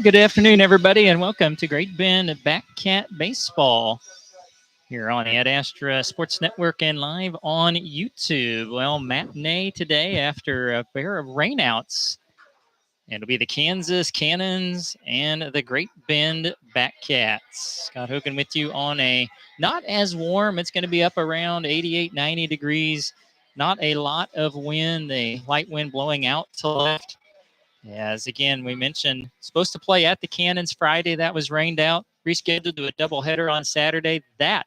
Good afternoon, everybody, and welcome to Great Bend Backcat Baseball here on Ad Astra Sports Network and live on YouTube. Well, matinee today after a pair of rainouts. It'll be the Kansas Cannons and the Great Bend Backcats. Scott Hogan with you on a not as warm. It's going to be up around 88, 90 degrees. Not a lot of wind, a light wind blowing out to the left. As again, we mentioned, supposed to play at the Cannons Friday. That was rained out. Rescheduled to a doubleheader on Saturday. That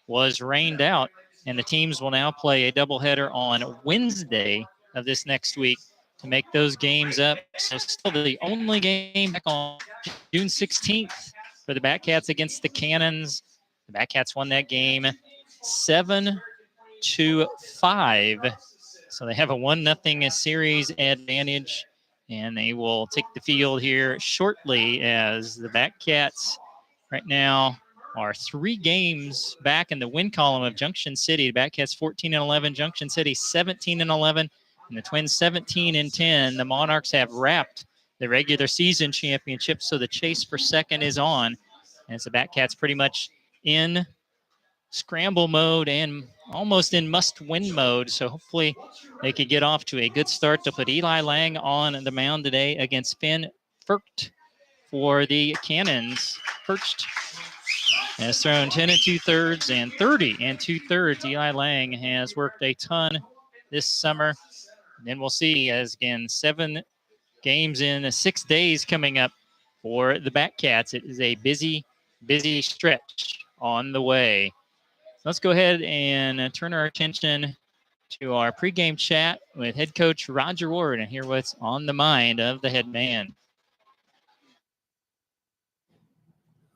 was rained out. And the teams will now play a doubleheader on Wednesday of this next week to make those games up. So still the only game back on June 16th for the Batcats against the Cannons. The Batcats won that game 7-5. So they have a 1-0 series advantage. And they will take the field here shortly as the Batcats right now are 3 games back in the win column of Junction City. The Batcats 14-11, Junction City 17-11, and the Twins 17-10. The Monarchs have wrapped the regular season championship, so the chase for second is on. As the Batcats pretty much in scramble mode and almost in must-win mode. So hopefully they could get off to a good start to put Eli Lang on the mound today against Finn Furcht for the Cannons. Furcht has thrown 10 2/3 and 30 2/3. Eli Lang has worked a ton this summer. And then we'll see as, again, 7 games in 6 days coming up for the Batcats. It is a busy, busy stretch on the way. Let's go ahead and turn our attention to our pregame chat with head coach Roger Ward and hear what's on the mind of the head man.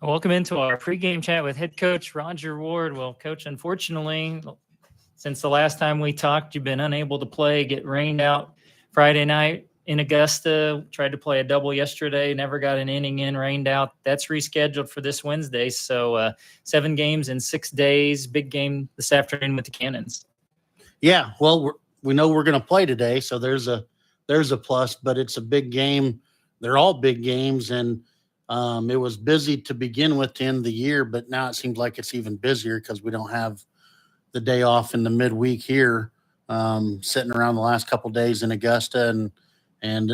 Welcome into our pregame chat with head coach Roger Ward. Well, Coach, unfortunately, since the last time we talked, you've been unable to play, get rained out Friday night in Augusta. Tried to play a double yesterday, never got an inning in, rained out. That's rescheduled for this Wednesday. So 7 games in 6 days, big game this afternoon with the Cannons. Yeah, well, we know we're going to play today, so there's a plus, but it's a big game. They're all big games, and it was busy to begin with to end the year, but now it seems like it's even busier because we don't have the day off in the midweek here, sitting around the last couple of days in Augusta, and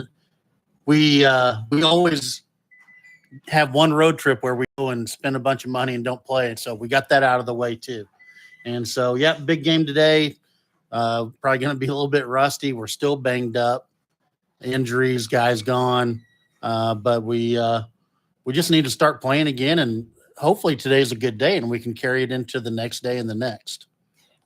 we always have one road trip where we go and spend a bunch of money and don't play. And so we got that out of the way too. And so, yeah, big game today. Probably going to be a little bit rusty. We're still banged up. Injuries, guys gone. But we just need to start playing again. And hopefully today's a good day and we can carry it into the next day and the next.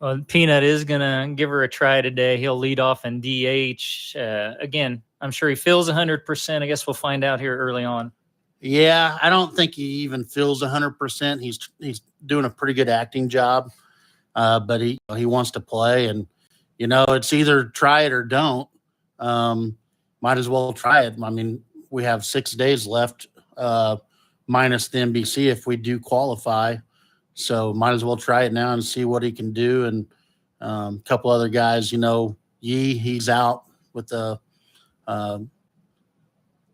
Well, Peanut is going to give her a try today. He'll lead off in DH. Again, I'm sure he feels 100%. I guess we'll find out here early on. Yeah, I don't think he even feels 100%. He's doing a pretty good acting job, but he wants to play. And, it's either try it or don't. Might as well try it. I mean, we have 6 days left, minus the NBC if we do qualify. So might as well try it now and see what he can do. And a couple other guys, Yee, he's out with a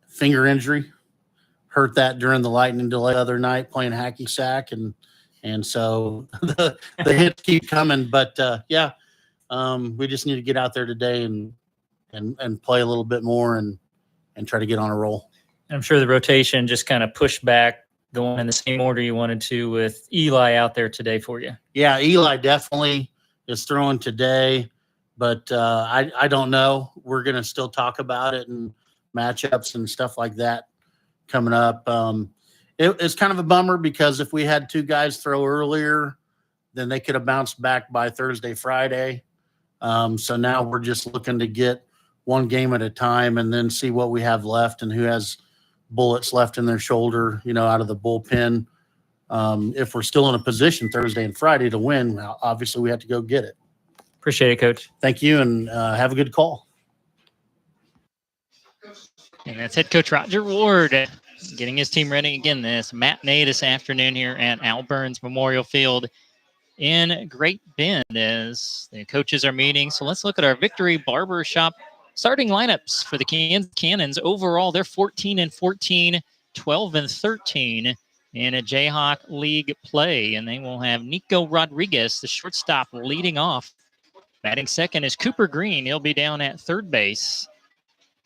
finger injury. Hurt that during the lightning delay the other night playing hacky sack. And so the hits keep coming. But, we just need to get out there today and play a little bit more and try to get on a roll. I'm sure the rotation just kind of pushed back, going in the same order you wanted to with Eli out there today for you. Yeah, Eli definitely is throwing today. but I don't know. We're going to still talk about it and matchups and stuff like that coming up. It's kind of a bummer because if we had two guys throw earlier, then they could have bounced back by Thursday, Friday. So now we're just looking to get one game at a time and then see what we have left and who has bullets left in their shoulder, out of the bullpen. If we're still in a position Thursday and Friday to win, obviously we have to go get it. Appreciate it, Coach. Thank you, and have a good call. And that's head coach Roger Ward getting his team ready again this matinee this afternoon here at Al Burns Memorial Field in Great Bend as the coaches are meeting. So let's look at our Victory Barbershop starting lineups for the Kansas Cannons. Overall, they're 14-14, 12-13 in a Jayhawk League play. And they will have Nico Rodriguez, the shortstop, leading off. Batting second is Cooper Green. He'll be down at third base.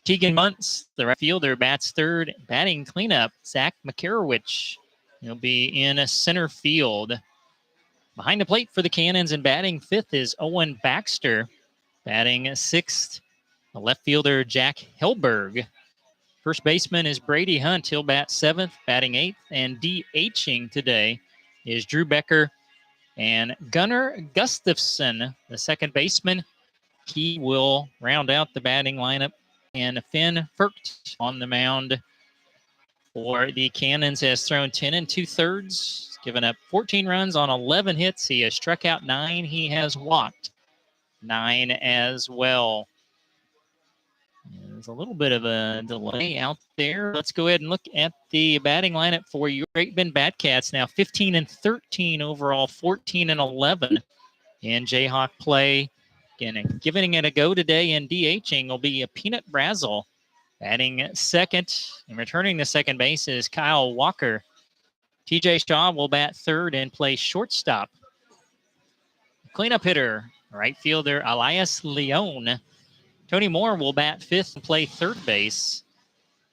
Keegan Muntz, the right fielder, bats third. Batting cleanup, Zach McCarowich. He'll be in center field. Behind the plate for the Cannons and batting fifth is Owen Baxter. Batting sixth, the left fielder, Jack Helberg. First baseman is Brady Hunt. He'll bat seventh, batting eighth. And DHing today is Drew Becker and Gunnar Gustafson, the second baseman. He will round out the batting lineup. And Finn Furkt on the mound for the Cannons has thrown 10 2/3, given up 14 runs on 11 hits. He has struck out 9. He has walked 9 as well. There's a little bit of a delay out there. Let's go ahead and look at the batting lineup for your Great Bend Batcats now. 15-13 overall, 14-11 in Jayhawk play. Again, giving it a go today in DHing will be a Peanut Brazel. Batting second and returning to second base is Kyle Walker. TJ Shaw will bat third and play shortstop. Cleanup hitter, right fielder Elias Leone. Tony Moore will bat fifth and play third base.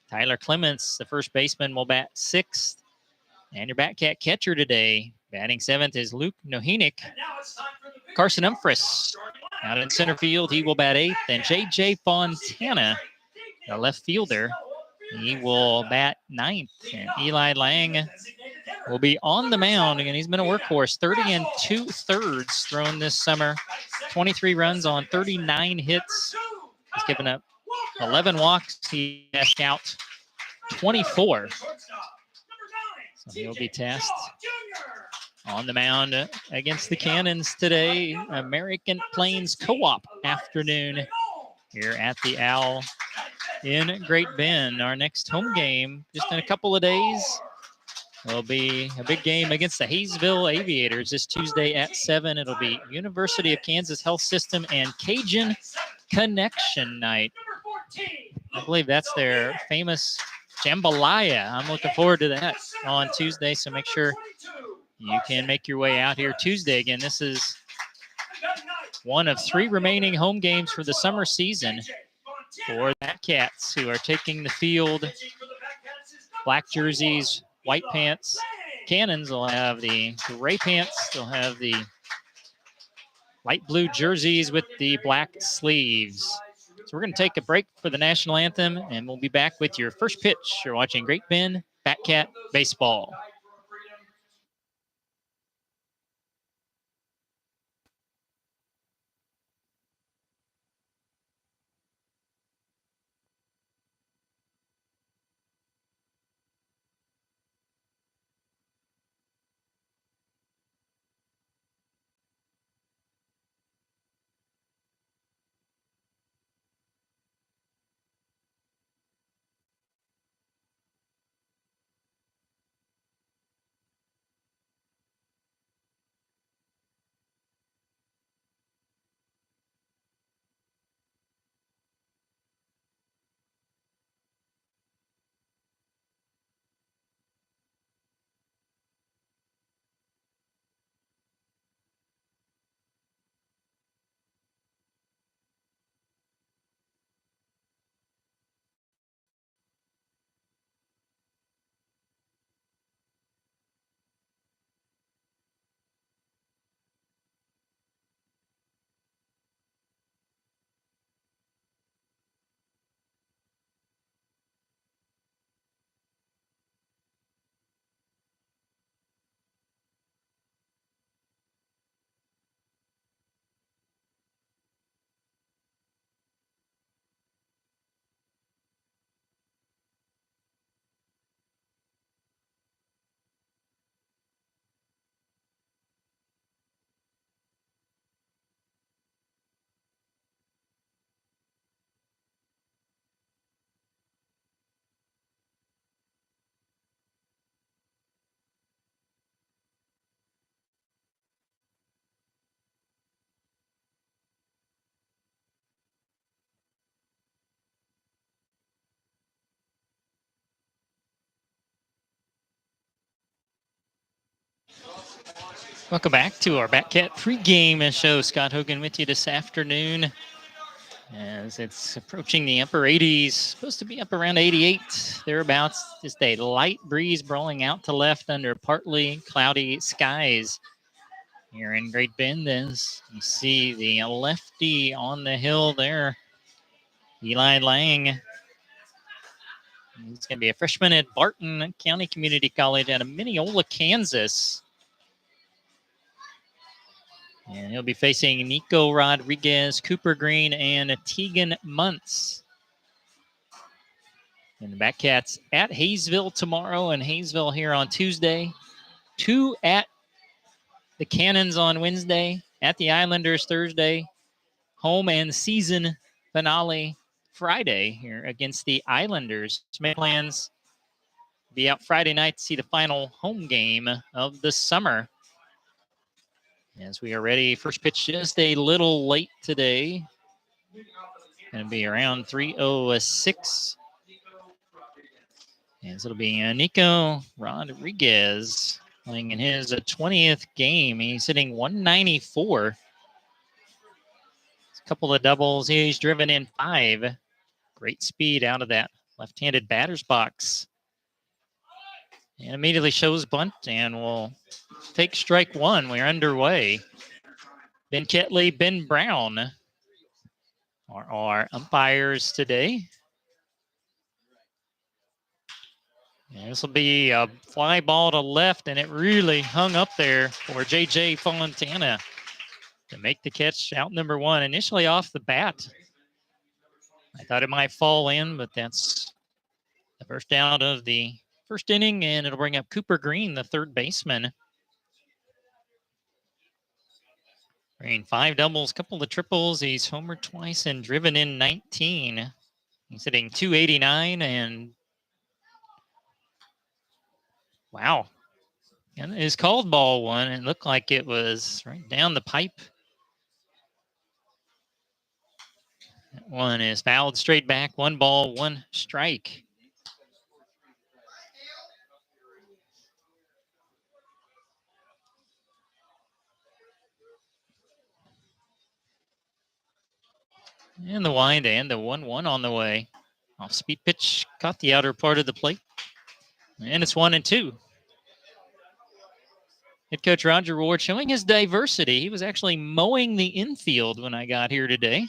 Tyler Clements, the first baseman, will bat sixth. And your Batcat catcher today, batting seventh, is Luke Nohenick. Carson Umphris out in center field, he will bat eighth. And J.J. Fontana, the left fielder, he will bat ninth. And Eli Lang will be on the mound, and he's been a workhorse. 30 2/3 thrown this summer. 23 runs on 39 hits. He's given up 11 walks. He has out 24. So he'll be tasked on the mound against the Cannons today. American Plains Co-op afternoon here at the Owl in Great Bend. Our next home game just in a couple of days will be a big game against the Hayesville Aviators this Tuesday at 7. It'll be University of Kansas Health System and Cajun Connection night. I believe that's their famous jambalaya. I'm looking forward to that on Tuesday, so make sure you can make your way out here Tuesday. Again, this is one of 3 remaining home games for the summer season for the Batcats, who are taking the field. Black jerseys, white pants. Cannons will have the gray pants. They'll have the light blue jerseys with the black sleeves. So we're going to take a break for the national anthem, and we'll be back with your first pitch. You're watching Great Bend Batcat Baseball. Welcome back to our Batcat pregame show. Scott Hogan with you this afternoon as it's approaching the upper 80s. Supposed to be up around 88 thereabouts. Just a light breeze blowing out to left under partly cloudy skies here in Great Bend. As you see the lefty on the hill there, Eli Lang. He's going to be a freshman at Barton County Community College out of Mineola, Kansas. And he'll be facing Nico Rodriguez, Cooper Green, and Tegan Muntz. And the Batcats at Hayesville tomorrow, and Hayesville here on Tuesday. 2 at the Cannons on Wednesday, at the Islanders Thursday. Home and season finale Friday here against the Islanders. Make plans be out Friday night to see the final home game of the summer. As we are ready, first pitch just a little late today. Going to be around 3:06. As it'll be Nico Rodriguez playing in his 20th game. He's hitting 194. A couple of doubles. He's driven in 5. Great speed out of that left-handed batter's box. And immediately shows bunt and will take strike 1. We're underway. Ben Ketley, Ben Brown are our umpires today. And this will be a fly ball to left, and it really hung up there for J.J. Fontana to make the catch out number 1. Initially off the bat, I thought it might fall in, but that's the first out of the first inning, and it'll bring up Cooper Green, the third baseman. Green, 5 doubles, couple of triples. He's homered twice and driven in 19. He's hitting 289, and wow. And his called ball one, it looked like it was right down the pipe. That one is fouled straight back. 1 ball, 1 strike. And the wind and the 1-1 on the way. Off speed pitch, caught the outer part of the plate. And it's 1-2. Head coach Roger Ward showing his diversity. He was actually mowing the infield when I got here today.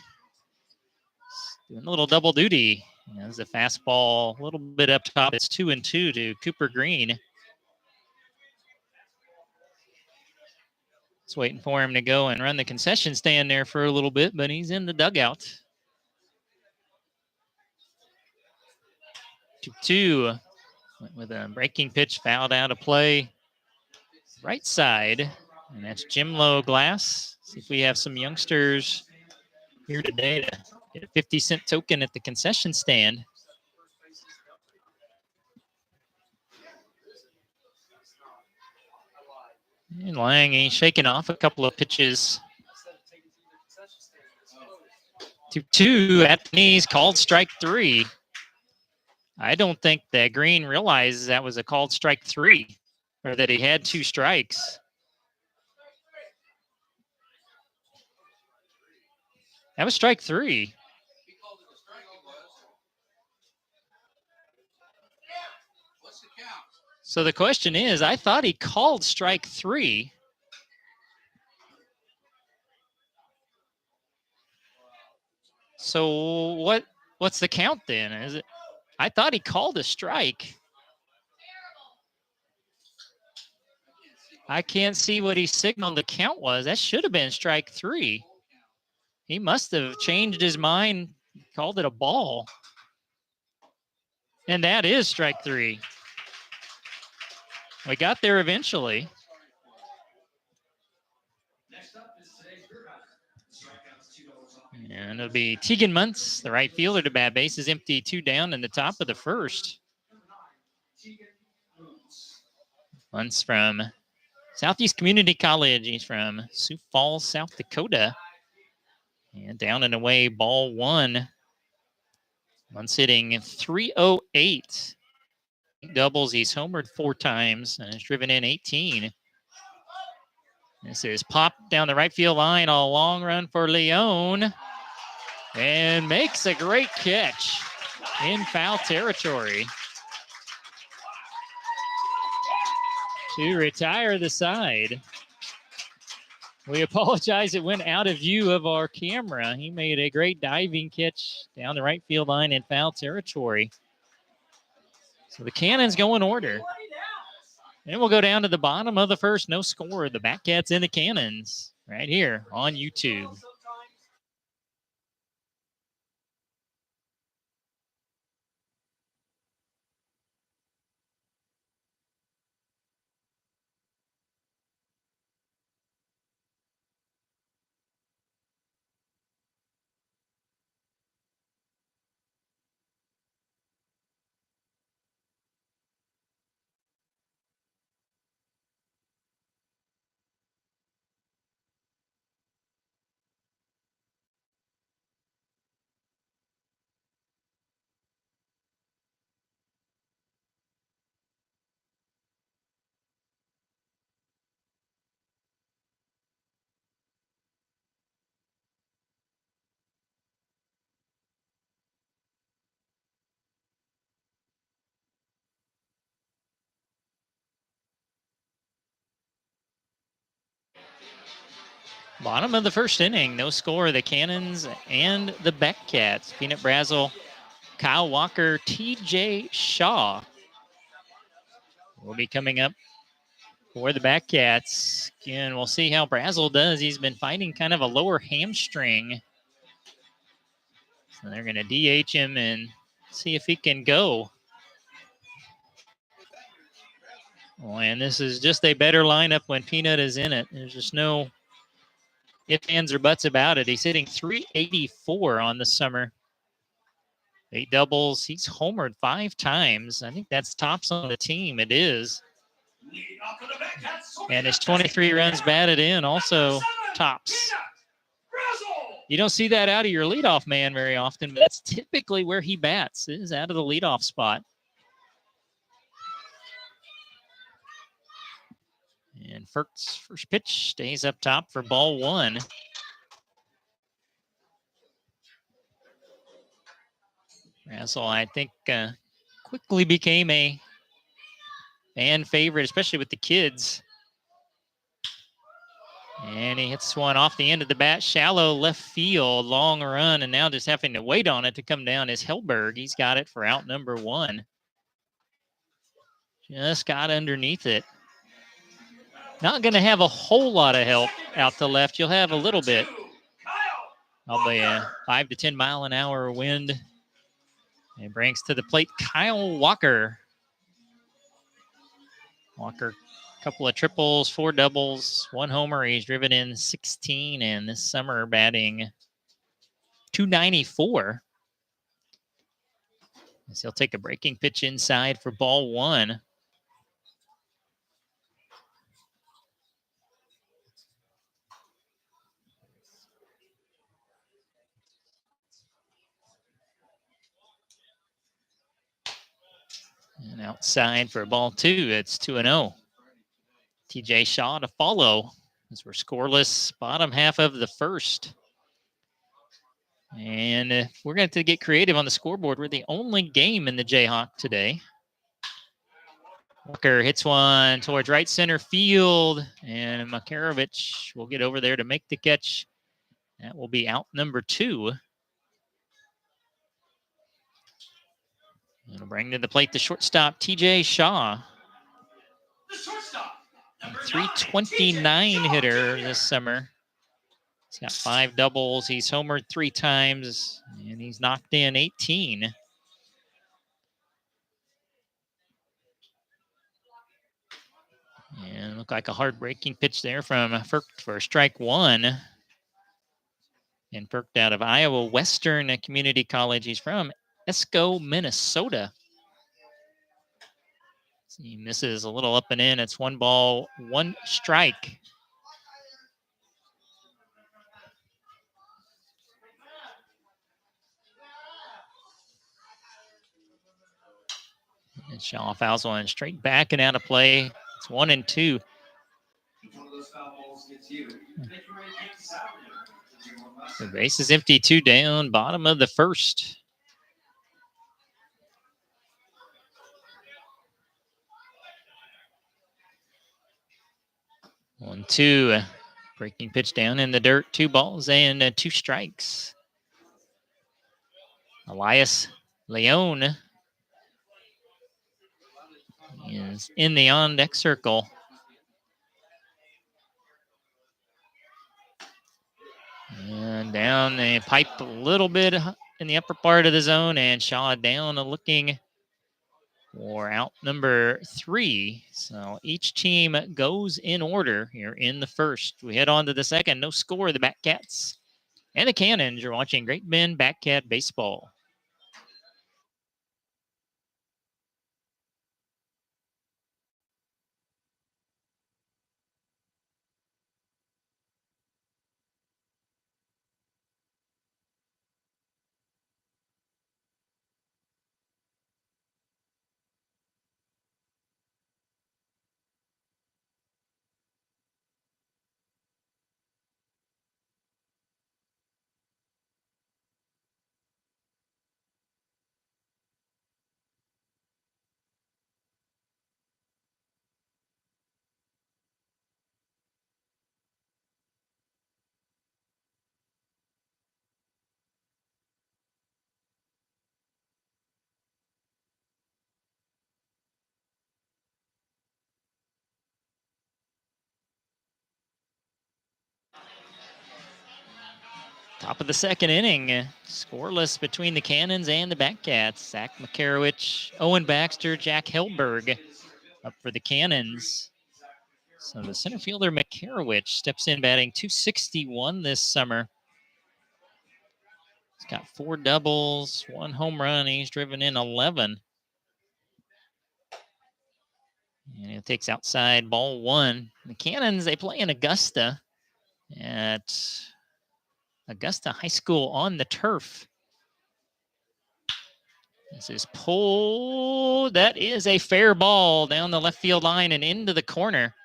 Doing a little double duty. As the fastball a little bit up top. It's 2-2 to Cooper Green. It's waiting for him to go and run the concession stand there for a little bit, but he's in the dugout. 2-2. Went with a breaking pitch, fouled out of play. Right side, and that's Jim Lowe Glass. See if we have some youngsters here today to get a 50-cent token at the concession stand. And Lang, he's shaking off a couple of pitches. 2-2 at the knees, called strike 3. I don't think that Green realizes that was a called strike 3, or that he had 2 strikes. That was strike 3. So the question is, I thought he called strike 3. So what's the count then? Is it? I thought he called a strike. I can't see what he signaled the count was. That should have been strike 3. He must have changed his mind, called it a ball. And that is strike 3. We got there eventually. And it'll be Tegan Muntz, the right fielder, to bat. Base is empty, 2 down in the top of the first. Muntz from Southeast Community College. He's from Sioux Falls, South Dakota. And down and away, ball 1. Muntz hitting 308. Doubles, he's homered 4 times and has driven in 18. This is popped down the right field line. A long run for Leone. And makes a great catch in foul territory to retire the side. We apologize. It went out of view of our camera. He made a great diving catch down the right field line in foul territory. So the Cannons go in order. And we'll go down to the bottom of the first. No score. The Batcats and the Cannons right here on YouTube. Bottom of the first inning, no score. The Cannons and the Batcats. Peanut Brazel, Kyle Walker, TJ Shaw will be coming up for the Batcats. Again, we'll see how Brazel does. He's been fighting kind of a lower hamstring. So they're going to DH him and see if he can go. Oh, and this is just a better lineup when Peanut is in it. There's just no ifs, ands, or buts about it. He's hitting .384 on the summer. 8 doubles. He's homered 5 times. I think that's tops on the team. It is. And his 23 runs batted in also tops. You don't see that out of your leadoff man very often, but that's typically where he bats, is out of the leadoff spot. And Ferk's first pitch stays up top for ball 1. Brazel, I think, quickly became a fan favorite, especially with the kids. And he hits one off the end of the bat, shallow left field, long run, and now just having to wait on it to come down is Hellberg. He's got it for out number 1. Just got underneath it. Not going to have a whole lot of help out to left. You'll have a little bit. Probably a 5 to 10 mile an hour wind. And brings to the plate Kyle Walker. Walker, a couple of triples, 4 doubles, 1 homer. He's driven in 16, and this summer batting .294. So he'll take a breaking pitch inside for ball 1. And outside for ball 2, it's 2-0. TJ Shaw to follow as we're scoreless bottom half of the first. And we're going to get creative on the scoreboard. We're the only game in the Jayhawk today. Walker hits one towards right center field, and Makarovich will get over there to make the catch. That will be out number 2. It'll bring to the plate the shortstop, TJ Shaw. A .329 hitter this summer. He's got 5 doubles. He's homered 3 times, and he's knocked in 18. And looked like a hard breaking pitch there from Ferk for strike 1. And Ferk out of Iowa Western Community College. He's from Esco, Minnesota. He misses a little up and in. It's 1 ball, 1 strike. And Shaw fouls one straight back and out of play. It's 1-2. The base is empty, 2 down, bottom of the first. One, 2. Breaking pitch down in the dirt. 2 balls and 2 strikes. Elias Leone is in the on-deck circle. And down the pipe a little bit in the upper part of the zone, and Shaw down looking for out number 3. So each team goes in order here in the first. We head on to the second. No score. The Batcats and the Cannons. You're watching Great Bend Batcat Baseball. Top of the second inning, scoreless between the Cannons and the Batcats. Zach McCarowicz, Owen Baxter, Jack Hellberg up for the Cannons. So the center fielder McCarowicz steps in batting .261 this summer. He's got 4 doubles, 1 home run. He's driven in 11. And it takes outside ball 1. The Cannons, they play in Augusta at Augusta High School on the turf. This is pulled. That is a fair ball down the left field line and into the corner.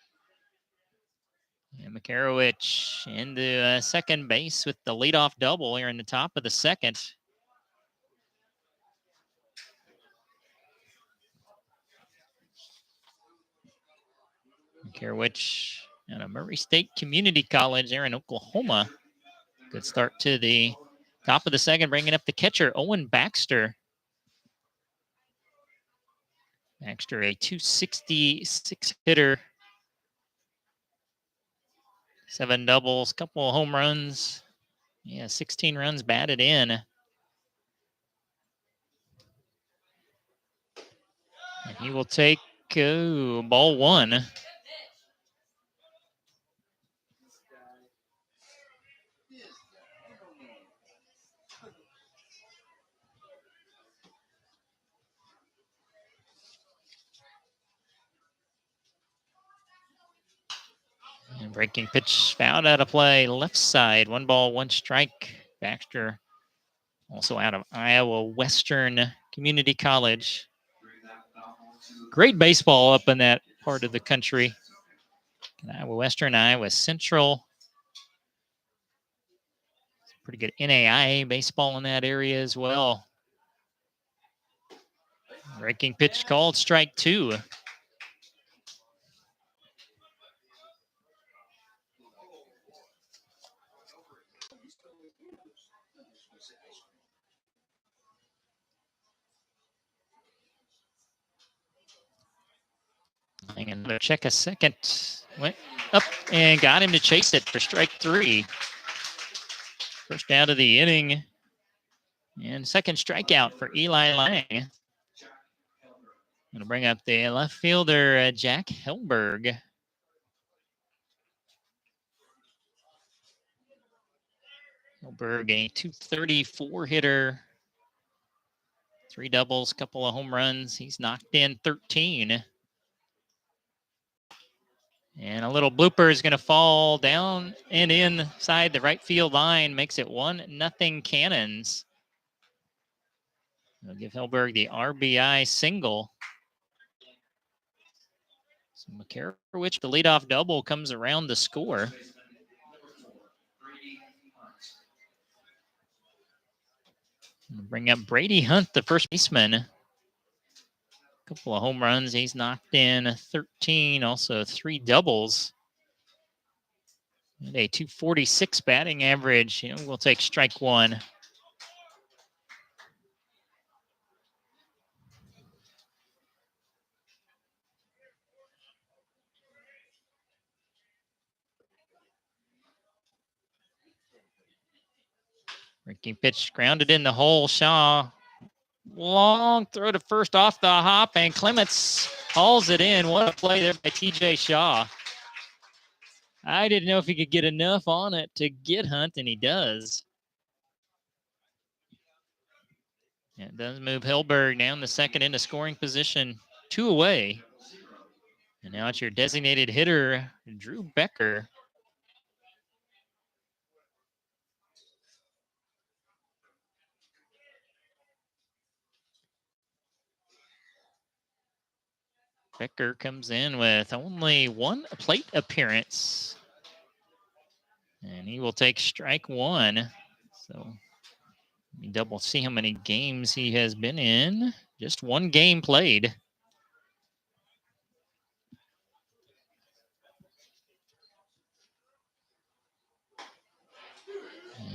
And McCarowicz into second base with the leadoff double here in the top of the second. McCarowicz out of Murray State Community College there in Oklahoma. Good start to the top of the second, bringing up the catcher, Owen Baxter. Baxter, a .266 hitter. 7 doubles, couple of home runs. Yeah, 16 runs batted in. And he will take ball 1. And breaking pitch fouled out of play, left side, 1 ball, 1 strike. Baxter, also out of Iowa Western Community College. Great baseball up in that part of the country. Iowa Western, Iowa Central. Pretty good NAIA baseball in that area as well. Breaking pitch called, strike 2. Another check a second. Went up and got him to chase it for strike 3. First out of the inning. And second strikeout for Eli Lang. Going to bring up the left fielder, Jack Hellberg. Hellberg, a .234 hitter. 3 doubles, couple of home runs. He's knocked in 13. And a little blooper is going to fall down and inside the right field line. Makes it 1-0 Cannons. They'll give Hellberg the RBI single. So McCarowicz, the leadoff double, comes around the score. Bring up Brady Hunt, the first baseman. A couple of home runs. He's knocked in 13, also 3 doubles. And a 246 batting average. We'll take strike one. Breaking pitch grounded in the hole. Shaw. Long throw to first off the hop, and Clements hauls it in. What a play there by TJ Shaw. I didn't know if he could get enough on it to get Hunt, and he does. It does move Hillberg down the second into scoring position, 2 away. And now it's your designated hitter, Drew Becker. Becker comes in with only 1 plate appearance. And he will take strike 1. So let me double see how many games he has been in. Just 1 game played.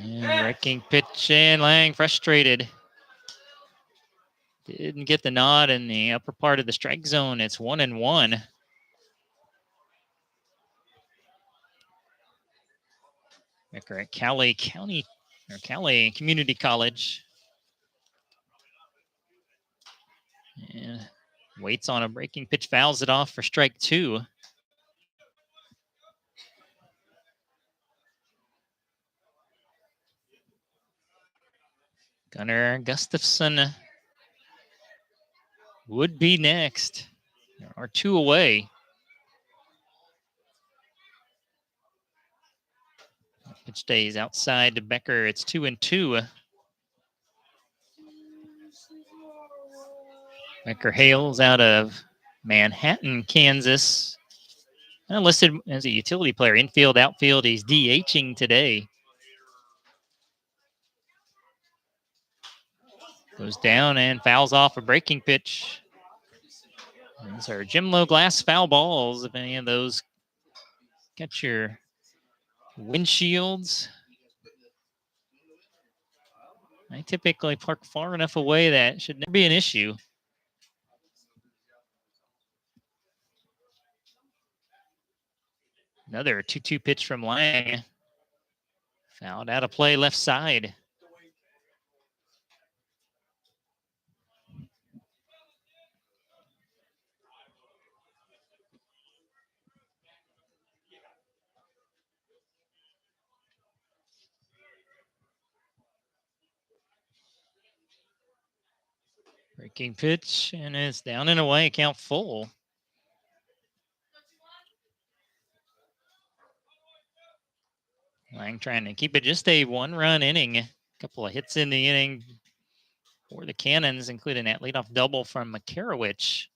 And breaking pitch in, Lang frustrated. Didn't get the nod in the upper part of the strike zone. It's 1-1. Becker at Cali Community College. And waits on a breaking pitch, fouls it off for strike 2. Gunnar Gustafson would be next. There are 2 away. Pitch stays outside to Becker. It's 2-2. Becker hails out of Manhattan, Kansas. Listed as a utility player, infield, outfield. He's DHing today. Goes down and fouls off a breaking pitch. Those are Jim Lowe glass foul balls. If any of those catch your windshields, I typically park far enough away that should never be an issue. Another 2-2 pitch from Lang. Fouled out of play left side. Breaking pitch, and it's down and away, count full. Lang trying to keep it just a 1-run inning. A couple of hits in the inning for the Cannons, including that leadoff double from Makarowicz.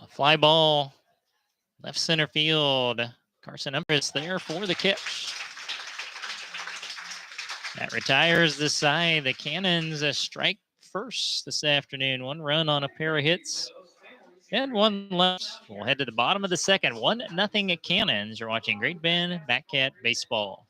Fly ball, left center field. Carson Umbrus there for the catch. That retires the side. The Cannons strike first this afternoon. 1 run on a pair of hits and 1 left. We'll head to the bottom of the second. 1-0 Cannons. You're watching Great Bend Batcat Baseball.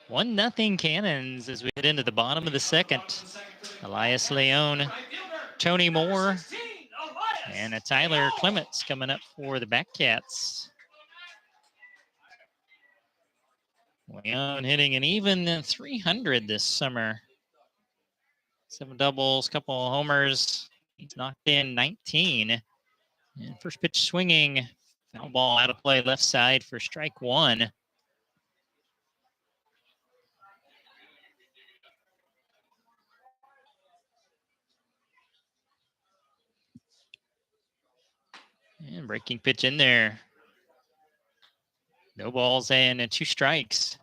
1-0 Cannons as we head into the bottom of the second. Elias Leone, Tony Moore, and a Tyler Clements coming up for the Backcats. Leone hitting an even 300 this summer. 7 doubles, couple of homers. He's knocked in 19. And first pitch swinging. Foul ball out of play left side for strike 1. And breaking pitch in there. No balls and 2 strikes.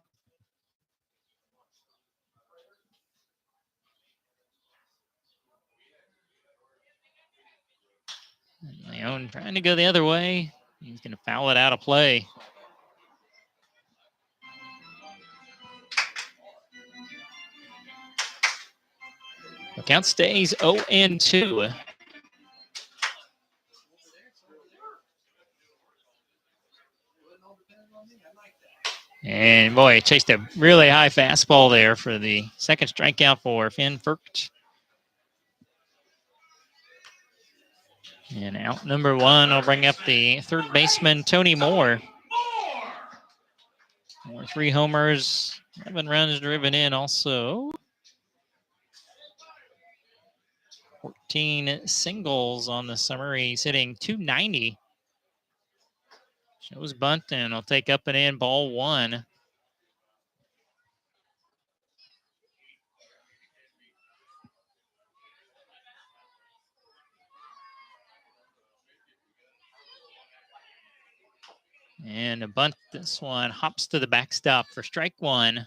And Leone trying to go the other way. He's going to foul it out of play. The count stays 0-2. And boy, chased a really high fastball there for the second strikeout for Finn Furcht. And out number 1 will bring up the third baseman, Tony Moore. 3 homers, 11 runs driven in also. 14 singles on the summer. He's hitting .290. Shows bunt and will take up and in, ball 1. And a bunt, this one hops to the backstop for strike 1.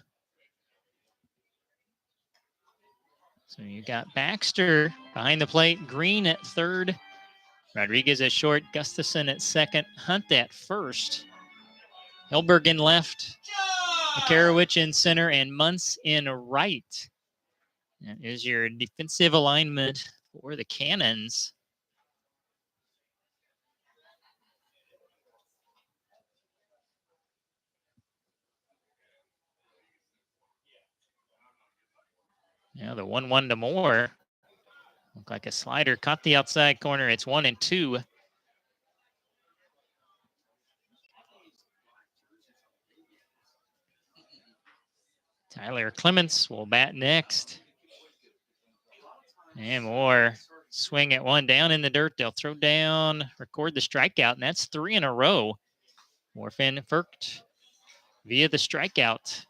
So you got Baxter behind the plate, Green at third, Rodriguez at short, Gustafson at second, Hunt at first, Helberg in left, Makarowicz in center, and Muntz in right. That is your defensive alignment for the Cannons. Now the 1-1 to Moore. Looked like a slider. Caught the outside corner. It's 1-2. Tyler Clements will bat next. And Moore swing at one down in the dirt. They'll throw down, record the strikeout, and that's 3 in a row. Moore Finn Furcht via the strikeout.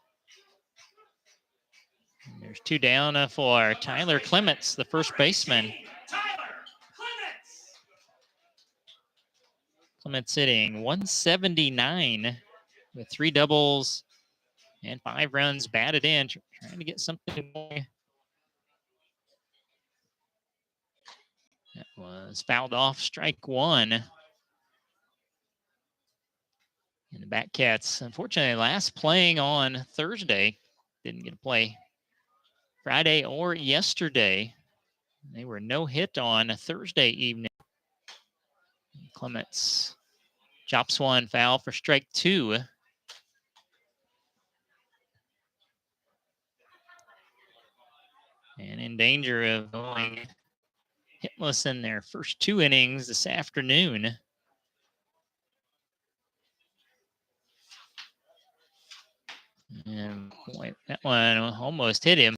And there's 2 down for Tyler Clements, the first baseman. Clements hitting 179 with 3 doubles and 5 runs batted in, trying to get something going. That was fouled off, strike 1. And the Backcats, unfortunately, last playing on Thursday. Didn't get to play Friday or yesterday. They were no hit on Thursday evening. Clements chops one foul for strike 2. And in danger of going hitless in their first 2 innings this afternoon. And boy, that one almost hit him.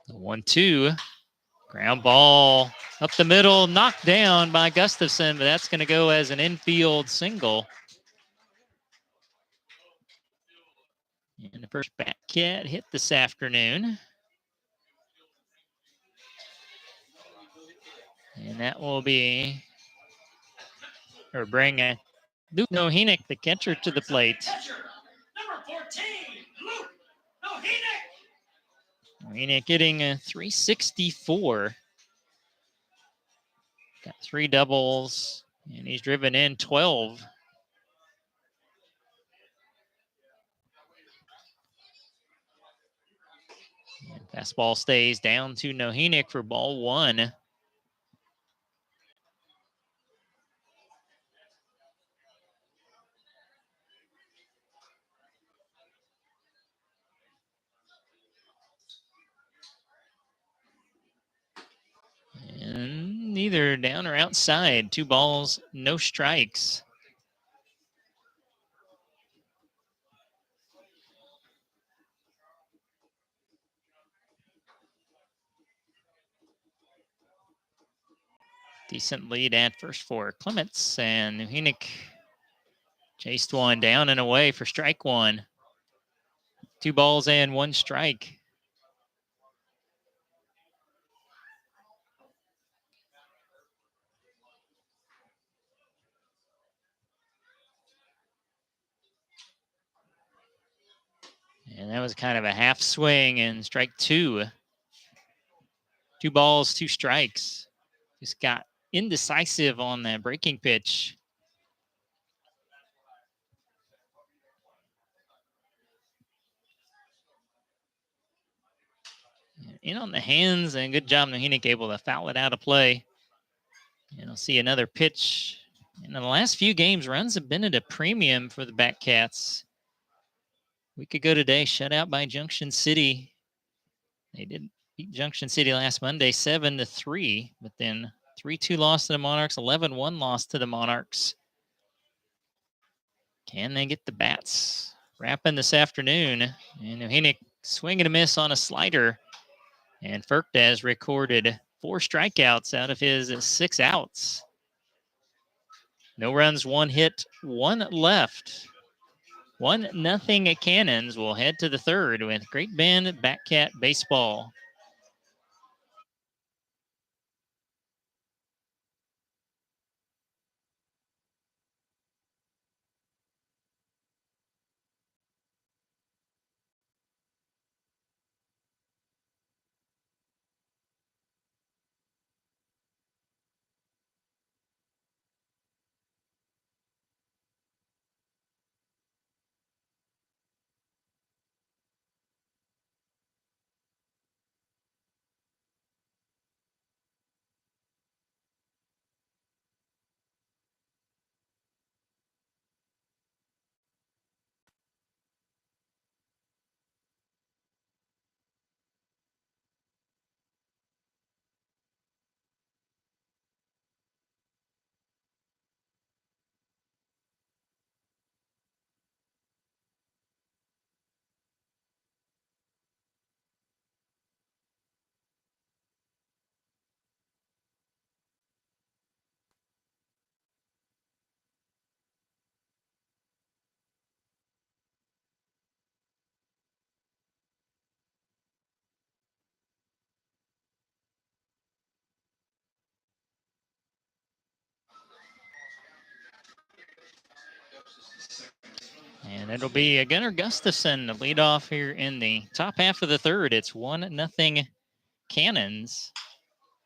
The 1-2. Ground ball up the middle, knocked down by Gustafson, but that's going to go as an infield single. And the first Backcat hit this afternoon. And that will be, or bring Luke Nohenick, the catcher, to the plate. Number 14, Luke Nohenick. Nohenick hitting a 364. Got 3 doubles, and he's driven in 12. And fastball stays down to Nohenick for ball 1. neither down or outside. 2 balls, no strikes. Decent lead at first for Clements, and Nuhinic chased one down and away for strike 1. 2 balls and 1 strike. And that was kind of a half swing and strike 2. 2 balls, 2 strikes. Just got indecisive on that breaking pitch. In on the hands, and good job, Nuhinic able to foul it out of play. And I'll see another pitch. And in the last few games, runs have been at a premium for the Batcats. Week ago today, shut out by Junction City. They did beat Junction City last Monday 7-3, but then 3-2 loss to the Monarchs, 11-1 loss to the Monarchs. Can they get the bats wrapping this afternoon? And Nuhinic swing and a miss on a slider. And Ferkdaz recorded 4 strikeouts out of his 6 outs. No runs, 1 hit, 1 left. 1-0 Cannons will head to the third with Great Bend Batcat baseball. And it'll be Gunnar Gustafson to lead off here in the top half of the third. It's 1-0 Cannons.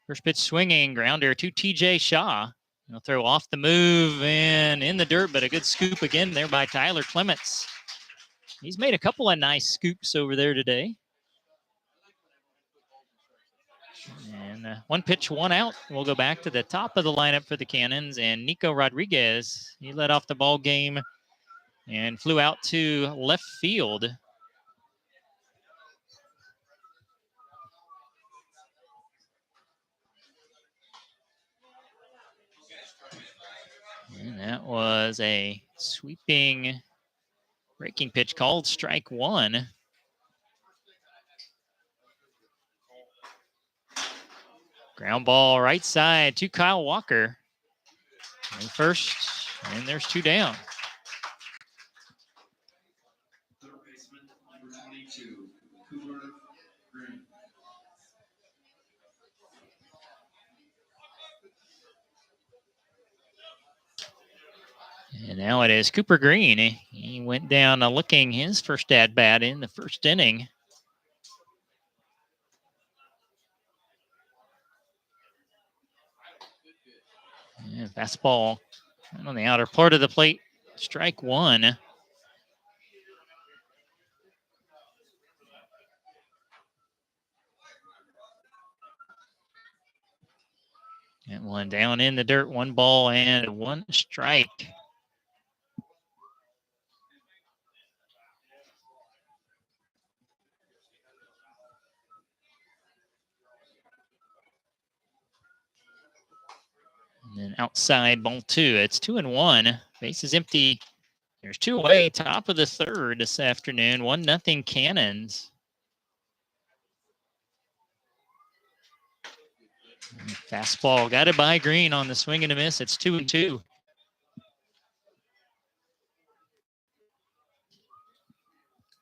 First pitch swinging, grounder to TJ Shaw. He'll throw off the move and in the dirt, but a good scoop again there by Tyler Clements. He's made a couple of nice scoops over there today. And 1 pitch, 1 out. We'll go back to the top of the lineup for the Cannons, and Nico Rodriguez, he led off the ball game and flew out to left field. And that was a sweeping breaking pitch called strike 1. Ground ball right side to Kyle Walker. And first, and there's 2 down. Third baseman, number 22, Cooper Green. And now it is Cooper Green. He went down looking his first at bat in the first inning. And fastball on the outer part of the plate. Strike 1. And 1 down in the dirt. 1 ball and 1 strike. And then outside ball 2. It's 2-1. Base is empty. There's 2 away. Top of the third this afternoon. 1-0 Cannons. Fastball got it by Green on the swing and a miss. It's 2-2.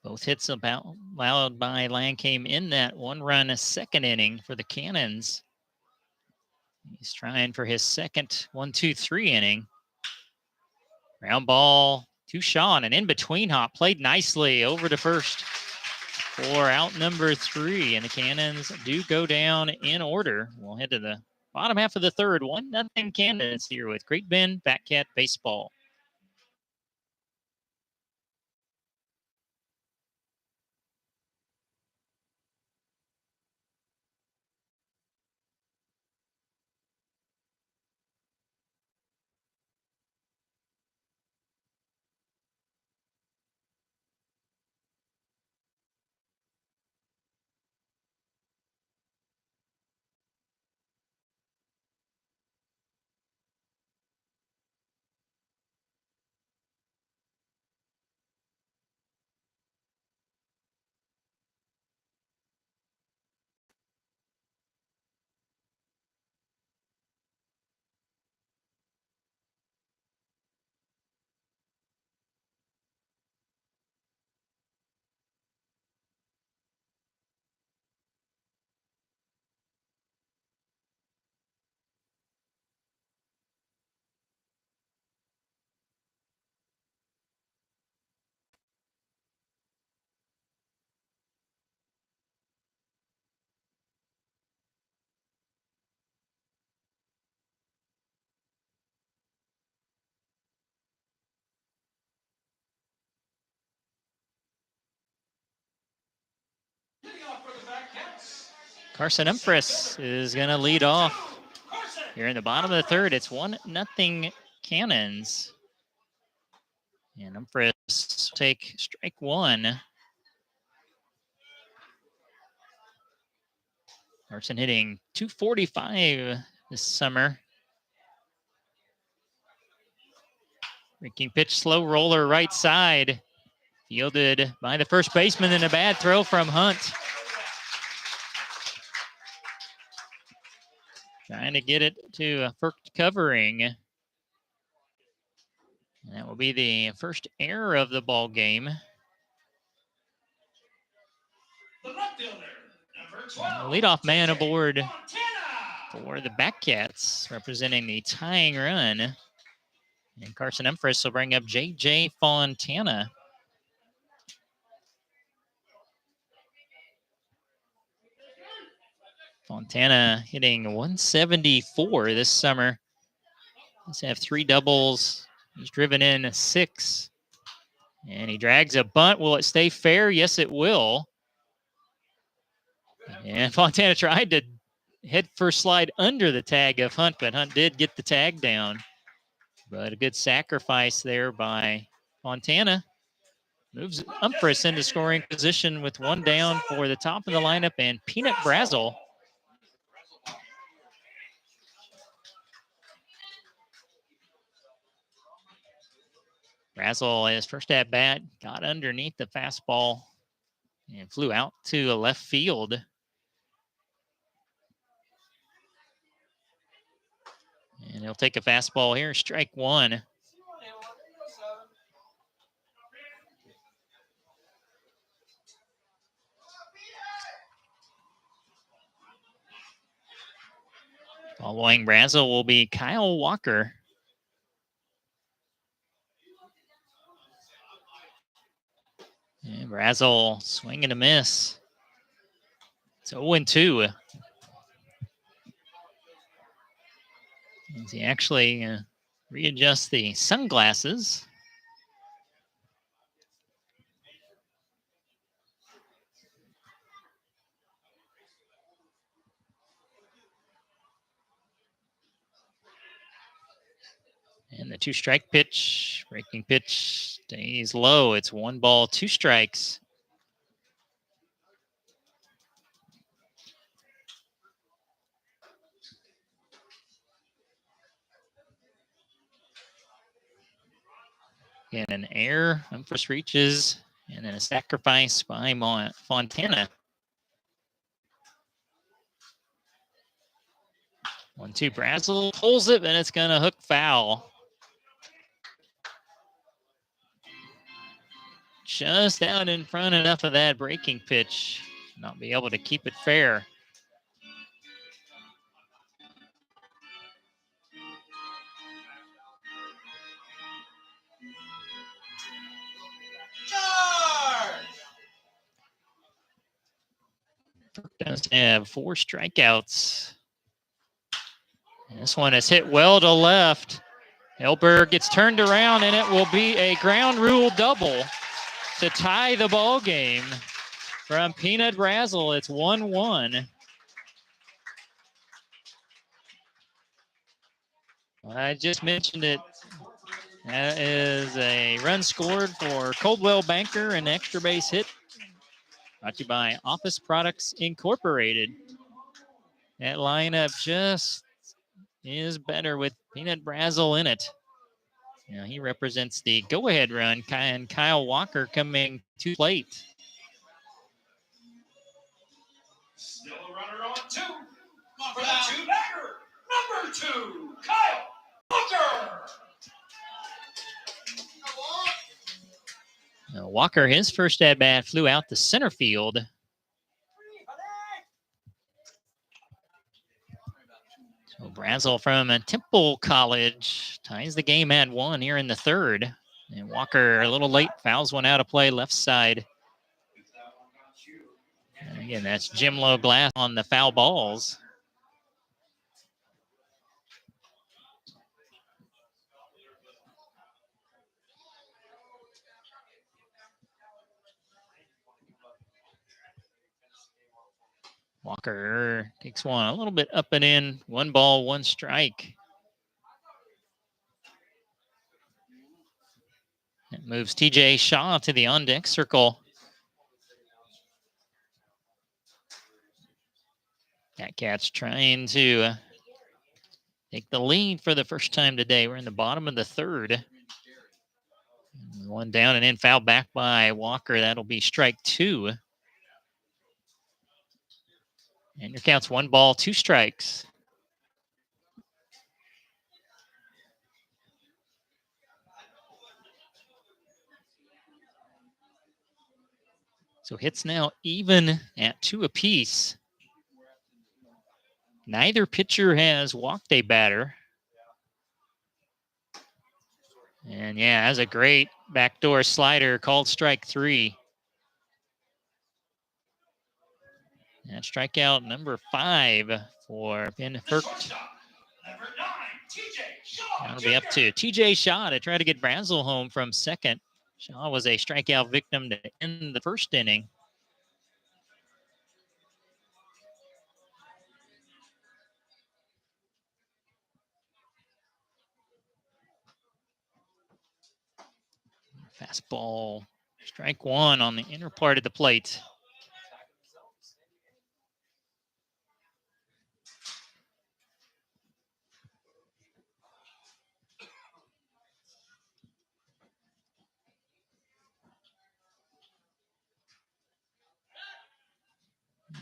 Both hits allowed by Lang came in that 1-run second inning for the Cannons. He's trying for his second 1-2-3 inning. Ground ball to Sean, and in between hop played nicely over to first for out number 3, and the Cannons do go down in order. We'll head to the bottom half of the third. 1-0 Cannons here with Great Bend Batcat Baseball. Carson Umphris is going to lead off here in the bottom of the third. It's 1-0 Cannons. And Umphris will take strike 1. Carson hitting .245 this summer. Breaking pitch, slow roller right side. Fielded by the first baseman, and a bad throw from Hunt. Trying to get it to a first covering. And that will be the first error of the ball game. The left fielder, number 12. Leadoff man aboard for the Batcats, representing the tying run. And Carson Umphris will bring up J.J. Fontana. Fontana hitting .174 this summer. He's have 3 doubles. He's driven in 6. And he drags a bunt. Will it stay fair? Yes, it will. And Fontana tried to head first slide under the tag of Hunt, but Hunt did get the tag down. But a good sacrifice there by Fontana. Moves Umphris into scoring position with 1 down for the top of the lineup and Peanut Brazel. Brazel, his first at bat, got underneath the fastball and flew out to left field. And he'll take a fastball here, strike 1. Following Brazel will be Kyle Walker. And Brazel swing and a miss. It's 0-2. As he actually readjusts the sunglasses. And the 2-strike pitch, breaking pitch, stays low. It's 1 ball, 2 strikes. Again, an error on first reaches, and then a sacrifice by Fontana. 1-2 Brazel pulls it, and it's going to hook foul. Just out in front enough of that breaking pitch. Not be able to keep it fair. Does have 4 strikeouts. And this one is hit well to left. Elberg gets turned around, and it will be a ground rule double to tie the ball game from Peanut Brazel. It's 1-1. I just mentioned it. That is a run scored for Coldwell Banker, an extra base hit. Brought to you by Office Products Incorporated. That lineup just is better with Peanut Brazel in it. Now he represents the go-ahead run, and Kyle Walker coming to plate. Still a runner on 2. For the 2-bagger, number 2, Kyle Walker. Now Walker, his first at-bat, flew out to center field. So Brazel from Temple College ties the game at 1 here in the 3rd. And Walker a little late, fouls one out of play left side. And again, that's Jim Lowe Glass on the foul balls. Walker takes one a little bit up and in. 1 ball, 1 strike. That moves TJ Shaw to the on-deck circle. That cat's trying to take the lead for the first time today. We're in the bottom of the 3rd. 1 down and in, foul back by Walker. That'll be strike 2. And your count's 1 ball, 2 strikes. So hits now even at 2 apiece. Neither pitcher has walked a batter. And yeah, that's a great backdoor slider called strike 3. And strikeout number 5 for Ben Furkt. Number 9, TJ Shaw. That'll be up to TJ Shaw to try to get Brazel home from second. Shaw was a strikeout victim to end the 1st inning. Fastball, strike 1 on the inner part of the plate.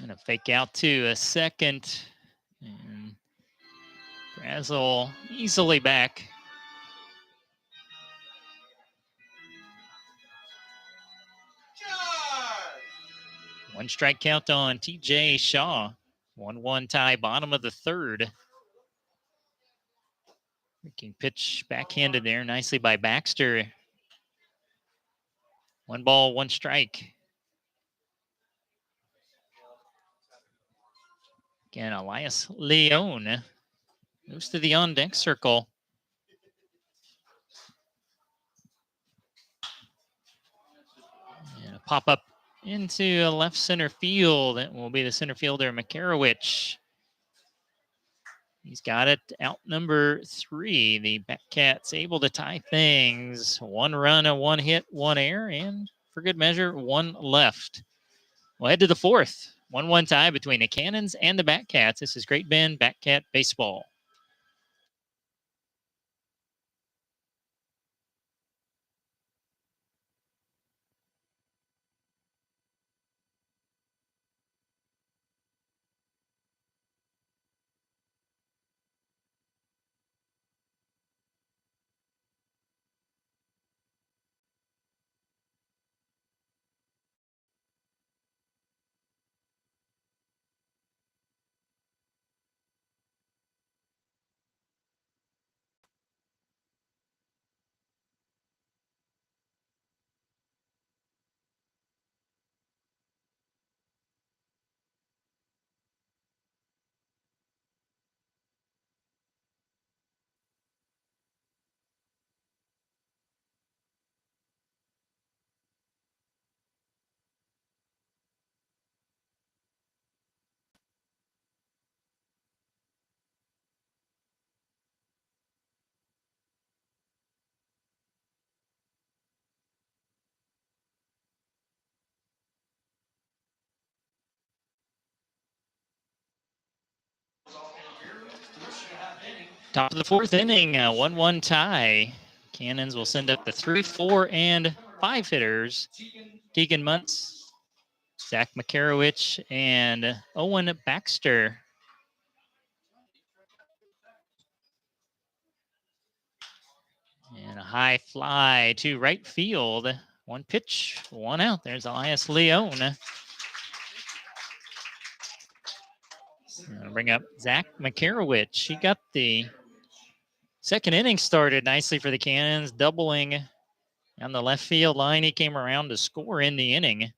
And a fake out to a second. And Brazel easily back. One strike count on TJ Shaw. 1-1 tie, bottom of the 3rd. Freaking pitch backhanded there nicely by Baxter. 1 ball, 1 strike. Again, Elias Leon moves to the on-deck circle. And a pop-up into left center field. It will be the center fielder, Makarowicz. He's got it out number 3. The Batcats able to tie things. 1 run, a 1 hit, 1 error, and for good measure, 1 left. We'll head to the 4th. 1-1 tie between the Cannons and the Batcats. This is Great Bend Batcat Baseball. Top of the fourth inning, 1-1 tie. Cannons will send up the 3, 4, and 5 hitters. Keegan Muntz, Zach Makarowicz, and Owen Baxter. And a high fly to right field. One pitch, one out. There's Elias Leone. Bring up Zach Makarowicz. He got the second inning started nicely for the Cannons, doubling on the left field line. He came around to score in the inning.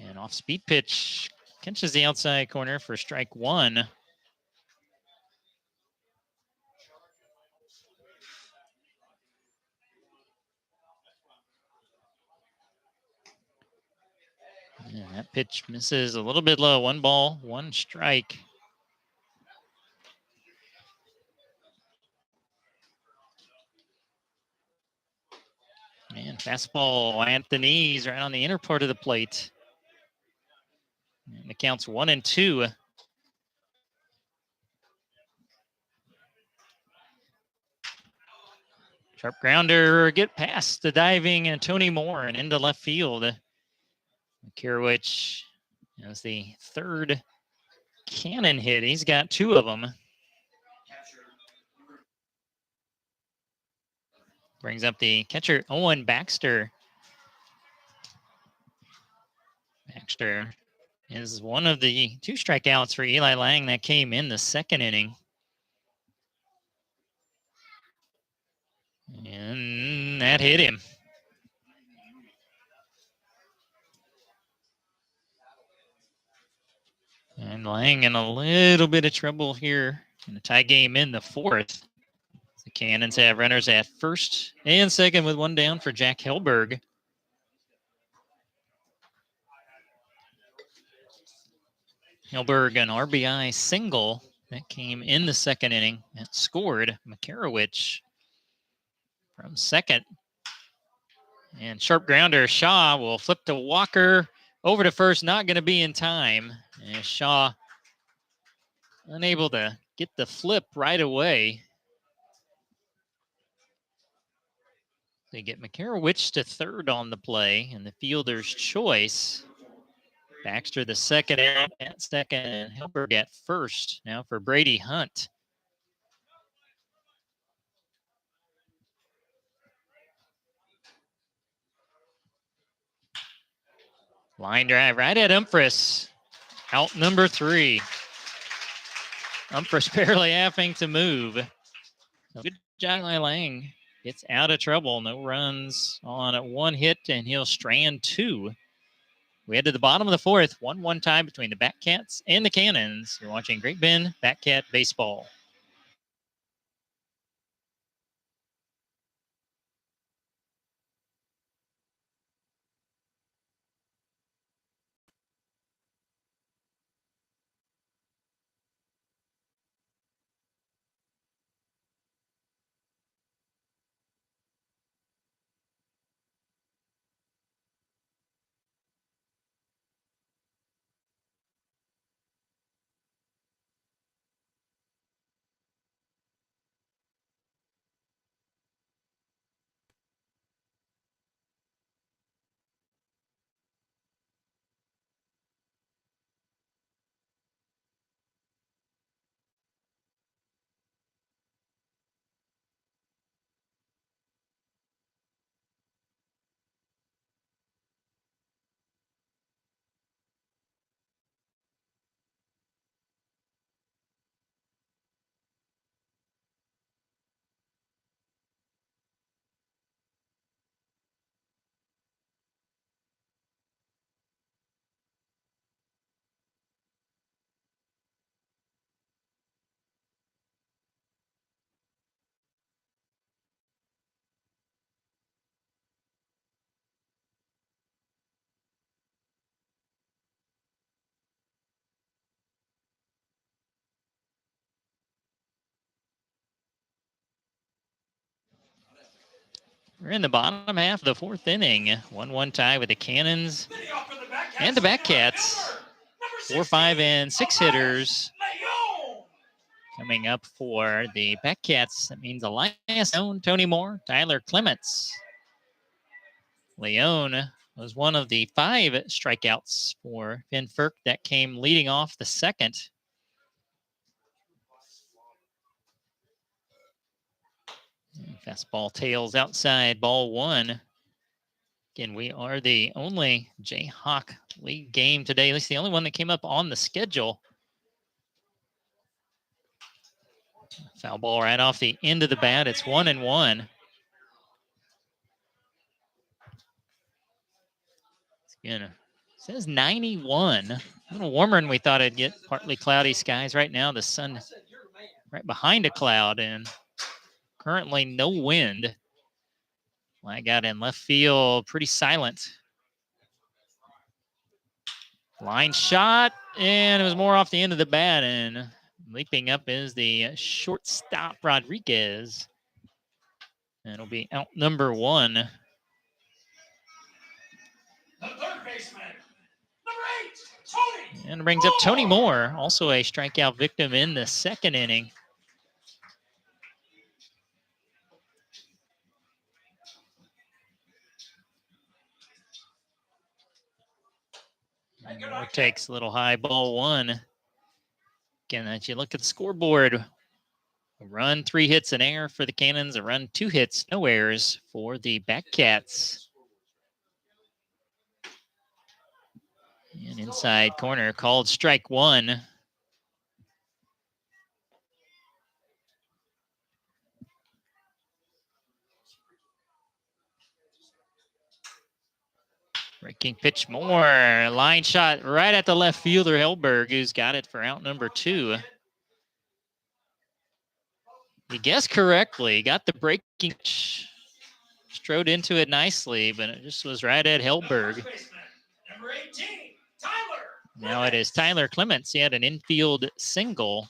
And off speed pitch, catches the outside corner for strike one. And that pitch misses a little bit low. 1 ball, 1 strike. And fastball at the knees, right on the inner part of the plate. And the count's 1-2. Sharp grounder, get past the diving and Tony Moore and into left field. Makarowicz has the third cannon hit. He's got 2 of them. Brings up the catcher, Owen Baxter. Baxter is one of the 2 strikeouts for Eli Lang that came in the second inning. And that hit him. And Lang in a little bit of trouble here in a tie game in the fourth. The Cannons have runners at first and second with 1 down for Jack Helberg. Helberg, an RBI single that came in the second inning that scored Makarowicz from second. And sharp grounder, Shaw will flip to Walker over to first, not going to be in time. And Shaw unable to get the flip right away. They get Makarowicz to third on the play, and the fielder's choice. Baxter the second out at second, and Helberg at first. Now for Brady Hunt. Line drive right at Umphris. Out number 3. Umphris barely having to move. Good job, Eli Lang. Gets out of trouble. No runs on 1 hit, and he'll strand 2. We head to the bottom of the fourth. 1-1 tie between the Batcats and the Cannons. You're watching Great Bend Batcat Baseball. We're in the bottom half of the fourth inning. 1-1 tie with the Cannons and the Batcats. 4, 5, and 6 hitters coming up for the Batcats. That means Elias Leon, Tony Moore, Tyler Clements. Leon was one of the 5 strikeouts for Finn Ferk that came leading off the second. Fastball tails outside, ball 1. Again, we are the only Jayhawk League game today. At least the only one that came up on the schedule. Foul ball right off the end of the bat. It's 1-1. Again, it says 91. A little warmer than we thought it'd get. Partly cloudy skies right now. The sun right behind a cloud and currently no wind. Flag out in left field, pretty silent. Line shot, and it was more off the end of the bat, and leaping up is the shortstop Rodriguez. And it'll be out number 1. The third baseman, number 8, Tony. And brings up Tony Moore, also a strikeout victim in the second inning. Moore takes a little high, ball 1. Again, as you look at the scoreboard, a run, 3 hits, an error for the Cannons, a run, 2 hits, no errors for the Batcats. And inside corner called strike 1. Breaking pitch, Moore. Line shot right at the left fielder, Hellberg, who's got it for out number 2. He guessed correctly. Got the breaking pitch. Strode into it nicely, but it just was right at Hellberg. Number 18, Tyler. Now it is Tyler Clements. He had an infield single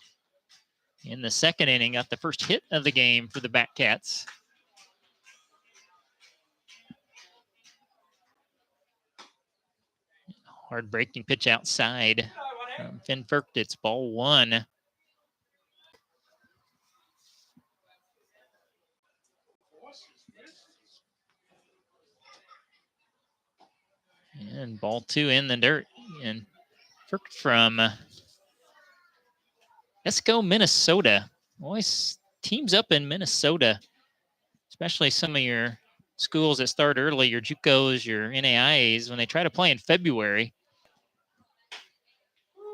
in the second inning. Got the first hit of the game for the Batcats. Hard breaking pitch outside from Finn Ferk. It's ball 1. And ball 2 in the dirt. And Ferk from Esco, Minnesota. Always teams up in Minnesota, especially some of your schools that start early, your JUCOs, your NAIAs, when they try to play in February.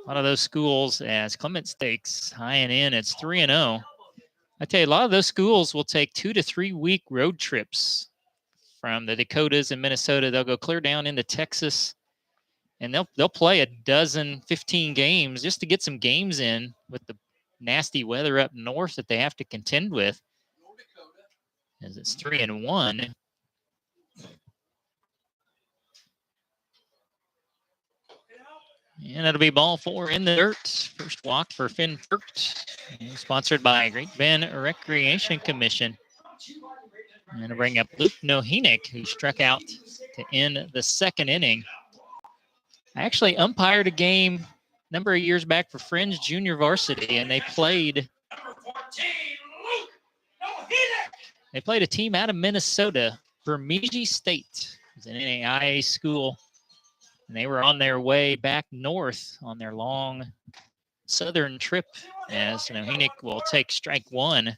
A lot of those schools, as Clements takes high and in, it's 3-0. I tell you, a lot of those schools will take 2 to 3 week road trips from the Dakotas and Minnesota. They'll go clear down into Texas, and they'll play 15 games just to get some games in with the nasty weather up north that they have to contend with. As it's 3-1. And it'll be ball 4 in the dirt. First walk for Finn Ferk. Sponsored by Great Bend Recreation Commission. And to bring up Luke Nohenick, who struck out to end the second inning. I actually umpired a game a number of years back for Friends Junior Varsity, and they played. Number 14, Luke Nohenick. They played a team out of Minnesota, Bemidji State. It's an NAIA school. And they were on their way back north on their long southern trip, as Nohenick will take strike 1.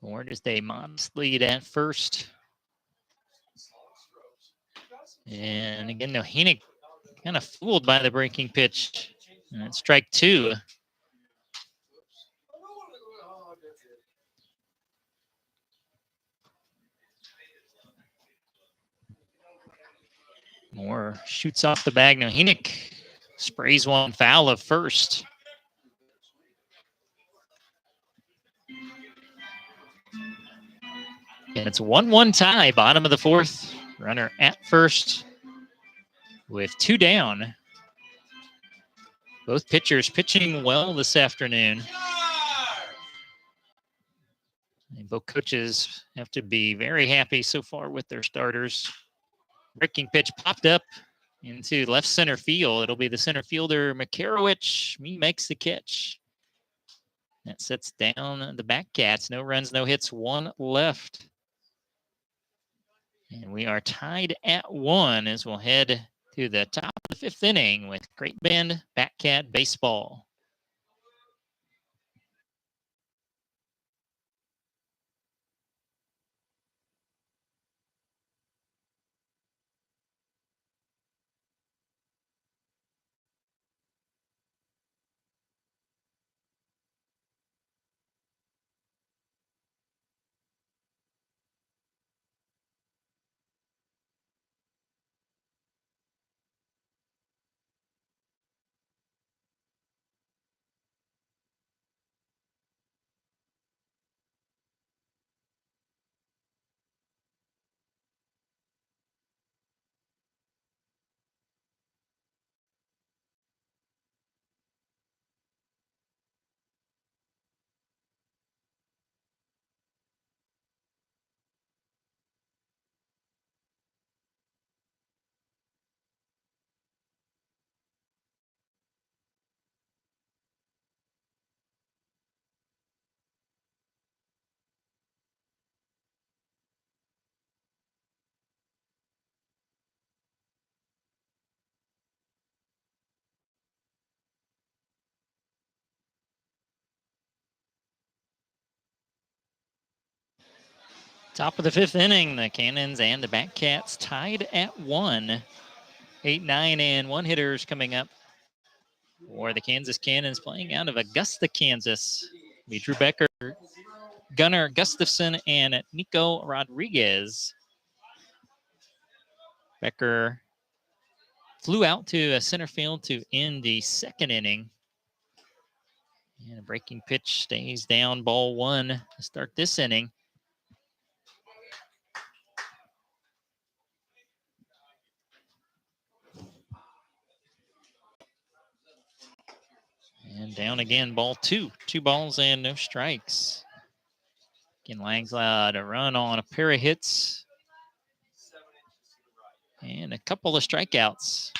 Or just a modest lead at first. And again, Nohenick kind of fooled by the breaking pitch. And it's strike 2. Moore shoots off the bag. Nohenick sprays one foul of first. And it's a 1-1 tie, bottom of the fourth. Runner at first with 2 down. Both pitchers pitching well this afternoon. And both coaches have to be very happy so far with their starters. Breaking pitch popped up into left center field. It'll be the center fielder, Makarowicz. He makes the catch. That sets down the Batcats. No runs, no hits, one left. And we are tied at 1 as we'll head to the top of the 5th inning with Great Bend Batcat baseball. Top of the 5th inning, the Cannons and the Batcats tied at 1. 8, 9, and 1 hitters coming up for the Kansas Cannons playing out of Augusta, Kansas. Be Drew Becker, Gunnar Gustafson, and Nico Rodriguez. Becker flew out to center field to end the 2nd inning. And a breaking pitch stays down, ball 1 to start this inning. And down again, ball 2. 2 balls and no strikes. Again, Lang's allowed a run on a pair of hits. And a couple of strikeouts.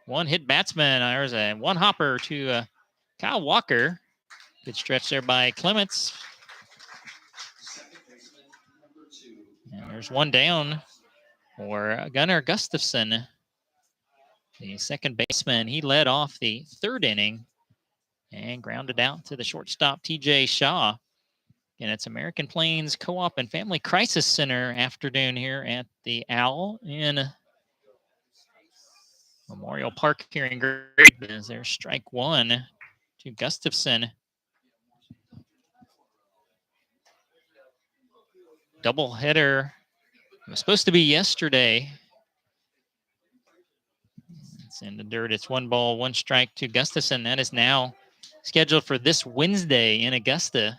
1 hit batsman. There's a 1 hopper to Kyle Walker. Good stretch there by Clements. And there's 1 down for Gunnar Gustafson, the second baseman. He led off the 3rd inning and grounded out to the shortstop, TJ Shaw. And it's American Plains Co-op and Family Crisis Center afternoon here at the Owl in Memorial Park here in Great Bend. There's strike 1 to Gustafson. Doubleheader. It was supposed to be yesterday. It's in the dirt. It's 1 ball, 1 strike to Gustafson. That is now scheduled for this Wednesday in Augusta.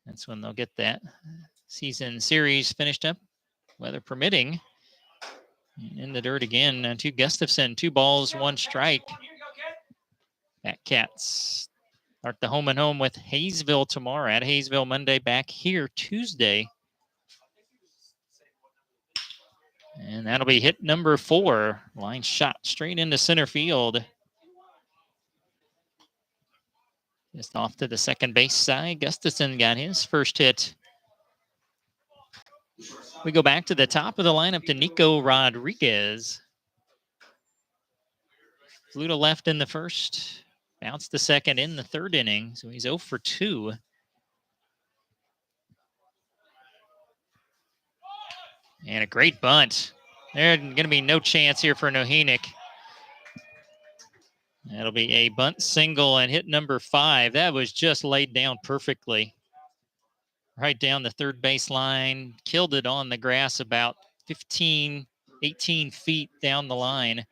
That's when they'll get that season series finished up, weather permitting. In the dirt again to Gustafson. 2 balls, 1 strike. Batcats start the home and home with Hayesville tomorrow. At Hayesville Monday, back here Tuesday. And that'll be hit number 4. Line shot straight into center field. Just off to the second base side. Gustafson got his first hit. We go back to the top of the lineup to Nico Rodriguez. Flew to left in the 1st. Bounced the 2nd in the 3rd inning. So he's 0 for 2. And a great bunt. There's going to be no chance here for Nohenick. That'll be a bunt single and hit number 5. That was just laid down perfectly. Right down the 3rd base line. Killed it on the grass about 15, 18 feet down the line.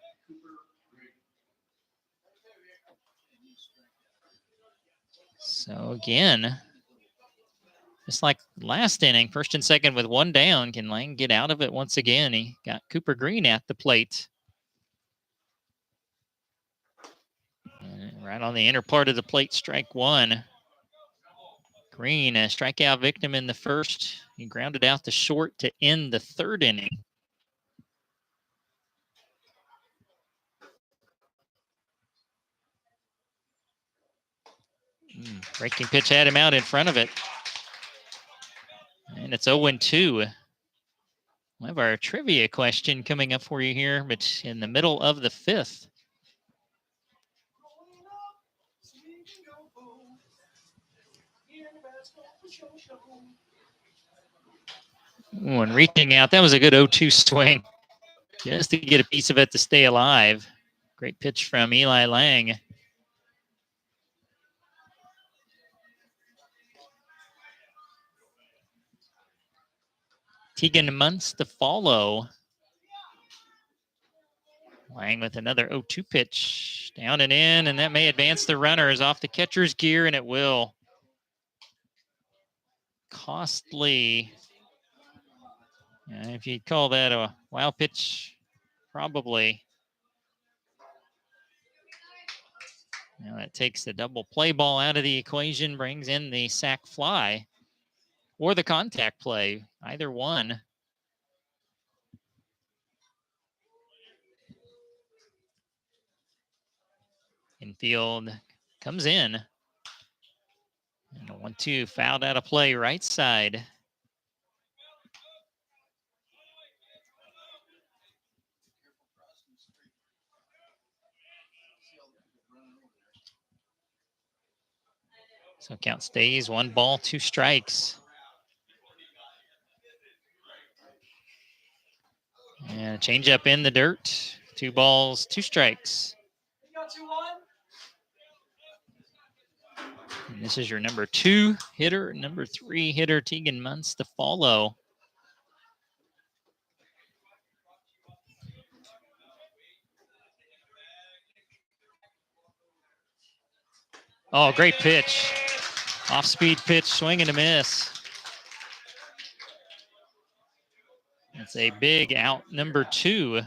So again, just like last inning, 1st and 2nd with 1 down. Can Lang get out of it once again? He got Cooper Green at the plate. Right on the inner part of the plate, strike one. Green, a strikeout victim in the first. He grounded out the short to end the third inning. Breaking pitch had him out in front of it. And it's 0-2. We'll have our trivia question coming up for you here, but in the middle of the fifth. Ooh, and reaching out, that was a good 0-2 swing. Just to get a piece of it to stay alive. Great pitch from Eli Lang. Tegan Muntz to follow. Lang with another 0-2 pitch. Down and in, and that may advance the runners off the catcher's gear, and it will. Costly. If you'd call that a wild pitch, probably. Now that takes the double play ball out of the equation, brings in the sac fly or the contact play, either one. Infield comes in. And a 1-2 fouled out of play right side. So count stays 1 ball, 2 strikes. And a change up in the dirt. 2 balls, 2 strikes. And this is your number 2 hitter, number 3 hitter, Tegan Muntz to follow. Oh, great pitch. Off-speed pitch, swing and a miss. That's a big out, number 2.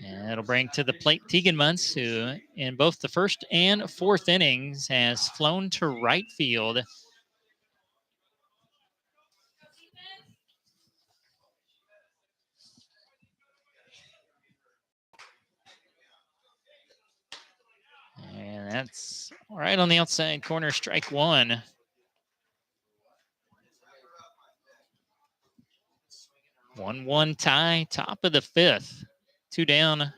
And it'll bring to the plate Tegan Muntz, who in both the first and fourth innings has flown to right field. And that's right on the outside corner, strike 1. One tie, top of the 5th. 2 down.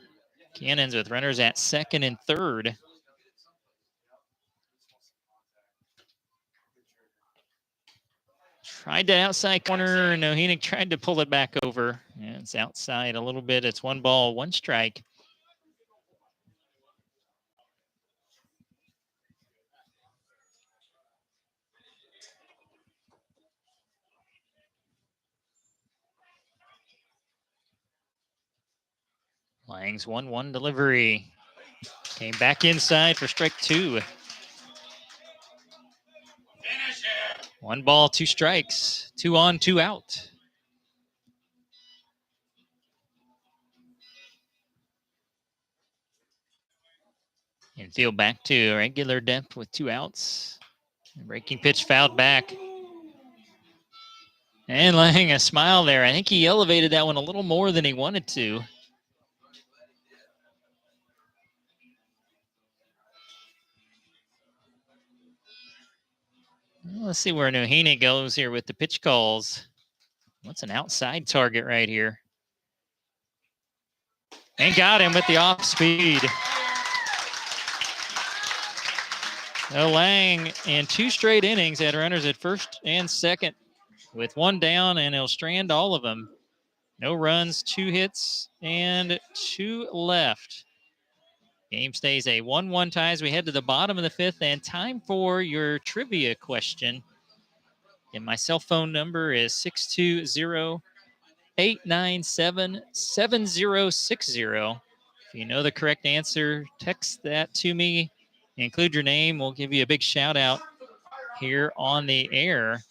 Cannons with runners at second and third. Tried the outside corner. Nohenick tried to pull it back over. And it's outside a little bit. It's 1 ball, 1 strike. Lang's 1-1 delivery. Came back inside for strike 2. 1 ball, 2 strikes. 2 on, 2 out. Infield back to regular depth with 2 outs. Breaking pitch fouled back. And Lang, a smile there. I think he elevated that one a little more than he wanted to. Let's see where Nohenick goes here with the pitch calls. What's an outside target right here? And got him with the off speed. So Lang in 2 straight innings had runners at first and second with 1 down, and he'll strand all of them. No runs, 2 hits, and 2 left. Game stays a 1-1 tie as we head to the bottom of the 5th, and time for your trivia question. And my cell phone number is 620-897-7060. If you know the correct answer, text that to me. Include your name. We'll give you a big shout out here on the air.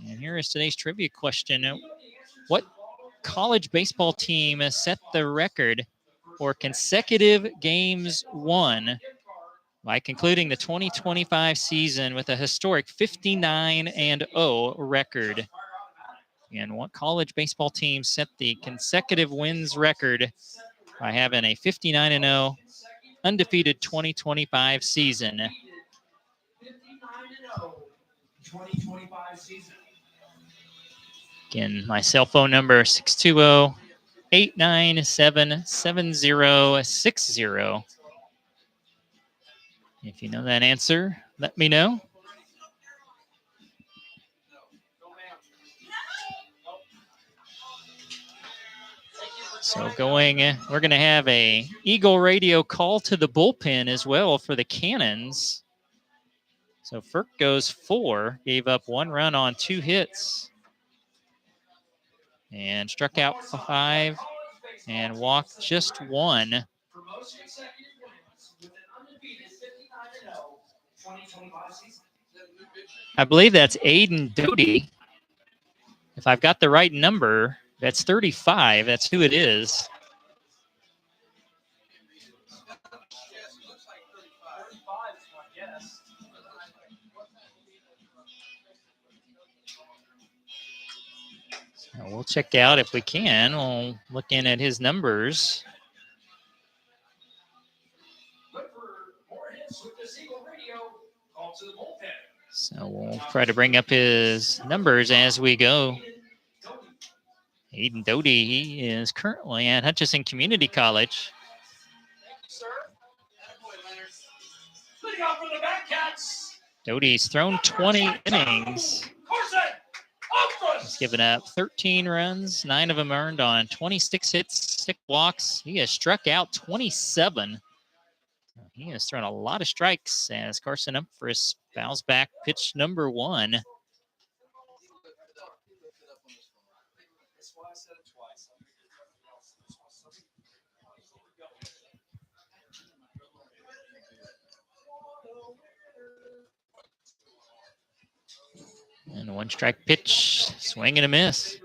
And here is today's trivia question. What college baseball team set the record for consecutive games won by concluding the 2025 season with a historic 59-0 record. And what college baseball team set the consecutive wins record by having a 59-0 undefeated 2025 season? 59-0, 2025 season. Again, my cell phone number 620-897-7060. If you know that answer, let me know. So we're going to have a Eagle Radio call to the bullpen as well for the Cannons. So Ferk goes 4, gave up 1 run on 2 hits, and struck out 5 and walked just 1. For most consecutive wins with an undefeated 59-0, 2025 season. I believe that's Aiden Doty. If I've got the right number, that's 35. That's who it is. So we'll check out if we can. We'll look in at his numbers. Look for more hits with the Eagle Radio call to the bullpen. So we'll try to bring up his numbers as we go. Aiden Doty, he is currently at Hutchinson Community College. Sir. Leading off for the Batcats. Doty's thrown 20 innings. He's given up 13 runs, 9 of them earned on 26 hits, 6 walks. He has struck out 27. He has thrown a lot of strikes as Carson Humphreys fouls back pitch number 1. And a 1-strike pitch, swing and a miss.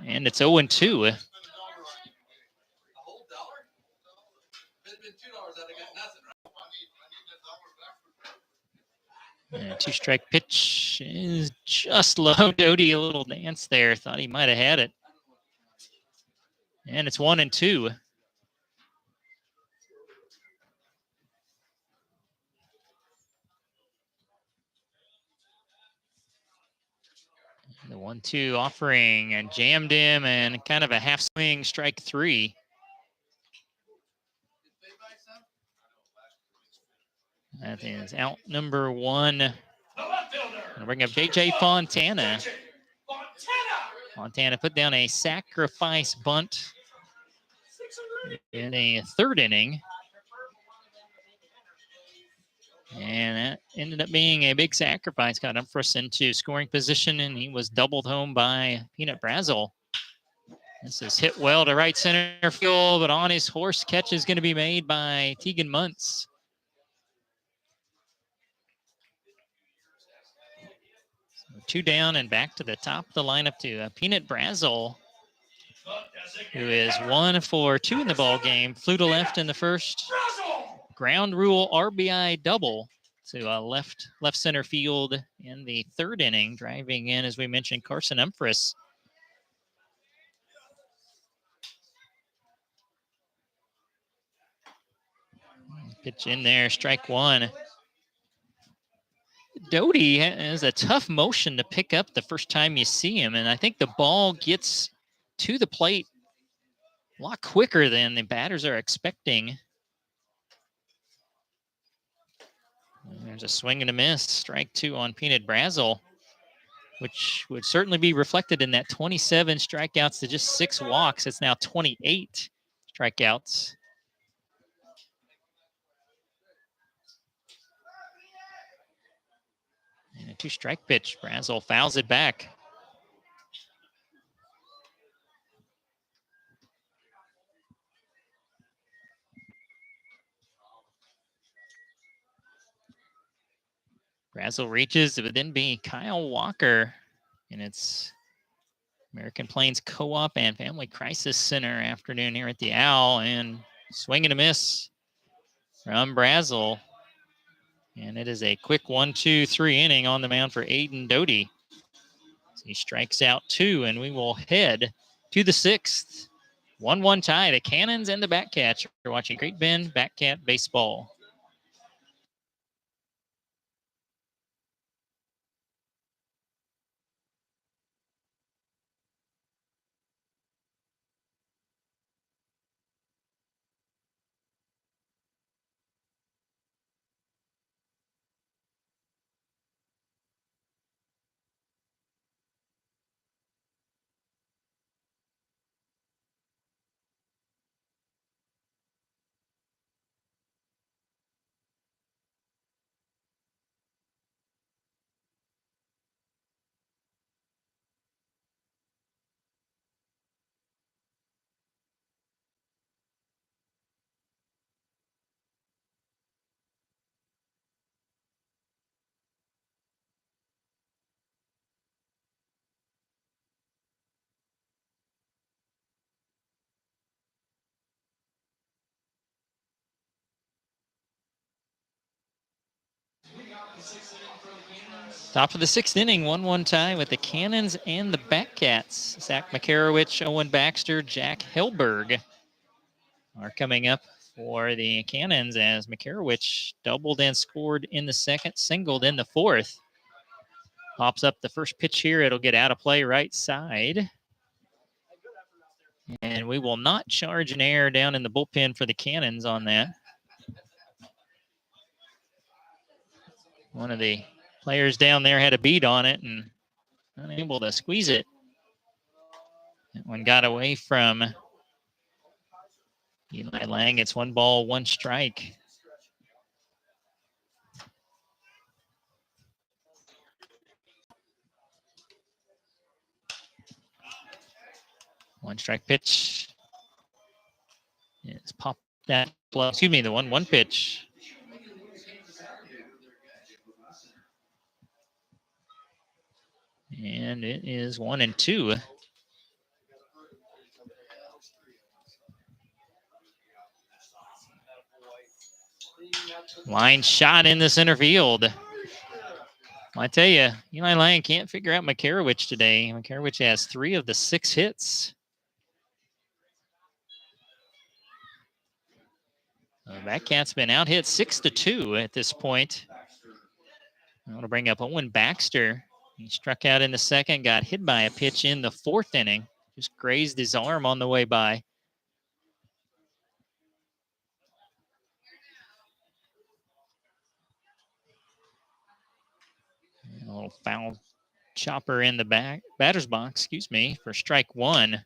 And it's 0-2. And a 2-strike pitch is just low. Doty, a little dance there. Thought he might have had it. And it's 1-2. The 1-2 offering and jammed him, and kind of a half swing, strike 3. That is out number 1. I'll bring up JJ Fontana. Fontana put down a sacrifice bunt in a 3rd inning. And that ended up being a big sacrifice. Got Humphreys into scoring position, and he was doubled home by Peanut Brazel. This is hit well to right center field, but on his horse catch is going to be made by Tegan Muntz. So 2 down and back to the top of the lineup to Peanut Brazel, who is 1 for 2 in the ball game. Flew to left in the first. Ground rule RBI double to left center field in the 3rd inning. Driving in, as we mentioned, Carson Humphreys. Pitch in there, strike 1. Doty has a tough motion to pick up the first time you see him, and I think the ball gets to the plate a lot quicker than the batters are expecting. There's a swing and a miss, strike 2 on Peanut Brazel, which would certainly be reflected in that 27 strikeouts to just 6 walks. It's now 28 strikeouts. And a 2-strike pitch. Brazel fouls it back. Brazel reaches, it would then be Kyle Walker. And it's American Plains Co-op and Family Crisis Center afternoon here at the Owl, and swing and a miss from Brazel. And it is a quick 1-2-3 inning on the mound for Aiden Doty. He strikes out 2, and we will head to the 6th. 1-1 tie. The Cannons and the Batcats are watching Great Bend Batcat baseball. Top of the 6th inning, 1-1 tie with the Cannons and the Batcats. Zach Makarowicz, Owen Baxter, Jack Hellberg are coming up for the Cannons as Makarowicz doubled and scored in the 2nd, singled in the 4th. Pops up the first pitch here. It'll get out of play right side. And we will not charge an error down in the bullpen for the Cannons on that. One of the players down there had a beat on it and unable to squeeze it. That one got away from Eli Lang. It's 1 ball, 1 strike. One strike pitch. It's popped that. Excuse me, the 1-1 pitch. And it is 1-2. Line shot in the center field. Well, I tell you, Eli Lang can't figure out Makarowicz today. Makarowicz has 3 of the 6 hits. That cat's been out hit 6-2 at this point. I want to bring up Owen Baxter. He struck out in the 2nd, got hit by a pitch in the 4th inning. Just grazed his arm on the way by. And a little foul chopper in the batter's box, excuse me, for strike 1.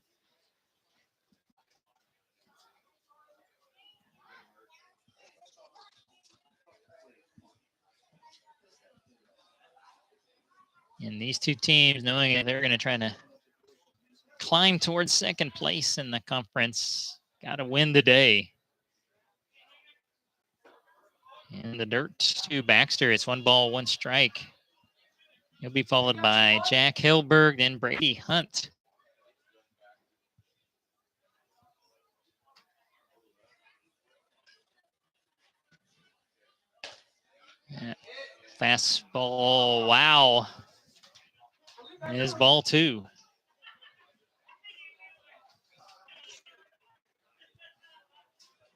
And these two teams, knowing that they're going to try to climb towards 2nd place in the conference, got to win the day. And the dirt to Baxter. It's 1 ball, 1 strike. He'll be followed by Jack Hillberg, then Brady Hunt. Fastball, wow. It is ball 2.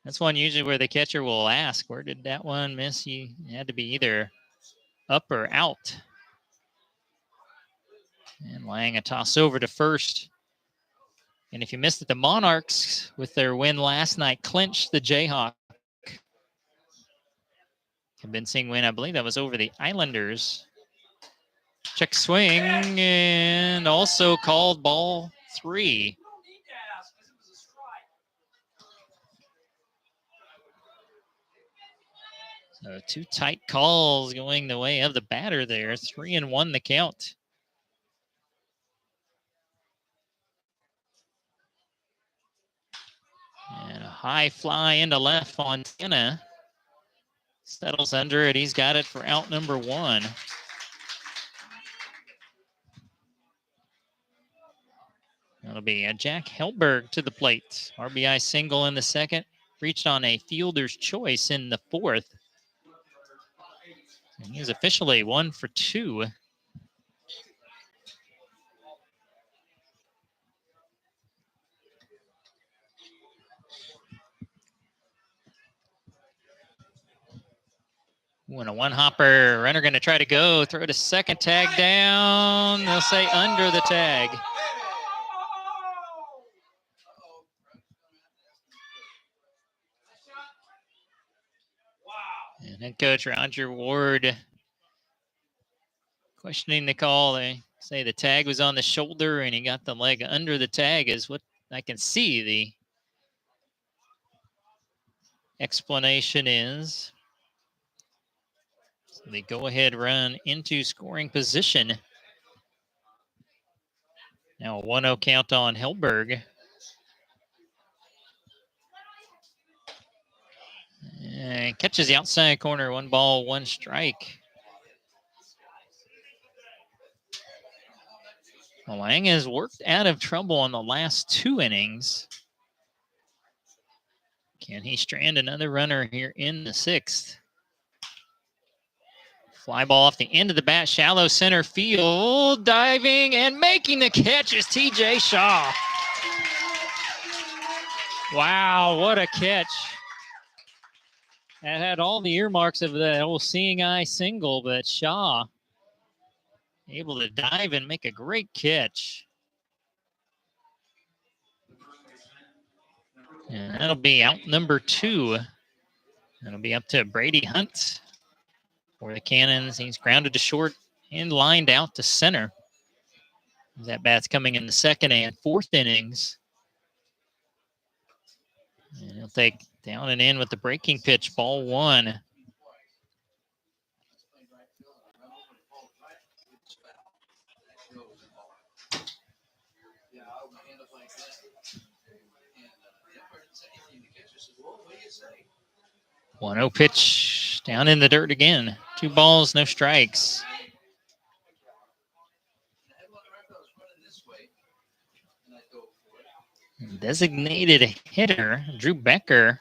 That's one usually where the catcher will ask, where did that one miss? You had to be either up or out. And Lang a toss over to first. And if you missed it, the Monarchs, with their win last night, clinched the Jayhawk. Convincing win, I believe that was over the Islanders. Check swing, and also called ball 3. So 2 tight calls going the way of the batter there. 3-1 the count. And a high fly into left. Fontana settles under it. He's got it for out number 1. That'll be a Jack Hellberg to the plate. RBI single in the second. Reached on a fielder's choice in the fourth. And he is officially 1 for 2. And a one-hopper. Runner going to try to go. Throw to second, tag down. They'll say under the tag. And head coach Roger Ward questioning the call. They say the tag was on the shoulder and he got the leg under the tag is what I can see the explanation is. So they go ahead, run into scoring position. Now a 1-0 count on Hellberg. And catches the outside corner. 1 ball, 1 strike. Lang has worked out of trouble on the last 2 innings. Can he strand another runner here in the 6th? Fly ball off the end of the bat, shallow center field, diving and making the catch is TJ Shaw. Wow, what a catch. That had all the earmarks of the old seeing eye single, but Shaw able to dive and make a great catch. And that'll be out number 2. That'll be up to Brady Hunt for the Cannons. He's grounded to short and lined out to center. That bat's coming in the 2nd and 4th innings. And he'll take down and in with the breaking pitch, ball 1. One 0 pitch down in the dirt again. 2 balls, no strikes. Designated hitter Drew Becker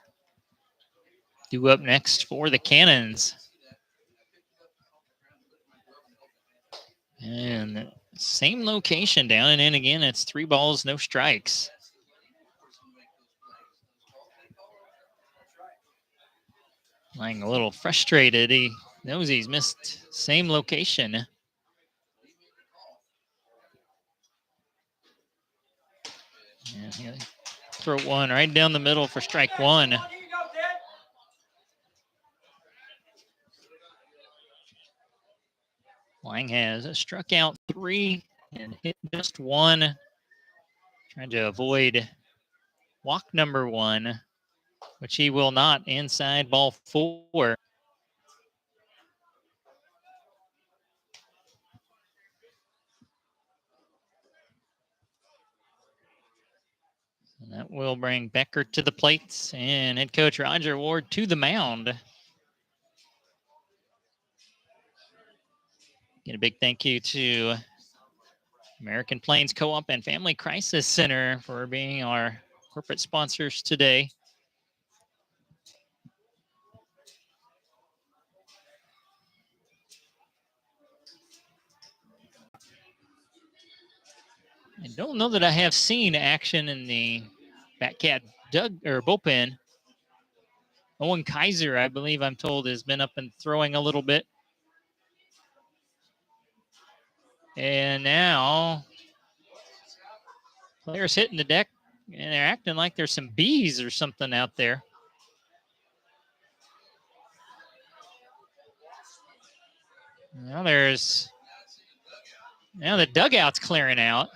due up next for the Cannons. And same location, down and in again. It's 3 balls, no strikes. Lang a little frustrated. He knows he's missed same location. And he'll throw one right down the middle for strike 1. Lang has struck out 3 and hit just 1. Trying to avoid walk number 1, which he will not. Inside ball 4. And that will bring Becker to the plate and head coach Roger Ward to the mound. Again, a big thank you to American Plains Co-op and Family Crisis Center for being our corporate sponsors today. I don't know that I have seen action in the Batcat bullpen. Owen Kaiser, I believe I'm told, has been up and throwing a little bit. And now players hitting the deck, and they're acting like there's some bees or something out there. Now the dugout's clearing out.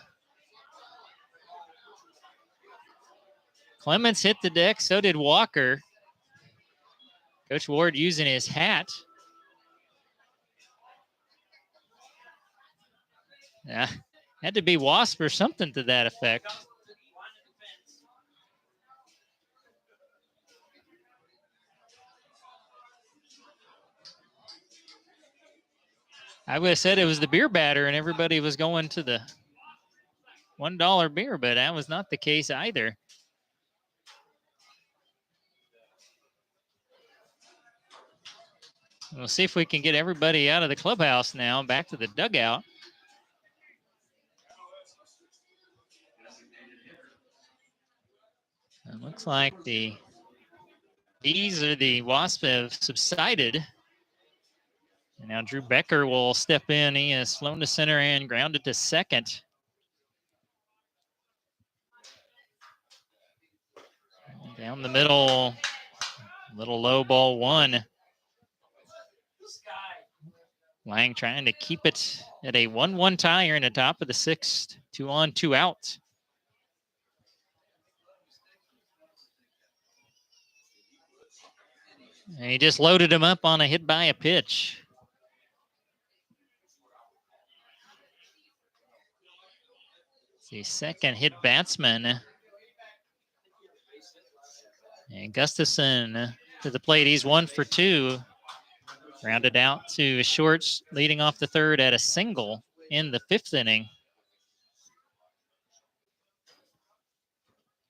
Clemens hit the deck, so did Walker. Coach Ward using his hat. Yeah, had to be Wasp or something to that effect. I would have said it was the beer batter and everybody was going to the $1 beer, but that was not the case either. We'll see if we can get everybody out of the clubhouse now, back to the dugout. It looks like the bees or the wasps have subsided. And now Drew Becker will step in. He has flown to center and grounded to second. Down the middle, little low ball one. Lang trying to keep it at a 1-1 tie here in the top of the sixth. 2 on, 2 out. And he just loaded him up on a hit by a pitch. The second hit batsman. And Gustafson to the plate. He's 1 for 2. Rounded out to shorts, leading off the third at a single in the 5th inning.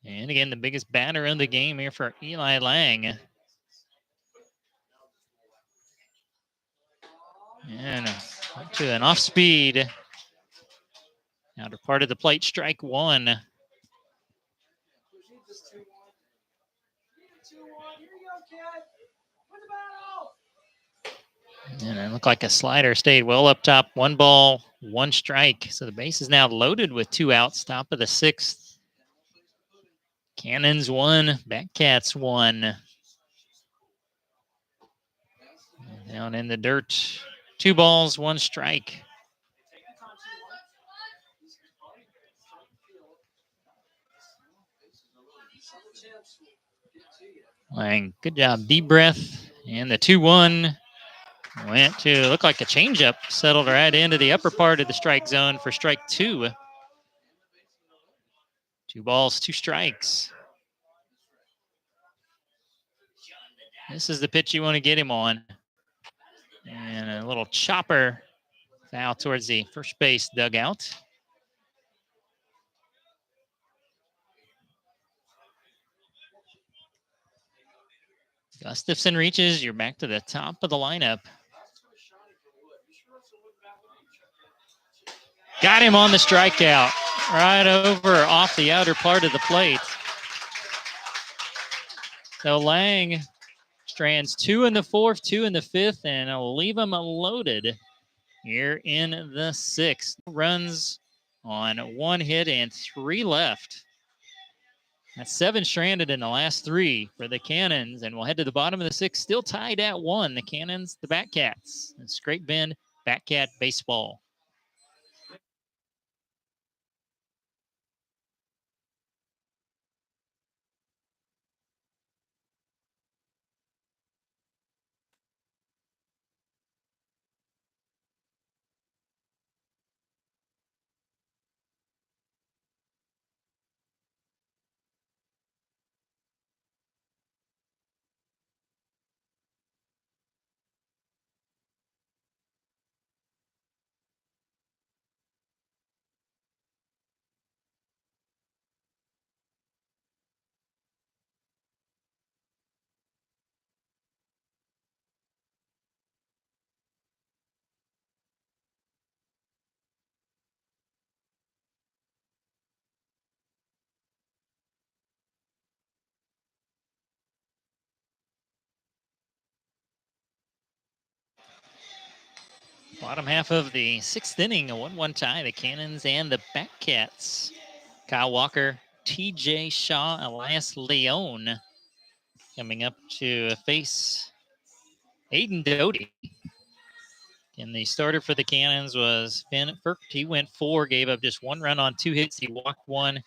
And again, the biggest batter of the game here for Eli Lang. And to an off speed. Outer part of the plate, strike 1. And it looked like a slider stayed well up top. 1 ball, 1 strike. So the base is now loaded with 2 outs, top of the 6th. Cannons 1, Batcats 1. Down in the dirt, 2 balls, 1 strike. Lang, good job. Deep breath. And the 2-1 went to look like a changeup. Settled right into the upper part of the strike zone for strike 2. 2 balls, 2 strikes. This is the pitch you want to get him on. And a little chopper foul towards the first base dugout. Gustafson reaches. You're back to the top of the lineup. Got him on the strikeout. Right over off the outer part of the plate. So Lang strands 2 in the 4th, 2 in the 5th, and I'll leave him loaded here in the 6th. Runs on 1 hit and 3 left. That's 7 stranded in the last 3 for the Cannons, and we'll head to the bottom of the 6th, still tied at 1. The Cannons, the Batcats. It's Great Bend Batcat baseball. Bottom half of the 6th inning, a 1-1 tie, the Cannons and the Batcats. Kyle Walker, TJ Shaw, Elias Leone coming up to face Aiden Doty. And the starter for the Cannons was Finn Firk. He went 4, gave up just 1 run on 2 hits. He walked 1,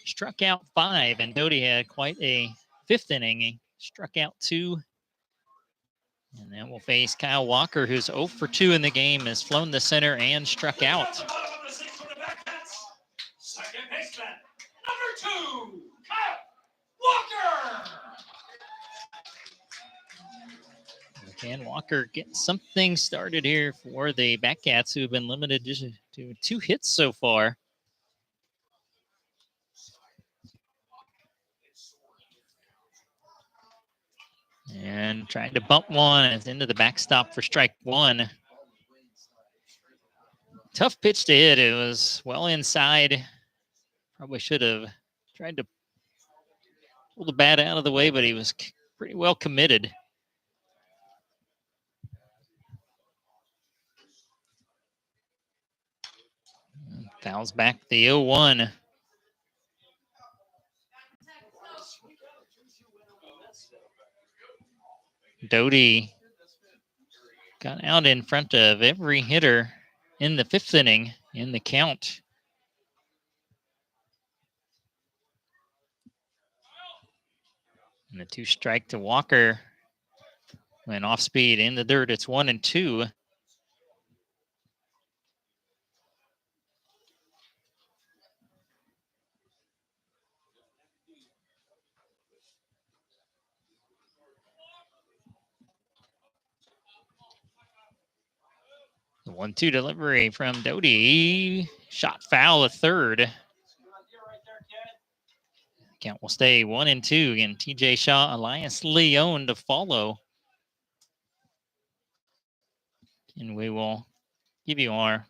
struck out 5, and Doty had quite a 5th inning. He struck out 2. And then we'll face Kyle Walker, who's 0 for 2 in the game, has flown the center and struck out. Second baseman, number 2, Kyle Walker. Can Walker get something started here for the Batcats, who have been limited just to 2 hits so far? And trying to bump one. It's into the backstop for strike one. Tough pitch to hit. It was well inside. Probably should have tried to pull the bat out of the way, but he was pretty well committed. Fouls back the 0-1. Doty got out in front of every hitter in the 5th inning in the count. And the 2-strike to Walker. Went off speed in the dirt. It's 1-2. The 1-2 delivery from Doty. Shot foul at third. Count will stay 1-2. Again, TJ Shaw, Elias Leone to follow. And we will give you our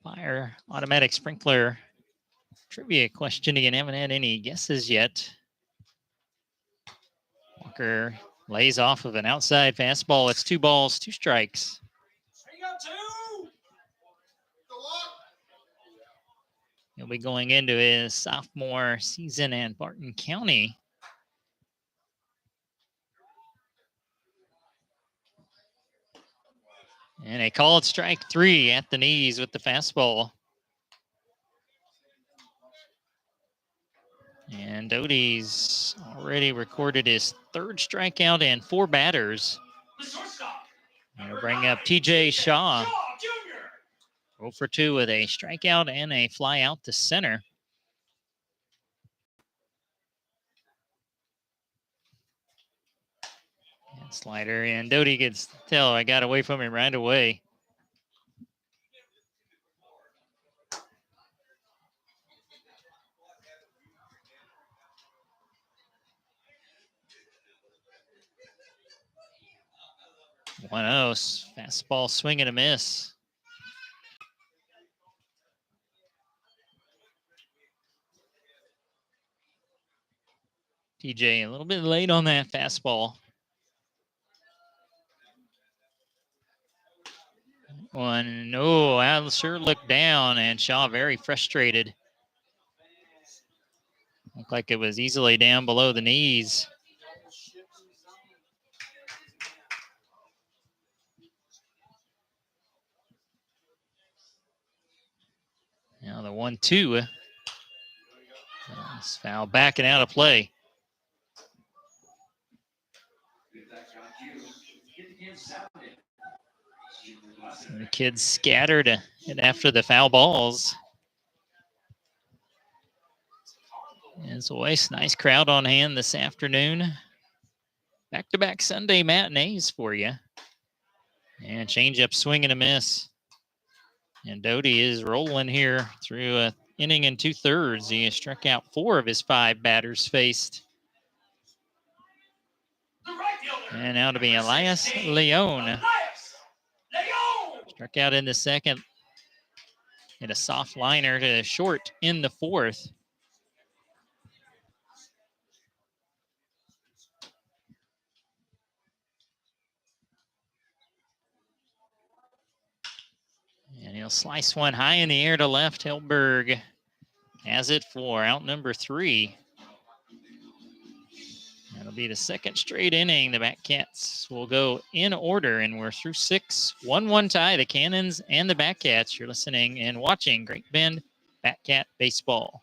fire automatic sprinkler trivia question again. Haven't had any guesses yet. Walker lays off of an outside fastball. It's 2 balls, 2 strikes. He'll be going into his sophomore season at Barton County. And a called strike 3 at the knees with the fastball. And Doty's already recorded his 3rd strikeout and 4 batters. We'll bring up TJ Shaw. 0 for 2 with a strikeout and a fly out to center. And slider, and Doty gets tell I got away from him right away. One oh, fastball swing and a miss. TJ a little bit late on that fastball. One, no, Al sure looked down, and Shaw very frustrated. Looked like it was easily down below the knees. Now the 1-2. It's foul back and out of play. The kids scattered and after the foul balls. As always, nice crowd on hand this afternoon. Back-to-back Sunday matinees for you. And change-up swing and a miss. And Doty is rolling here through an inning and 2/3. He has struck out 4 of his 5 batters faced. And now to be Elias Leone. Struck out in the 2nd. Hit a soft liner to short in the 4th. And he'll slice one high in the air to left. Hellberg has it for out number 3. That'll be the 2nd straight inning. The Batcats will go in order, and we're through 6. 1-1 tie, the Cannons and the Batcats. You're listening and watching Great Bend Batcat Baseball.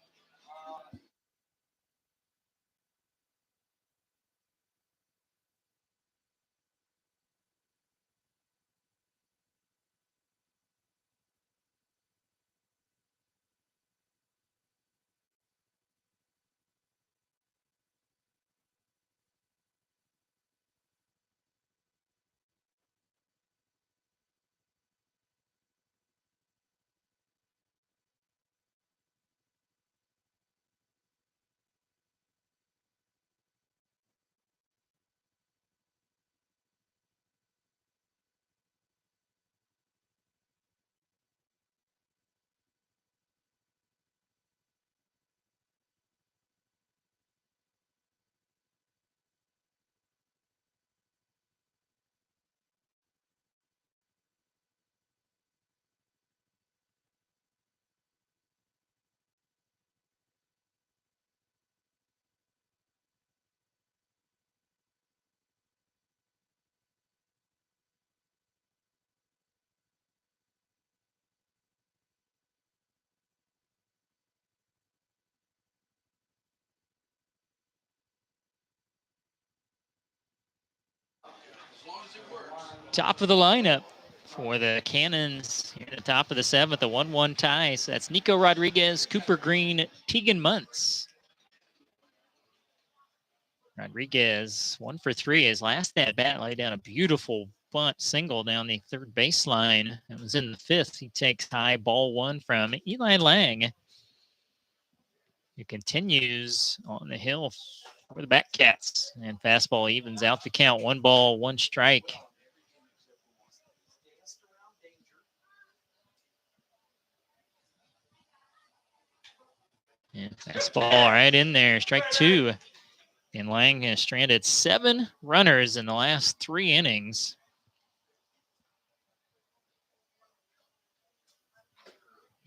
Top of the lineup for the Cannons here at the top of the 7th, a 1-1 tie. So that's Nico Rodriguez, Cooper Green, Tegan Muntz. Rodriguez 1 for 3. His last at bat laid down a beautiful bunt single down the third baseline. It was in the 5th. He takes high ball 1 from Eli Lang. He continues on the hill for the Batcats. And fastball evens out the count. 1 ball, 1 strike. And fastball right in there. Strike 2. And Lang has stranded 7 runners in the last 3 innings.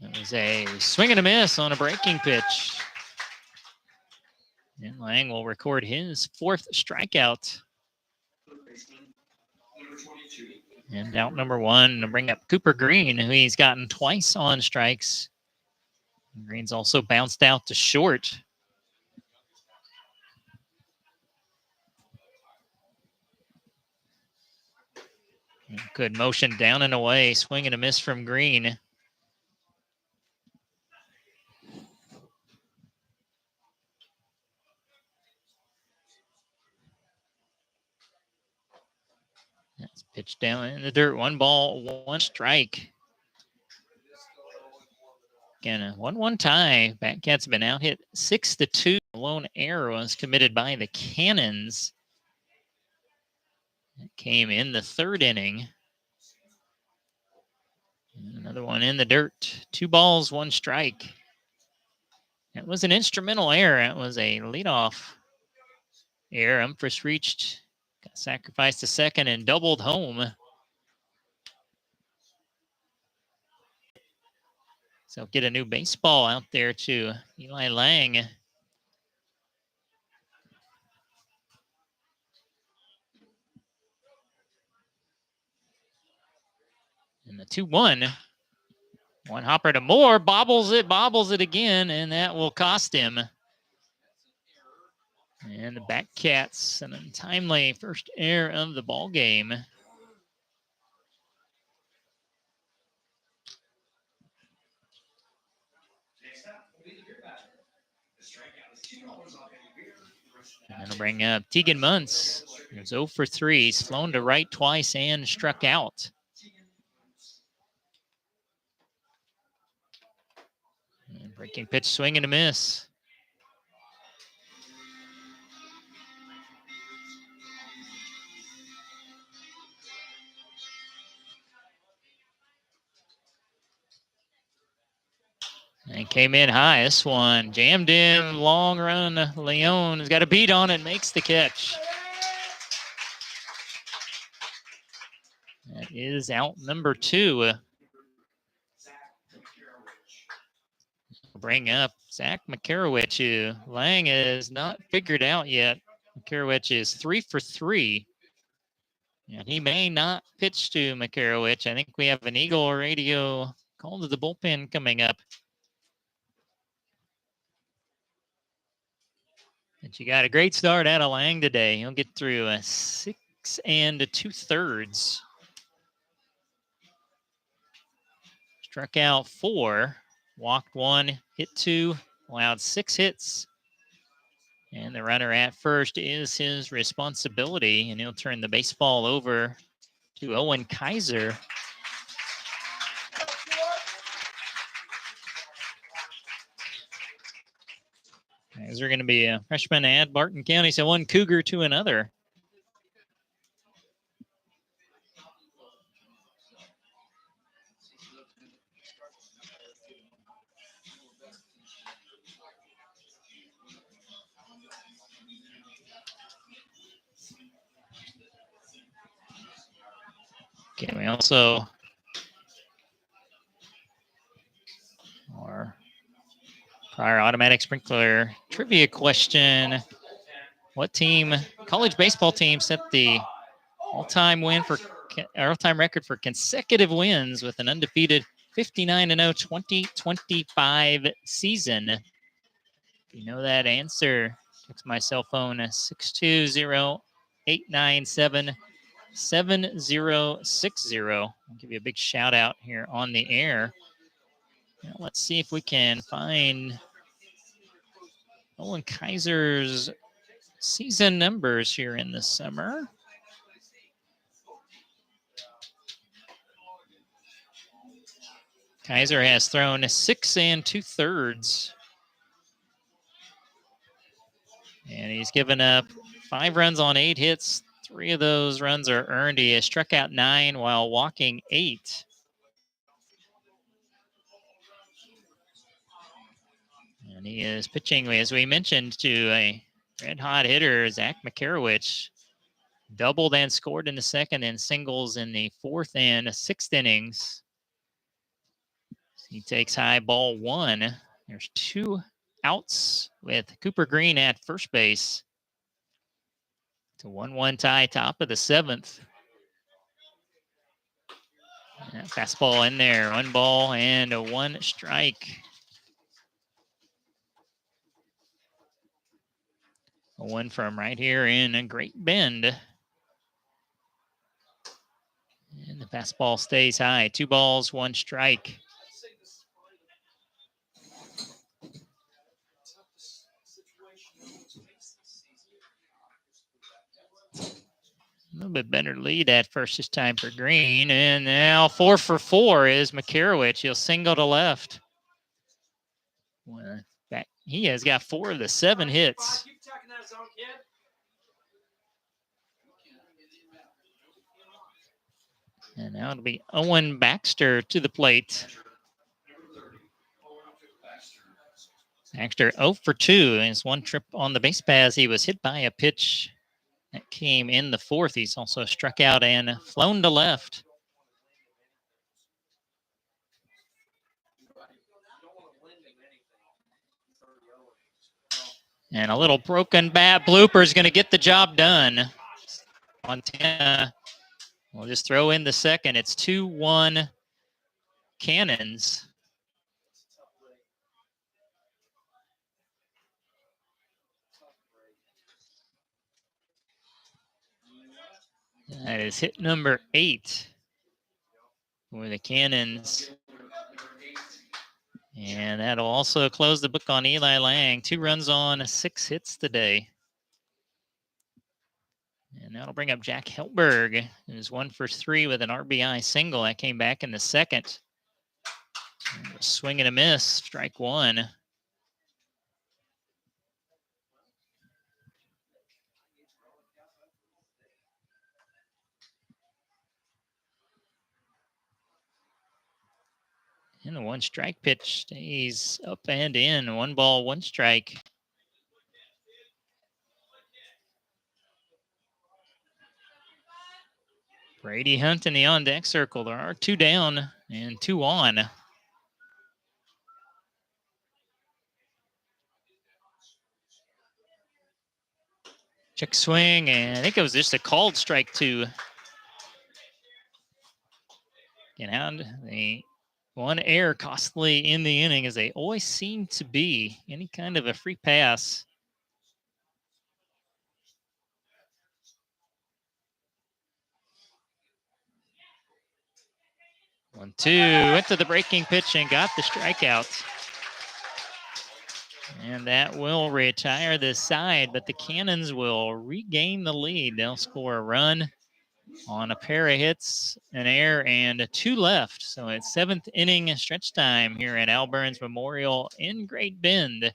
That was a swing and a miss on a breaking pitch. And Lang will record his 4th strikeout. And out number 1 to bring up Cooper Green, who he's gotten twice on strikes. Green's also bounced out to short. Good motion down and away. Swing and a miss from Green. That's pitched down in the dirt. 1 ball, 1 strike. Again, a 1-1 tie. Batcats have been out hit 6-2. A lone error was committed by the Cannons. It came in the 3rd inning. And another one in the dirt. 2 balls, 1 strike. It was an instrumental error. It was a leadoff error. Umphris reached, got sacrificed to second, and doubled home. So get a new baseball out there to Eli Lang. And the 2-1. 1 hopper to Moore, bobbles it again, and that will cost him. And the Batcats, an untimely first error of the ball game. And I'll bring up Tegan Muntz. He was 0 for 3. He's flown to right twice and struck out. And breaking pitch, swing and a miss. And came in high. This one jammed in, long run. Leon has got a beat on it, makes the catch. That is out number 2. Bring up Zach Makarowicz, who Lang has not figured out yet. Makarowicz is 3 for 3. And he may not pitch to Makarowicz. I think we have an Eagle radio call to the bullpen coming up. But you got a great start out of Lang today. He'll get through a 6 2/3. Struck out 4, walked 1, hit 2, allowed 6 hits. And the runner at first is his responsibility, and he'll turn the baseball over to Owen Kaiser. Is there going to be a freshman at Barton County? So 1 Cougar to another. Okay, we also our prior automatic sprinkler trivia question. What team, college baseball team, set the all-time record for consecutive wins with an undefeated 59-0 2025 season? If you know that answer, text my cell phone 620-897-6000. 7060. I'll give you a big shout out here on the air. Now let's see if we can find Owen Kaiser's season numbers here in the summer. Kaiser has thrown 6 2/3. And he's given up 5 runs on 8 hits. 3 of those runs are earned. He has struck out 9 while walking 8. And he is pitching, as we mentioned, to a red-hot hitter, Zach Makarowicz. Doubled and scored in the second and singles in the 4th and 6th innings. He takes high ball 1. There's 2 outs with Cooper Green at first base. It's a 1-1 tie, top of the 7th. Fastball in there, 1 ball and a 1 strike. A 1 from right here in a Great Bend. And the fastball stays high. 2 balls, 1 strike. A little bit better lead at first this time for Green. And now 4 for 4 is Makarowicz. He'll single to left. He has got 4 of the 7 hits. And now it'll be Owen Baxter to the plate. Baxter 0 for 2. His 1 trip on the base paths. He was hit by a pitch that came in the 4th. He's also struck out and flown to left. And a little broken bat blooper is going to get the job done. Montana will just throw in the second. It's 2-1 Cannons. That is hit number 8 for the Cannons. And that'll also close the book on Eli Lang. 2 runs on 6 hits today. And that'll bring up Jack Helberg, who's 1 for 3 with an RBI single. That came back in the second. A swing and a miss, strike 1. And the 1 strike pitch stays up and in. 1 ball, 1 strike. Brady Hunt in the on-deck circle. There are 2 down and 2 on. Check swing, and I think it was just a called strike 2. And out the 1 error costly in the inning, as they always seem to be. Any kind of a free pass. One, 2, went to the breaking pitch and got the strikeout. And that will retire the side, but the Cannons will regain the lead. They'll score a run on a pair of hits, an error, and 2 left. So it's 7th inning stretch time here at Al Burns Memorial in Great Bend.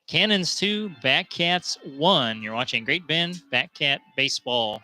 Cannons 2, Batcats 1. You're watching Great Bend Batcat Baseball.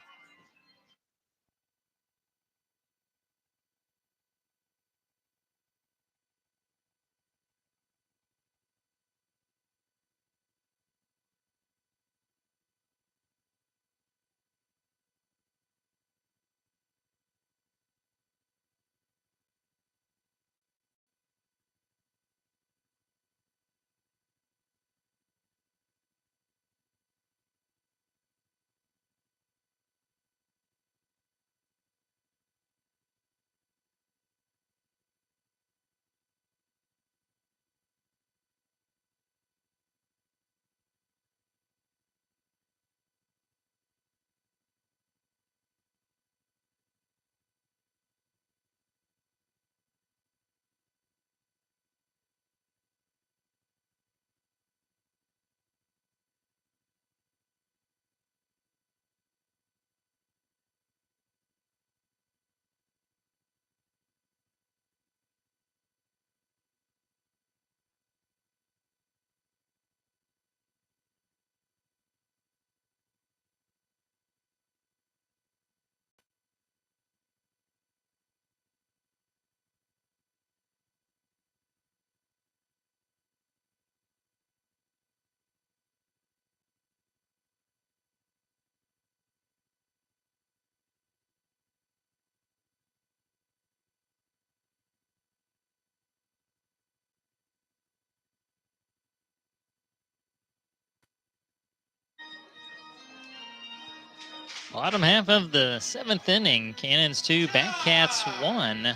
Bottom half of the 7th inning. Cannons 2, Batcats 1.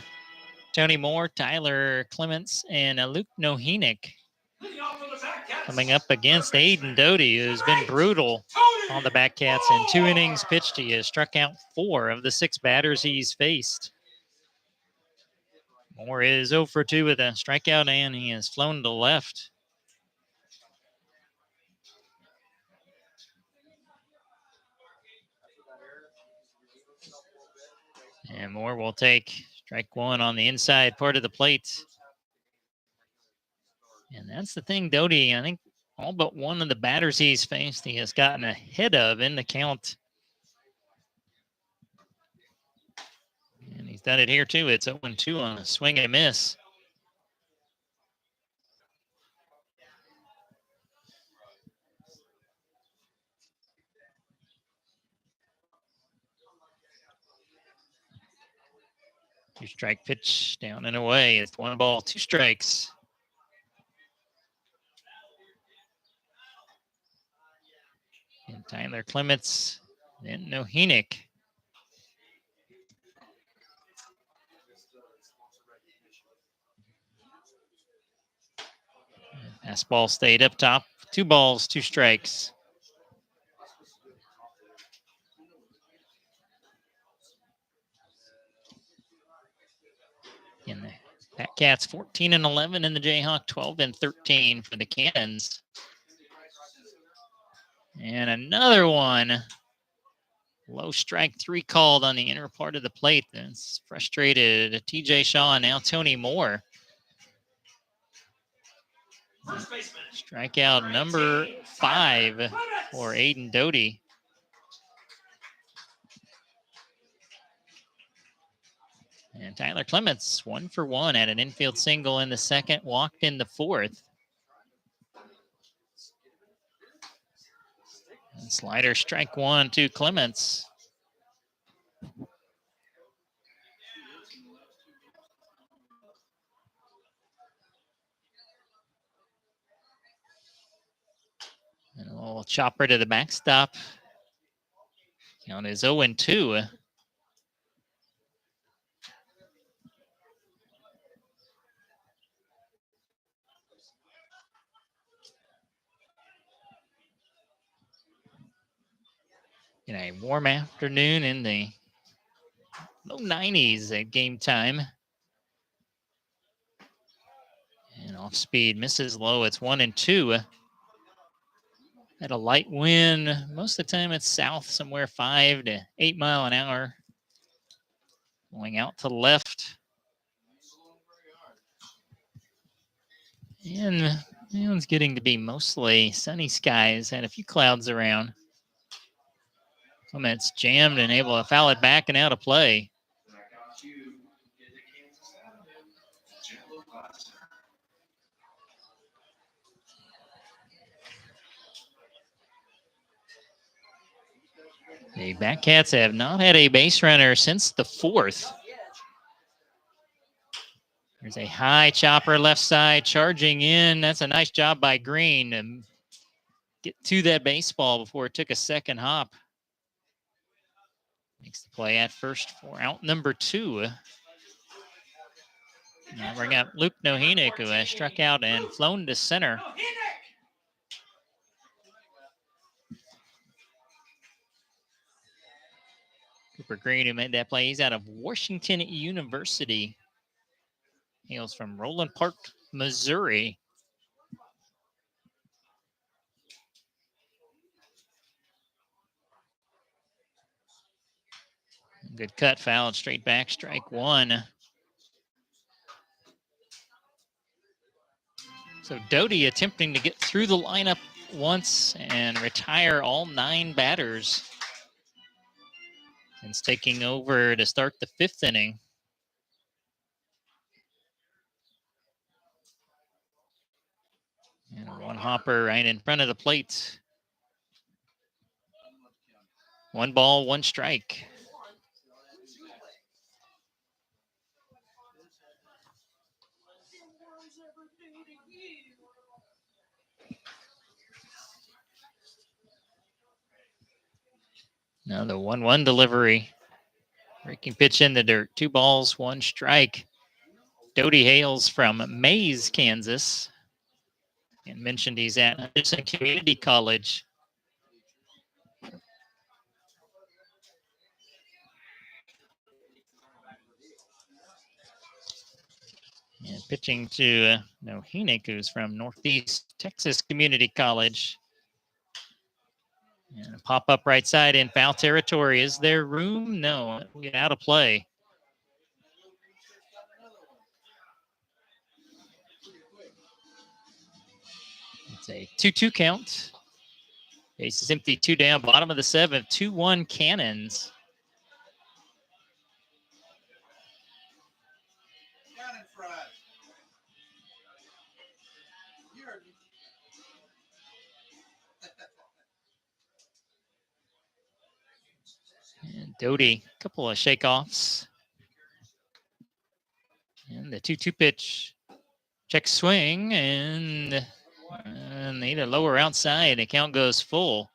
Tony Moore, Tyler Clements, and Luke Nohenick coming up against Aiden Doty, who's been brutal on the Batcats in 2 innings pitched. He has struck out 4 of the 6 batters he's faced. Moore is 0 for 2 with a strikeout, and he has flown to left. And Moore will take strike 1 on the inside part of the plate. And that's the thing, Doty, I think all but one of the batters he's faced, he has gotten ahead of in the count. And he's done it here too. It's 0-2 on a swing and a miss. Two-strike pitch down and away. It's 1 ball, 2 strikes. And Tyler Clements, then Nohenick. Fastball stayed up top. 2 balls, 2 strikes. And the Batcats 14-11 in the Jayhawk, 12-13 for the Cannons. And another one. Low strike 3 called on the inner part of the plate. That's frustrated TJ Shaw and now Tony Moore. Strikeout number 5 for Aiden Doty. And Tyler Clements, 1 for 1 at an infield single in the 2nd, walked in the 4th. And slider strike 1 to Clements. And a little chopper to the backstop. Count is 0-2. In a warm afternoon in the low 90s at game time. And off speed, misses low. It's 1-2. At a light wind, most of the time it's south, somewhere 5 to 8 mile an hour. Going out to the left. And it's getting to be mostly sunny skies. Had a few clouds around. Clements jammed and able to foul it back and out of play. The Batcats have not had a base runner since the 4th. There's a high chopper left side charging in. That's a nice job by Green to get to that baseball before it took a second hop. Makes the play at first for out number 2. Now bring up Luke Nohenick, who has struck out and flown to center. Cooper Green, who made that play, he's out of Washington University. Hails from Roland Park, Missouri. Good cut, fouled straight back, strike 1. So Doty attempting to get through the lineup once and retire all 9 batters. Since taking over to start the 5th inning. And 1 hopper right in front of the plate. 1 ball, 1 strike. Now the 1-1 delivery. Breaking pitch in the dirt. 2 balls, 1 strike. Doty hails from Mays, Kansas. And mentioned he's at Henderson Community College. And pitching to Nohenick, who's from Northeast Texas Community College. And a pop up right side in foul territory. Is there room? No. We'll get out of play. It's a 2-2 count. Base is empty, 2 down, bottom of the 7th, 2-1 Cannons. And Doty, a couple of shakeoffs. And the 2-2 pitch. Check swing and need a lower outside. The count goes full.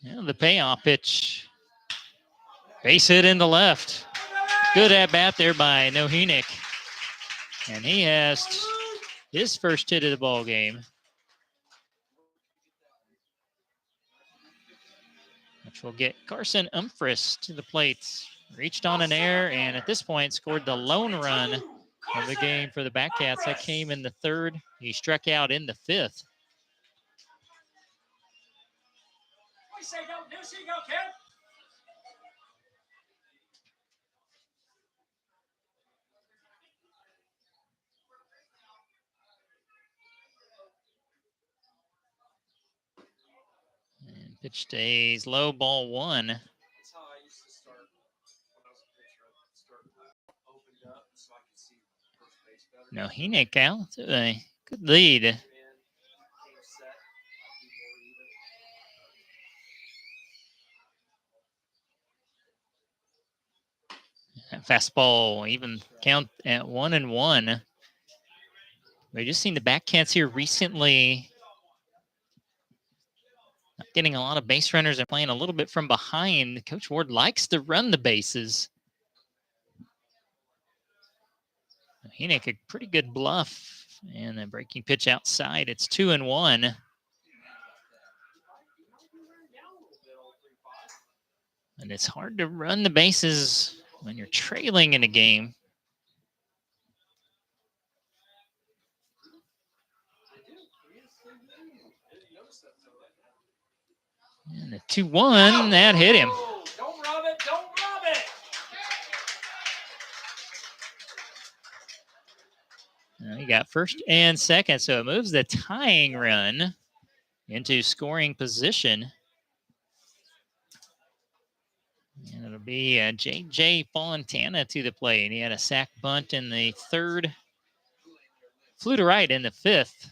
Yeah, the payoff pitch. Base hit in the left. Good at bat there by Nohenick. And he has his first hit of the ball game. Which will get Carson Umphris to the plate. Reached on an air and at this point scored the lone run of the game for the Batcats. That came in the 3rd. He struck out in the 5th. And pitch stays low, ball 1. Nohenick out to a good lead. Fastball, even count at 1-1. We've just seen the Batcats here recently not getting a lot of base runners and playing a little bit from behind. Coach Ward likes to run the bases. Nohenick, a pretty good bluff. And a breaking pitch outside. It's 2-1. And it's hard to run the bases when you're trailing in a game. And the 2-1, that hit him. Don't rub it. Don't rub it. Now he got first and second, so it moves the tying run into scoring position. And it'll be J.J. Fontana to the plate. And he had a sac bunt in the 3rd. Flew to right in the 5th.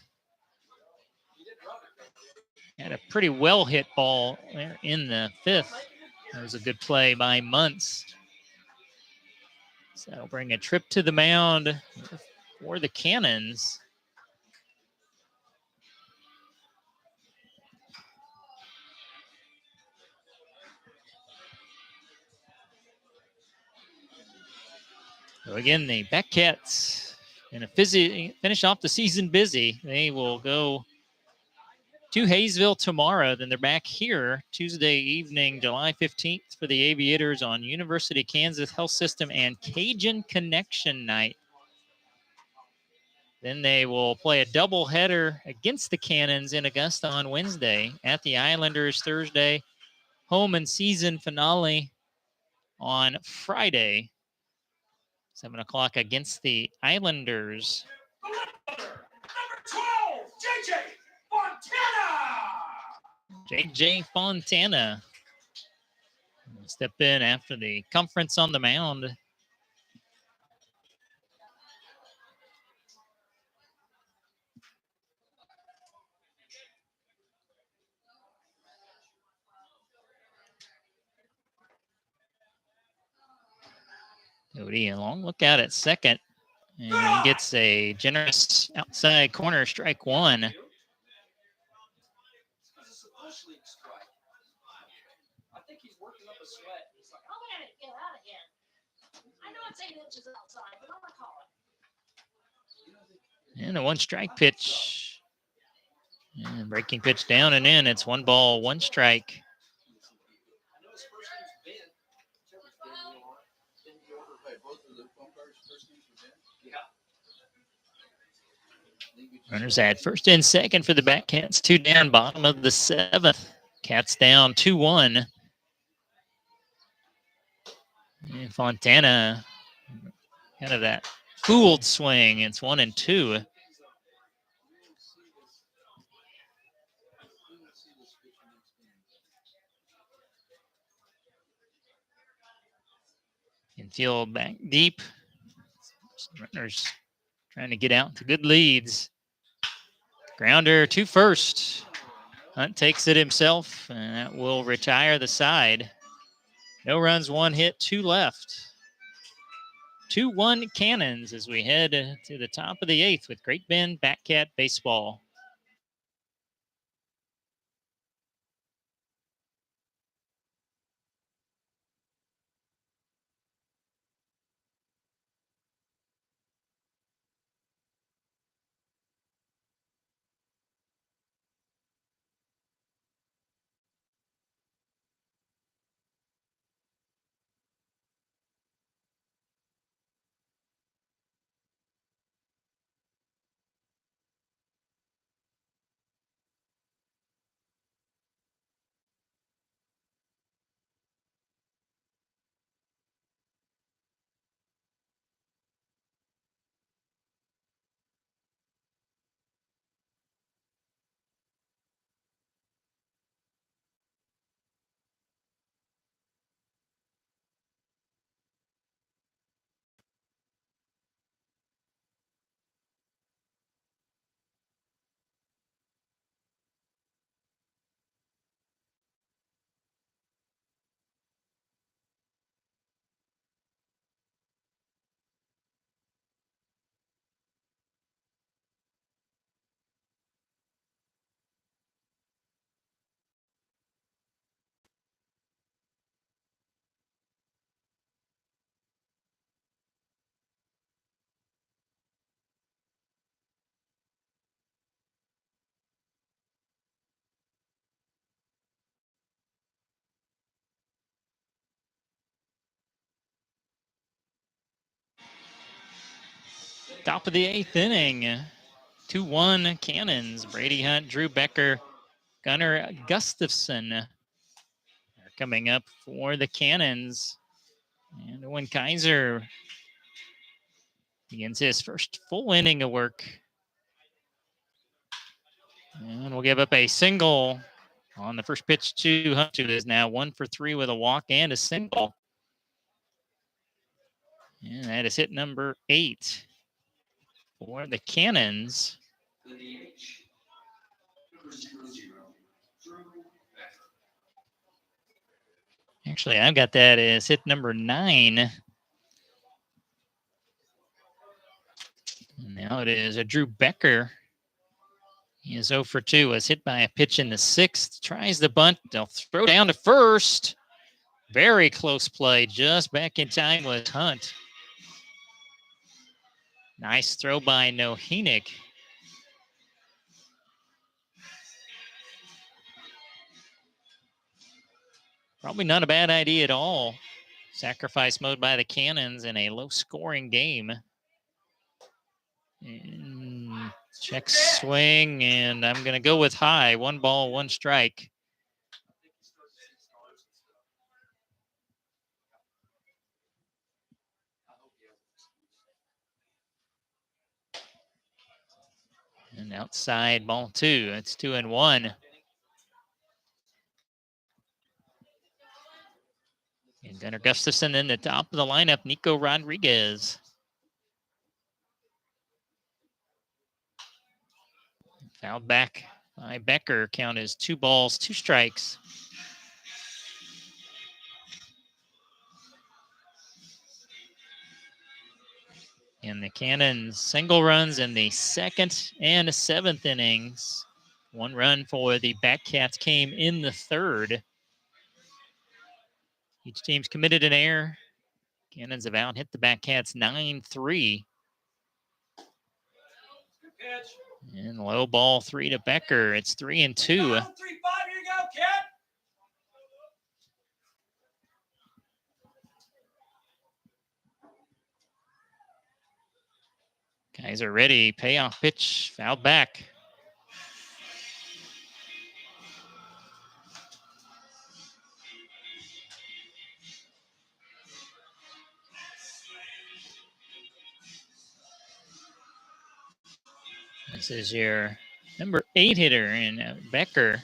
Had a pretty well hit ball there in the 5th. That was a good play by Muntz. So that'll bring a trip to the mound for the Cannons. So again, the Batcats in a finish off the season busy. They will go to Hayesville tomorrow. Then they're back here Tuesday evening, July 15th for the Aviators on University Kansas Health System and Cajun Connection night. Then they will play a doubleheader against the Cannons in Augusta on Wednesday, at the Islanders Thursday, home and season finale on Friday, 7 o'clock against the Islanders. Number 12, J.J. Fontana. J.J. Fontana will step in after the conference on the mound. Cody, a long look out at second. And he gets a generous outside corner strike one. It's a bush league strike. I think he's working up a sweat. He's like, I'm gonna get out of here. I know it's 8 inches outside, but I'm gonna call it. And a one strike pitch. And breaking pitch down and in. It's 1 ball, 1 strike. I know his first name's Ben. Yeah. Runners at first and second for the Batcats. 2 down, bottom of the 7th. Cats down 2-1. And Fontana, kind of that fooled swing. It's 1-2. Infield back deep. Runners trying to get out to good leads. Grounder to first. Hunt takes it himself, and that will retire the side. No runs, 1 hit, 2 left. 2-1 Cannons as we head to the top of the 8th with Great Bend Batcat Baseball. Top of the 8th inning. 2-1 Cannons. Brady Hunt, Drew Becker, Gunnar Gustafson are coming up for the Cannons. And Owen Kaiser begins his first full inning of work. And we'll give up a single on the first pitch to Hunt, who is now 1 for 3 with a walk and a single. And that is hit number 8 for the Cannons. The DH. Number 00, Drew Becker. Actually, I've got that as hit number 9. And now it is a Drew Becker. He is 0 for 2. Was hit by a pitch in the 6th. Tries the bunt. They'll throw down to first. Very close play. Just back in time was Hunt. Nice throw by Nohenick. Probably not a bad idea at all. Sacrifice mode by the Cannons in a low-scoring game. And check swing, and I'm going to go with high. 1 ball, 1 strike. And outside, ball 2. It's 2-1. And Gunnar Gustafson in the top of the lineup, Nico Rodriguez. Fouled back by Becker. Count is 2 balls, 2 strikes. And the Cannons single runs in the 2nd and 7th innings. 1 run for the Batcats came in the 3rd. Each team's committed an error. Cannons have out hit the Batcats 9-3. And low ball 3 to Becker. It's 3-2. 3-5, here you go, Cat. Guys are ready. Payoff pitch, fouled back. This is your number 8 hitter in Becker.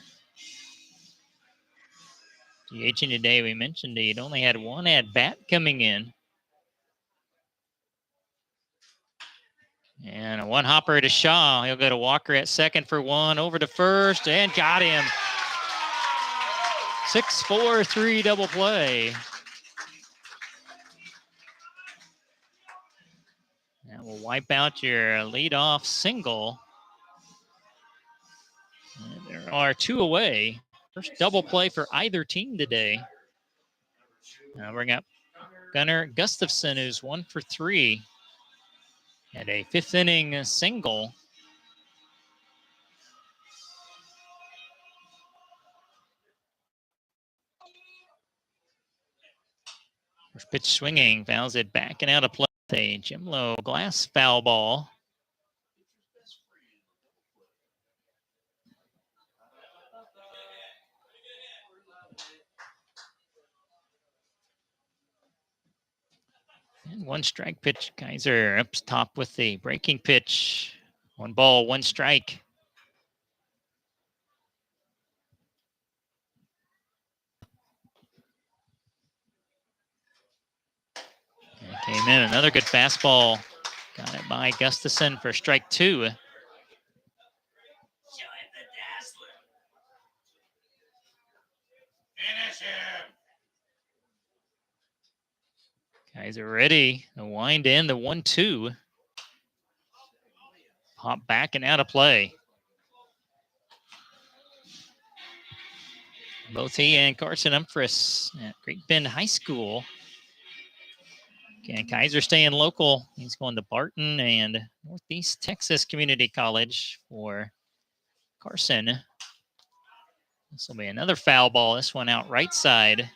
DHing today, we mentioned he'd only had 1 at bat coming in. And a 1 hopper to Shaw. He'll go to Walker at 2nd for 1, over to 1st, and got him. 6-4-3 double play. That will wipe out your leadoff single. And there are 2 away. First double play for either team today. Now bring up Gunnar Gustafson, who's 1 for 3. And a 5th inning single. First pitch swinging, fouls it back and out of play. A Jimlo Glass foul ball. And 1 strike pitch. Kaiser up top with the breaking pitch. 1 ball, 1 strike. And came in, another good fastball. Got it by Gustafson for strike 2. Finish him. Guys are ready. The wind in, the 1-2. Pop back and out of play. Both he and Carson Humphreys at Great Bend High School. Again, Kaiser staying local. He's going to Barton and Northeast Texas Community College for Carson. This will be another foul ball. This one out right side.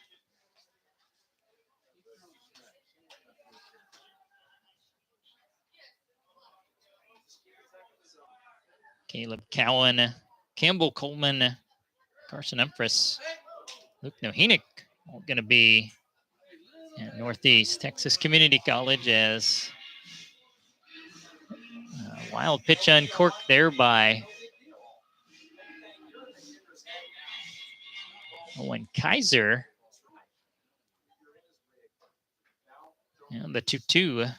Caleb Cowan, Campbell Coleman, Carson Humphreys, Luke Nohenick all going to be at Northeast Texas Community College as a wild pitch uncorked there by Owen Kaiser. And the 2-2.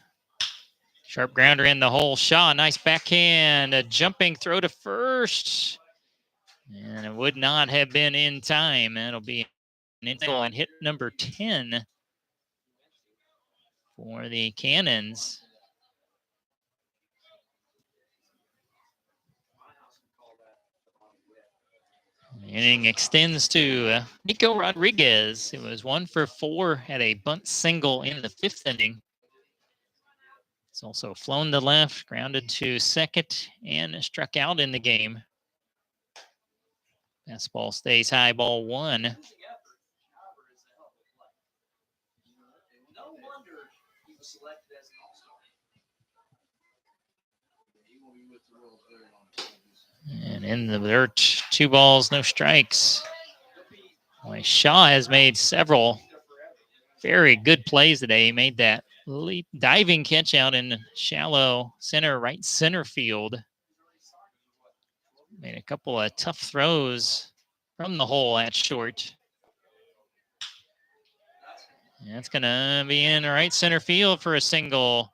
Sharp grounder in the hole. Shaw, nice backhand. A jumping throw to first. And it would not have been in time. That'll be an infield on hit number 10 for the Cannons. The inning extends to Nico Rodriguez. It was 1 for 4, had a bunt single in the 5th inning. It's also flown to left, grounded to 2nd, and struck out in the game. Fastball stays high, ball 1. No wonder he was selected as an all-star. He will be with the world very long. And in the dirt, 2 balls, no strikes. Boy, Shaw has made several very good plays today. He made that leap diving catch out in shallow right center field. Made a couple of tough throws from the hole at short. And that's going to be in right center field for a single.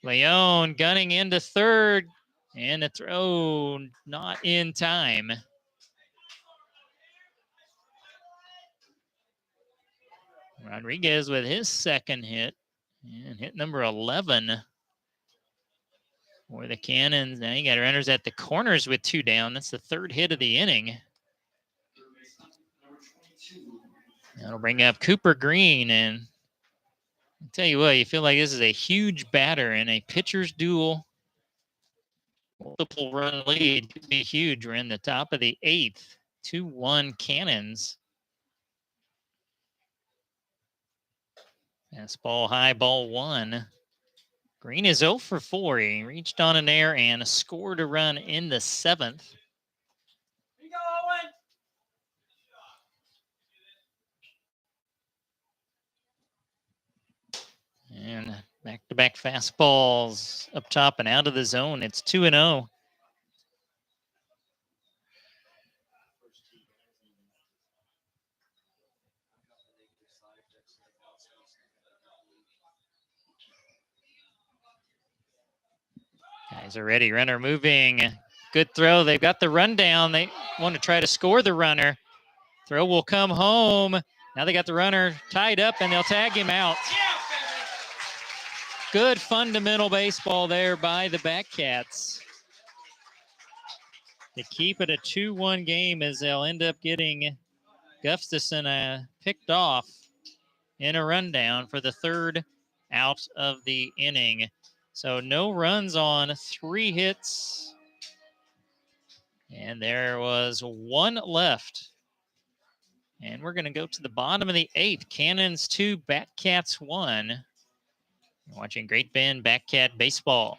Leon gunning into 3rd, and the throw not in time. Rodriguez with his 2nd hit, and hit number 11 for the Cannons. Now you got runners at the corners with 2 down. That's the 3rd hit of the inning. That'll bring up Cooper Green. And I'll tell you what, you feel like this is a huge batter in a pitcher's duel. Multiple run lead could be huge. We're in the top of the 8th. 2-1 Cannons. Fastball high, ball 1. Green is 0 for 4. He reached on an air and scored a run in the 7th. And back-to-back fastballs up top and out of the zone. It's 2-0. Guys are ready. Runner moving. Good throw. They've got the run down. They want to try to score the runner. Throw will come home. Now they got the runner tied up, and they'll tag him out. Good fundamental baseball there by the Batcats to keep it a 2-1 game, as they'll end up getting Gustafson picked off in a rundown for the 3rd out of the inning. So no runs on 3 hits. And there was 1 left. And we're going to go to the bottom of the 8th. Cannons 2, Batcats 1. You're watching Great Bend Batcat Baseball.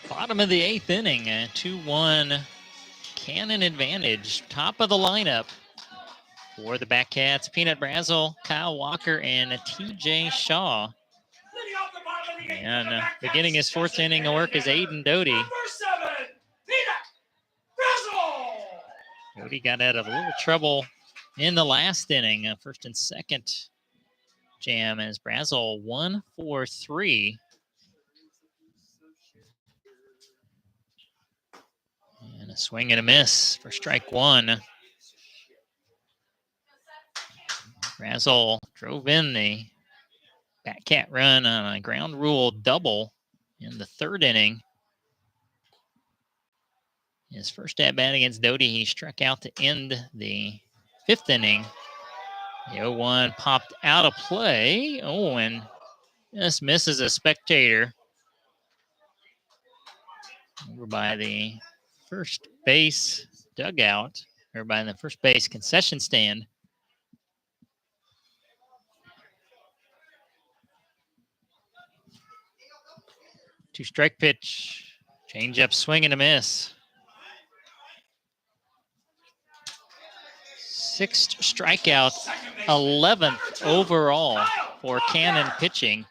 Bottom of the 8th inning, a 2-1 Cannon advantage. Top of the lineup for the Batcats, Peanut Brazel, Kyle Walker, and TJ Shaw. And beginning his 4th inning of work is Aiden Doty. Number 7, Peanut Brazel. Doty got out of a little trouble in the last inning, 1st and 2nd jam, as Brazel 1 for 3. And a swing and a miss for strike 1. Brazel drove in the Batcat run on a ground rule double in the 3rd inning. His first at bat against Doty, he struck out to end the 5th inning. The 0-1 popped out of play. Oh, and just misses a spectator over by the first base dugout, or by the first base concession stand. Two-strike pitch, change-up, swing and a miss. 6th strikeout, 11th overall for Cannon pitching.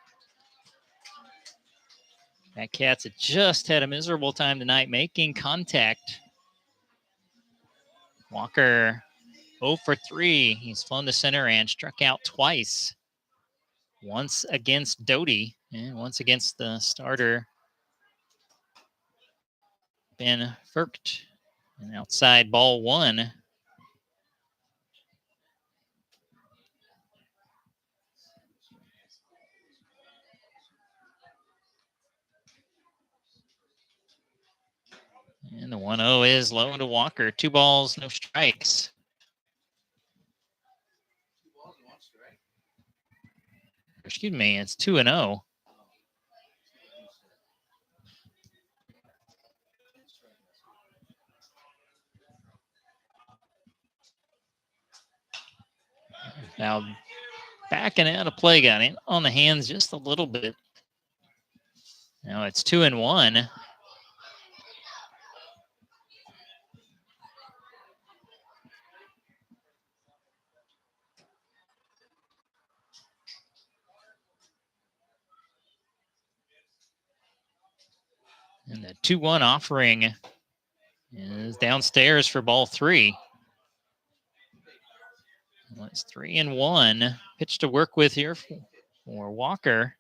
Batcats had just had a miserable time tonight making contact. Walker 0 for 3. He's flown to center and struck out twice. Once against Doty and once against the starter, Ben Furkt. And outside, ball 1. And the 1-0 is low to Walker. 2 balls, no strikes. Excuse me, it's 2-0. Now backing out of play, got it on the hands just a little bit. Now it's 2-1. And the 2-1 offering is downstairs for ball 3. Well, it's 3-1. Pitch to work with here for Walker.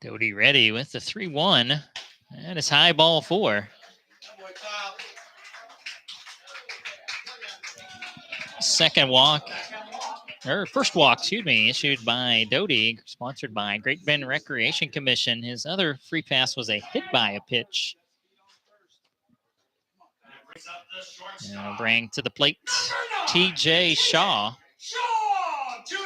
Doty ready with the 3-1. That is high, ball 4. Second walk, or first walk, excuse me, issued by Doty, sponsored by Great Bend Recreation Commission. His other free pass was a hit by a pitch. And bring to the plate TJ Shaw. Shaw Jr.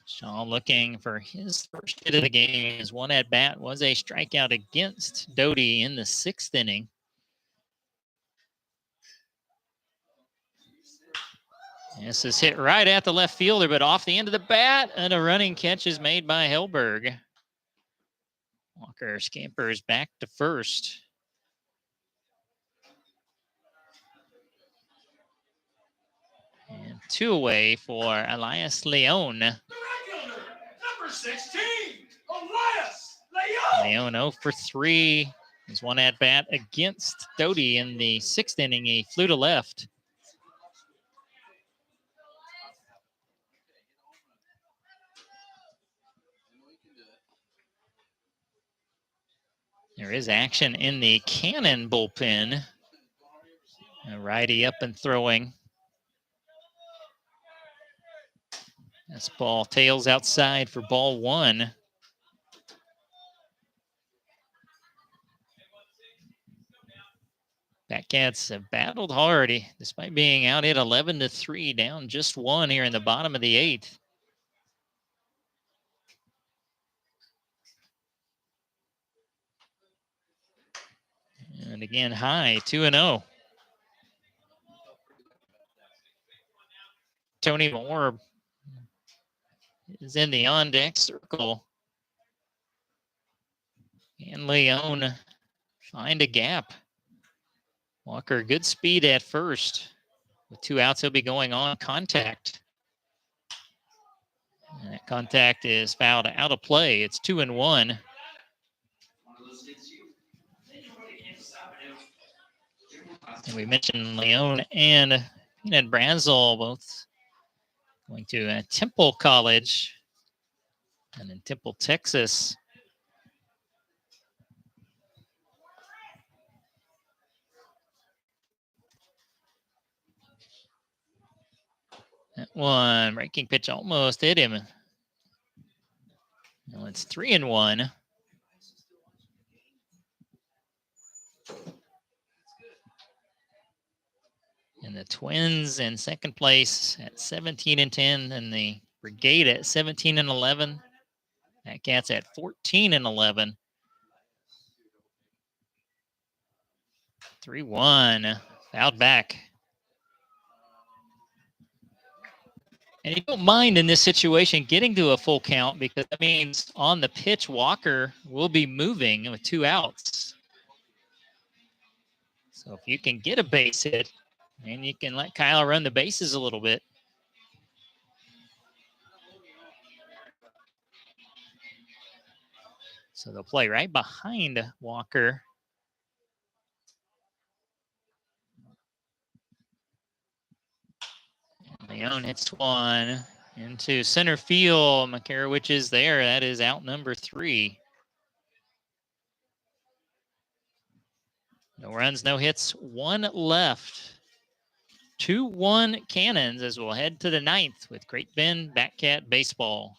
Shaw looking for his first hit of the game. His one at bat was a strikeout against Doty in the 6th inning. This is hit right at the left fielder, but off the end of the bat, and a running catch is made by Hellberg. Walker scampers back to first. And 2 away for Elias Leon. The right fielder, number 16, Elias Leon. Leon 0 for 3. His one at bat against Doty in the 6th inning. He flew to left. There is action in the Cannon bullpen. A righty up and throwing. This ball tails outside for ball 1. Batcats have battled hard despite being out at 11-3, down just 1 here in the bottom of the 8th. And again, high, 2-0. Tony Moore is in the on-deck circle. And Leon find a gap. Walker, good speed at first. With 2 outs, he'll be going on contact. And that contact is fouled out of play. It's 2-1. And we mentioned Leon and Peanut Brazel both going to Temple College and in Temple, Texas. That one breaking pitch almost hit him. Now it's 3-1. And the Twins in second place at 17-10, and the Brigade at 17-11. That Cat's at 14-11. 3-1, fouled back. And you don't mind in this situation getting to a full count, because that means on the pitch, Walker will be moving with 2 outs. So if you can get a base hit, and you can let Kyle run the bases a little bit. So they'll play right behind Walker. Leon hits one into center field. Makarowicz is there. That is out number 3. No runs, no hits, 1 left. 2-1 Cannons as we'll head to the 9th with Great Bend Batcat Baseball.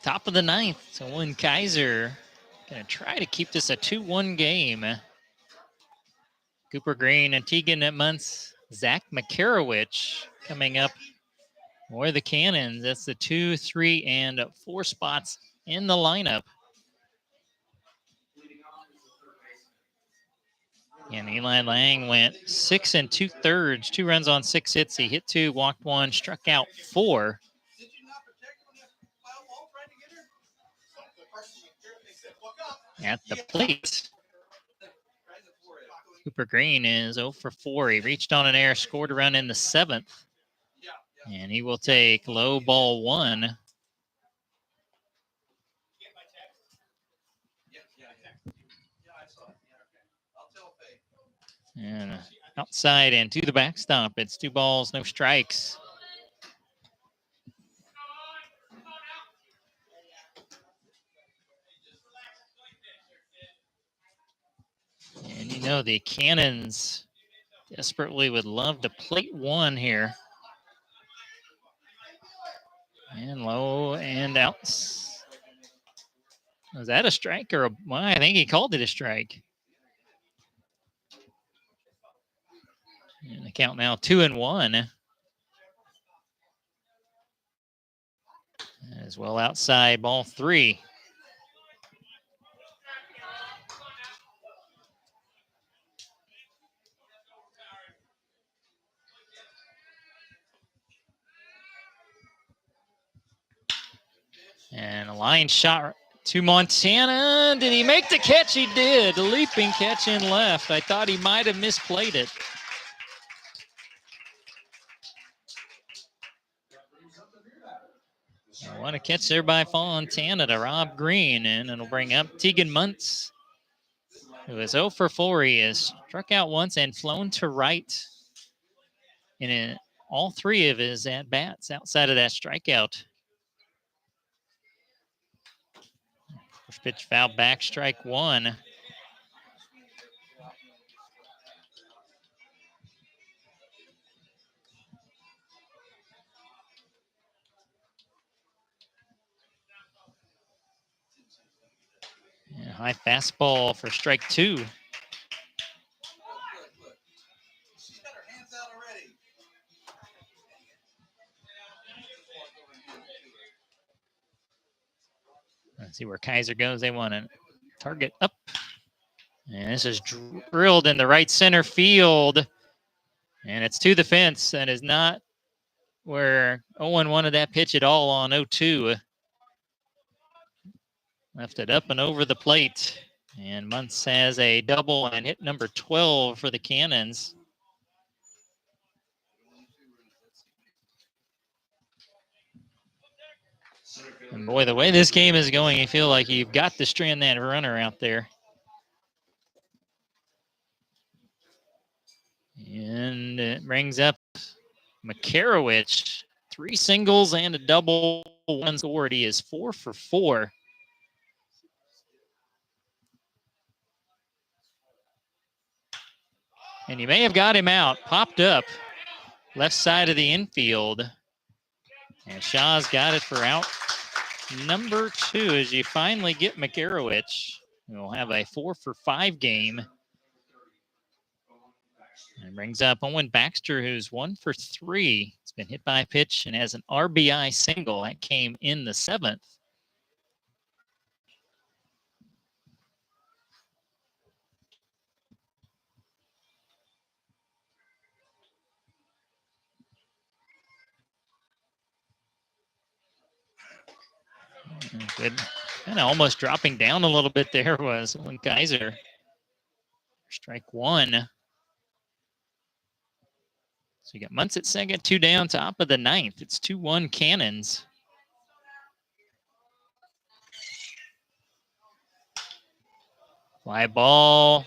Top of the ninth. So Owen Kaiser going to try to keep this a 2-1 game. Cooper Green and Tegan Muntz, Zach Makarowicz coming up for the Cannons. That's the 2, 3, and 4 spots in the lineup. And Eli Lang went 6 2/3, 2 runs on 6 hits. He hit 2, walked 1, struck out 4. At the plate, Cooper Green is 0 for 4. He reached on an error, scored a run in the 7th. And he will take low ball 1. And outside and to the backstop. It's 2 balls, no strikes. And you know the Cannons desperately would love to plate 1 here. And low and out. Was that a strike or a? Well, I think he called it a strike. And the count now 2-1. As well outside, ball 3. And a line shot to Montana. Did he make the catch? He did. A leaping catch in left. I thought he might have misplayed it. What a catch there by Fontana to Rob Green. And it'll bring up Tegan Muntz, who is 0 for 4. He has struck out once and flown to right in all 3 of his at-bats outside of that strikeout. First pitch foul back, strike 1. Yeah, high fastball for strike 2. Let's see where Kaiser goes. They want to target up. And this is drilled in the right center field. And it's to the fence. That is not where Owen wanted that pitch at all on 0-2. Left it up and over the plate. And Muntz has a double and hit number 12 for the Cannons. And boy, the way this game is going, you feel like you've got to strand that runner out there. And it brings up Makarowicz. 3 singles and a double, 1 scored. He is 4 for 4. And you may have got him out. Popped up left side of the infield. And Shaw's got it for out number 2 as you finally get Makarowicz. We'll have a 4 for 5 game. And brings up Owen Baxter, who's 1 for 3. It's been hit by a pitch and has an RBI single that came in the 7th. Good. Kind of almost dropping down a little bit there was Owen Kaiser. Strike 1. So you got Muntz at second, 2 down, top of the 9th. It's 2-1 Cannons. Fly ball.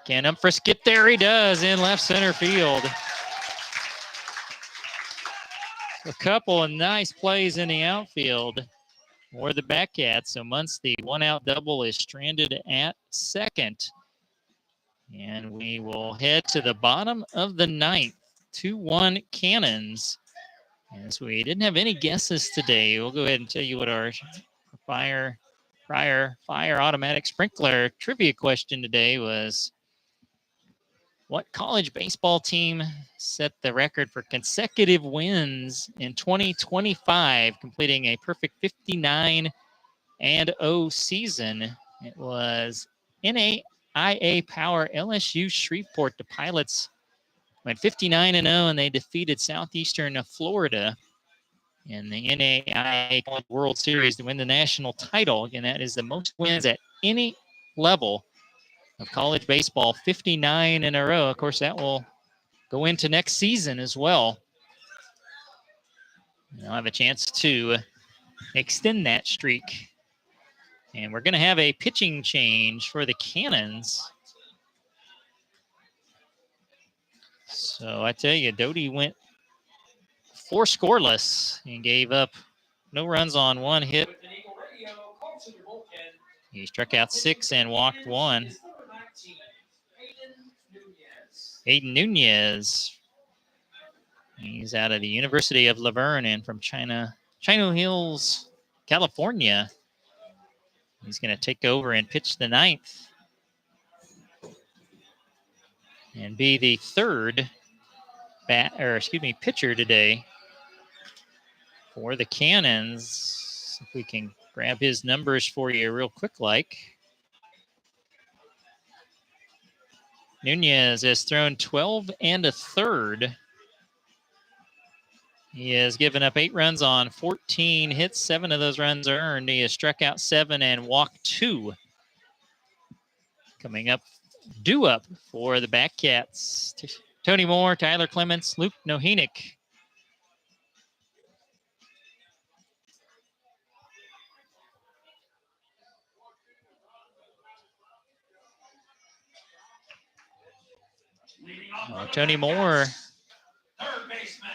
Can up for skip. There he does in left center field. A couple of nice plays in the outfield for the Batcats. So Muntz, the 1-out double, is stranded at second. And we will head to the bottom of the 9th. 2-1 Cannons Yes, we didn't have any guesses today. We'll go ahead and tell you what our fire automatic sprinkler trivia question today was. What college baseball team set the record for consecutive wins in 2025, completing a perfect 59-0 season? It was NAIA Power LSU Shreveport. The Pilots went 59-0, and they defeated Southeastern Florida in the NAIA World Series to win the national title. Again, that is the most wins at any level of college baseball, 59 in a row. Of course, that will go into next season as well. I'll have a chance to extend that streak. And we're going to have a pitching change for the Cannons. So I tell you, Doty went 4 scoreless and gave up no runs on 1 hit. He struck out 6 and walked 1. Aiden Nunez. He's out of the University of Laverne and from Chino Hills, California. He's going to take over and pitch the 9th. And be the 3rd pitcher today for the Cannons. If we can grab his numbers for you real quick like. Nunez has thrown 12 1/3. He has given up 8 runs on 14 hits. 7 of those runs are earned. He has struck out 7 and walked 2. Coming up, due up for the Backcats. Tony Moore, Tyler Clements, Luke Nohenick. Tony Moore. Third baseman,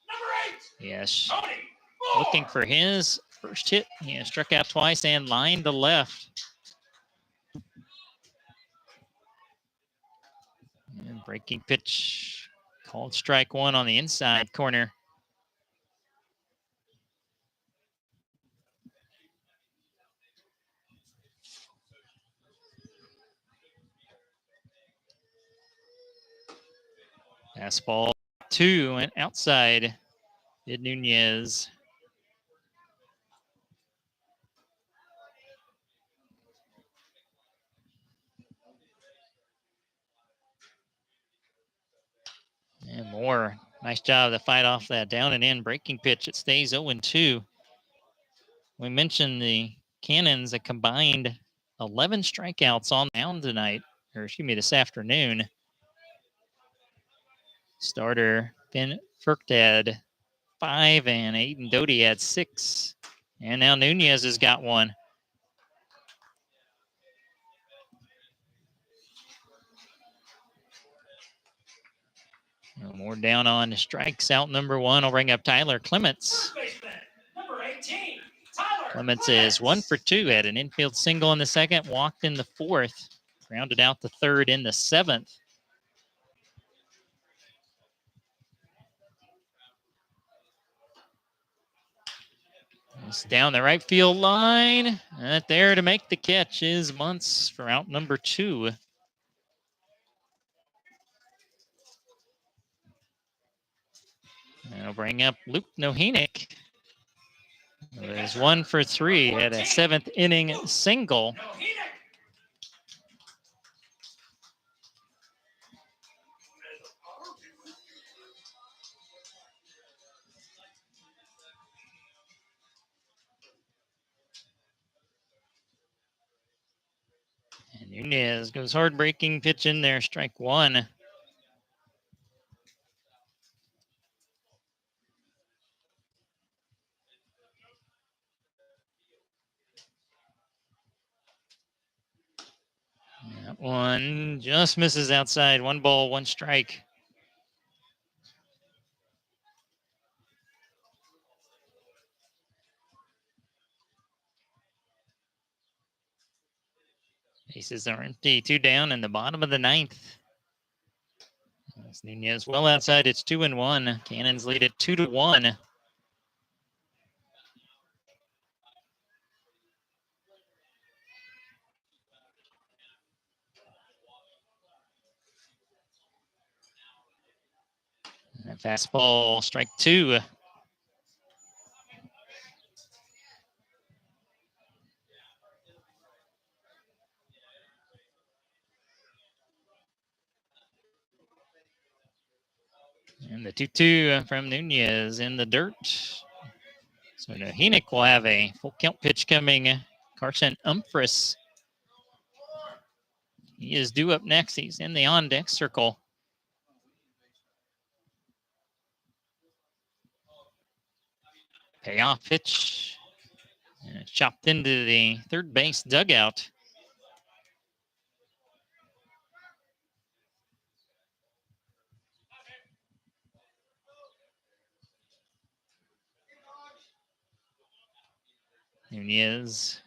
number 8. Yes. Tony Moore. Looking for his first hit. He has struck out twice and lined to left. And breaking pitch called strike 1 on the inside corner. Fastball 2 and outside. Did Nunez. And Moore, nice job to fight off that down and in breaking pitch. It stays 0-2. We mentioned the Cannons a combined 11 strikeouts on the mound tonight, this afternoon. Starter Ben Firkt had 5 and Aiden Doty had 6. And now Nunez has got 1. More down on the strikes. Out number 1 will bring up Tyler Clements. Number 18, Tyler Clements is 1 for 2. Had an infield single in the 2nd, walked in the 4th, rounded out the 3rd in the 7th. It's down the right field line. And there to make the catch is Muntz for out number 2. And I'll bring up Luke Nohenick. It was 1 for 3. Had a 7th inning single. And Nunez goes hard breaking pitch in there, strike 1. That one just misses outside. 1 ball, 1 strike. Bases are empty. 2 down in the bottom of the 9th. As Nunez well outside. It's 2-1. Cannons lead it 2-1. Fastball, strike 2. And the 2-2 from Nunez in the dirt. So Nohenick will have a full count pitch coming. Carson Umphris. He is due up next. He's in the on-deck circle. Payoff pitch. And it's chopped into the third base dugout. Nunez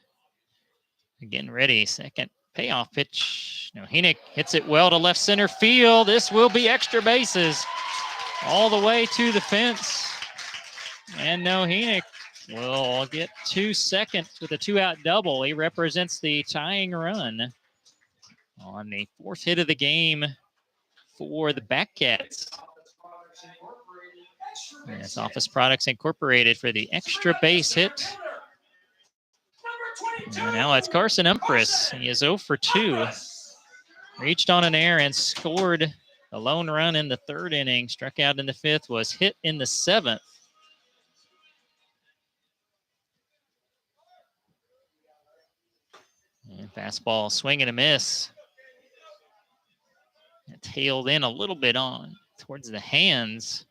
again ready. Second payoff pitch. Nohenick hits it well to left center field. This will be extra bases all the way to the fence. And Nohenick will get 2 seconds with a 2-out double. He represents the tying run on the 4th hit of the game for the Batcats. And it's Office Products Incorporated for the extra base hit. And now it's Carson Umphris. He is 0 for 2. Reached on an error and scored a lone run in the 3rd inning. Struck out in the 5th, was hit in the 7th. And fastball, swing and a miss. It tailed in a little bit on towards the hands.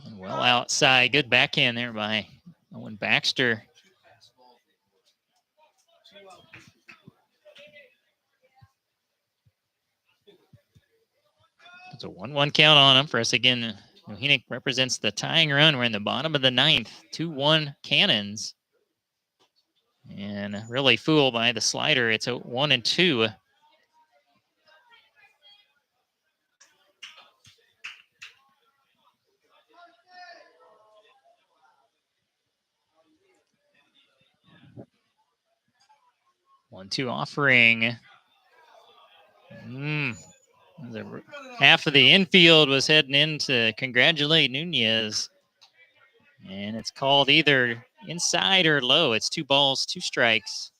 And well outside. Good backhand there by Owen Baxter. It's a 1-1 count on him for us again. Nohenick represents the tying run. We're in the bottom of the 9th. 2-1 Cannons. And really fooled by the slider. It's a 1-2. One-two offering. Half of the infield was heading in to congratulate Nunez. And it's called either inside or low. It's 2 balls, 2 strikes.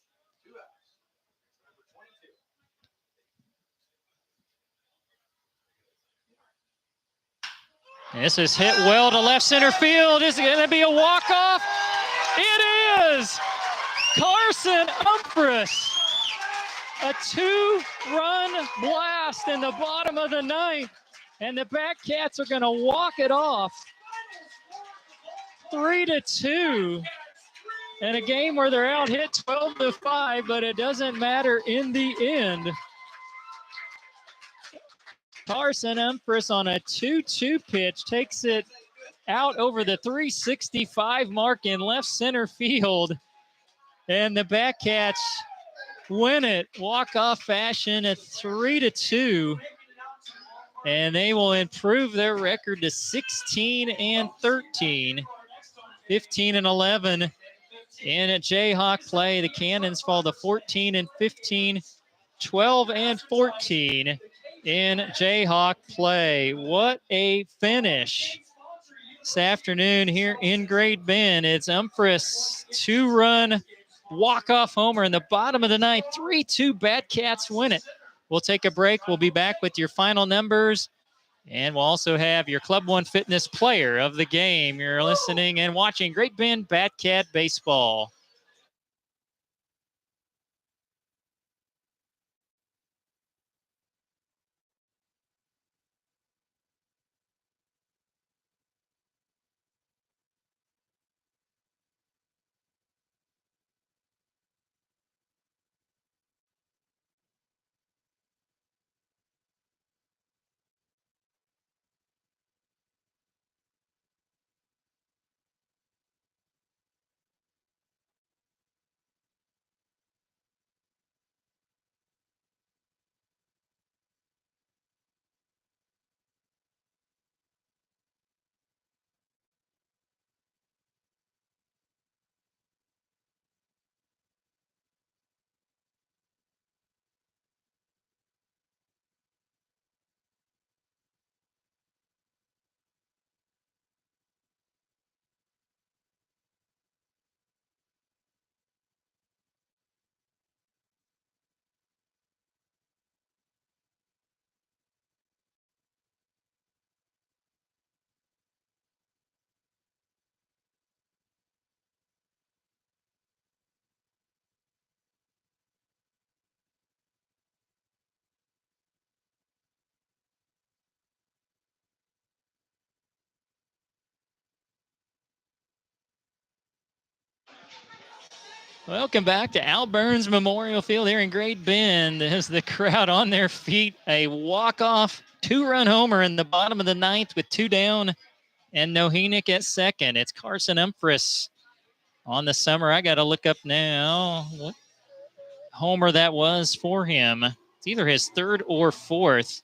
And this is hit well to left center field. Is it going to be a walk-off? It is! Carson Umphris. A 2-run blast in the bottom of the 9th. And the Batcats are going to walk it off. 3-2. In a game where they're out hit 12-5, but it doesn't matter in the end. Carson Umphris on a 2-2 pitch takes it out over the 365 mark in left center field. And the Batcats win it walk-off fashion at 3-2. And they will improve their record to 16-13, 15-11 in a Jayhawk play. The Cannons fall to 14-15, 12-14 in Jayhawk play. What a finish this afternoon here in Great Bend. It's Umphris 2-run walk-off homer in the bottom of the 9th. 3-2 Batcats win it. We'll take a break. We'll be back with your final numbers. And we'll also have your Club One Fitness player of the game. You're listening and watching Great Bend Batcat Baseball. Welcome back to Al Burns Memorial Field here in Great Bend. As the crowd on their feet, a walk-off 2-run homer in the bottom of the ninth with 2 down and Nohenick at second. It's Carson Umphris on the summer. I got to look up now what homer that was for him. It's either his 3rd or 4th.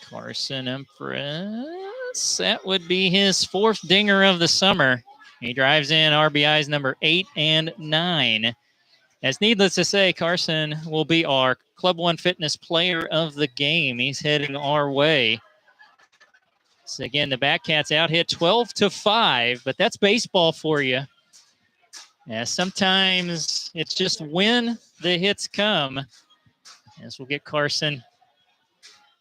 Carson Umphris, that would be his 4th dinger of the summer. He drives in RBIs number 8 and 9. As needless to say, Carson will be our Club One Fitness Player of the Game. He's heading our way. So again, the Batcats out hit 12-5, but that's baseball for you. Yeah, sometimes it's just when the hits come. As we'll get Carson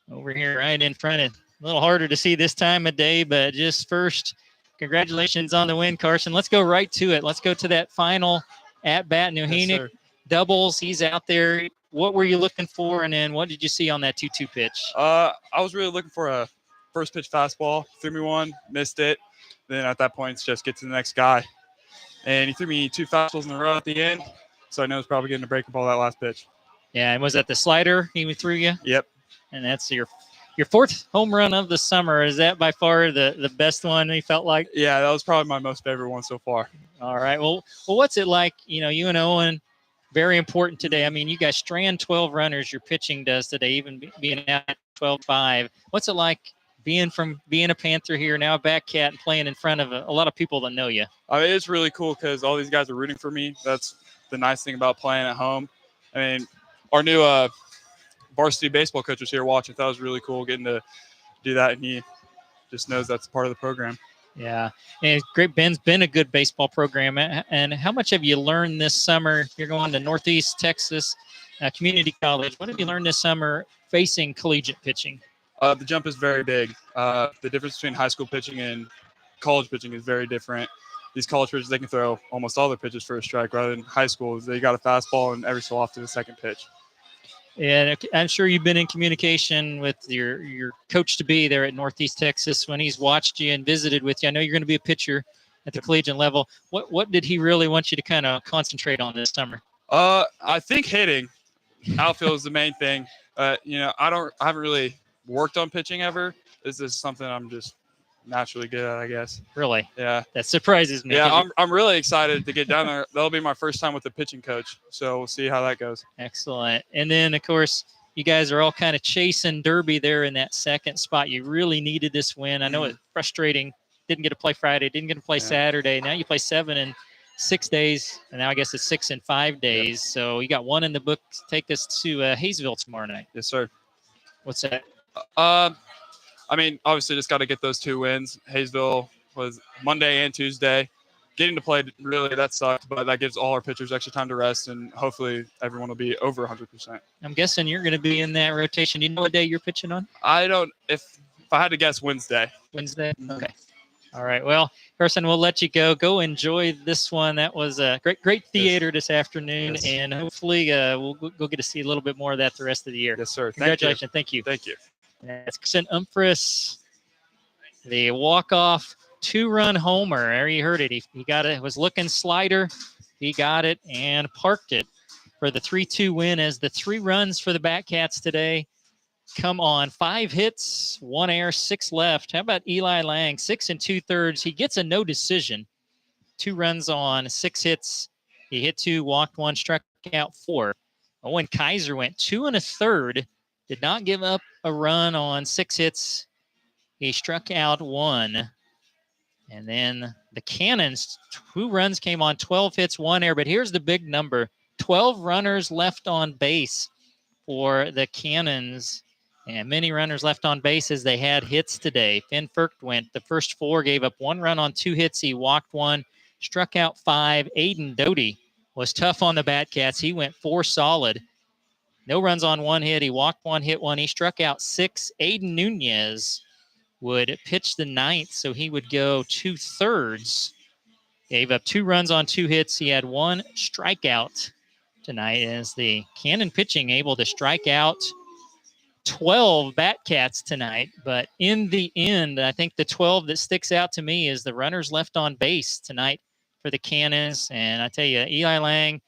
over here right in front of. A little harder to see this time of day, but just first, congratulations on the win, Carson. Let's go right to it. Let's go to that final at-bat. Nohenick doubles. He's out there. What were you looking for, and then what did you see on that 2-2 pitch? I was really looking for a first pitch fastball. Threw me one, missed it. Then at that point, it's just get to the next guy. And he threw me 2 fastballs in a row at the end, so I know it's probably getting a breaking ball that last pitch. Yeah, and was that the slider he threw you? Yep. And that's your 4th home run of the summer. Is that by far the best one he felt like? Yeah, that was probably my most favorite one so far. All right. Well, what's it like? You and Owen, very important today. I mean, you guys strand 12 runners. Your pitching does today, even being at 12-5. What's it like being a Panther here, now a Batcat, and playing in front of a lot of people that know you? I mean, it's really cool because all these guys are rooting for me. That's the nice thing about playing at home. I mean, our new varsity baseball coach was here watching. That was really cool getting to do that, and he just knows that's part of the program. Yeah, and Great Bend's been a good baseball program. And how much have you learned this summer? You're going to Northeast Texas Community College. What have you learned this summer facing collegiate pitching? The jump is very big. The difference between high school pitching and college pitching is very different. These college pitchers, they can throw almost all their pitches for a strike, rather than high school, they got a fastball and every so often a second pitch. And I'm sure you've been in communication with your coach-to-be there at Northeast Texas when he's watched you and visited with you. I know you're going to be a pitcher at the collegiate level. What did he really want you to kind of concentrate on this summer? I think hitting. Outfield is the main thing. I haven't really worked on pitching ever. This is something I'm just naturally good at, I guess. Really? Yeah. That surprises me. Yeah, I'm really excited to get down there. That'll be my first time with the pitching coach, so we'll see how that goes. Excellent. And then, of course, you guys are all kind of chasing Derby there in that second spot. You really needed this win. I know it's frustrating. Didn't get to play Friday. Didn't get to play Saturday. Now you play 7 in 6 days, and now I guess it's 6 in 5 days. Yep. So you got one in the book. Take us to Hayesville tomorrow night. Yes, sir. What's that? I mean, obviously just got to get those 2 wins. Hayesville was Monday and Tuesday. Getting to play, really, that sucked, but that gives all our pitchers extra time to rest, and hopefully everyone will be over 100%. I'm guessing you're going to be in that rotation. Do you know what day you're pitching on? I don't. If I had to guess, Wednesday. Wednesday? Okay. All right. Well, Carson, we'll let you go. Go enjoy this one. That was a great theater this afternoon, and hopefully we'll go get to see a little bit more of that the rest of the year. Yes, sir. Congratulations. Thank you. Thank you. That's Carson Umphris, the walk-off 2-run homer. There you heard it. He got it. Was looking slider. He got it and parked it for the 3-2 win as the 3 runs for the Batcats today. Come on, 5 hits, 1 error, 6 left. How about Eli Lang? 6 2/3. He gets a no decision. 2 runs on 6 hits. He hit 2, walked 1, struck out 4. Owen Kaiser went 2 1/3. Did not give up a run on 6 hits. He struck out 1. And then the Cannons, 2 runs came on 12 hits, 1 error. But here's the big number: 12 runners left on base for the Cannons. And many runners left on base as they had hits today. Finn Firk went the first 4, gave up 1 run on 2 hits. He walked 1, struck out 5. Aiden Doty was tough on the Batcats. He went 4 solid. No runs on 1 hit. He walked 1, hit 1. He struck out 6. Aiden Nunez would pitch the 9th, so he would go 2/3. Gave up 2 runs on 2 hits. He had 1 strikeout tonight as the Cannon pitching able to strike out 12 Batcats tonight. But in the end, I think the 12 that sticks out to me is the runners left on base tonight. for the Cannons. And I tell you, Eli Lang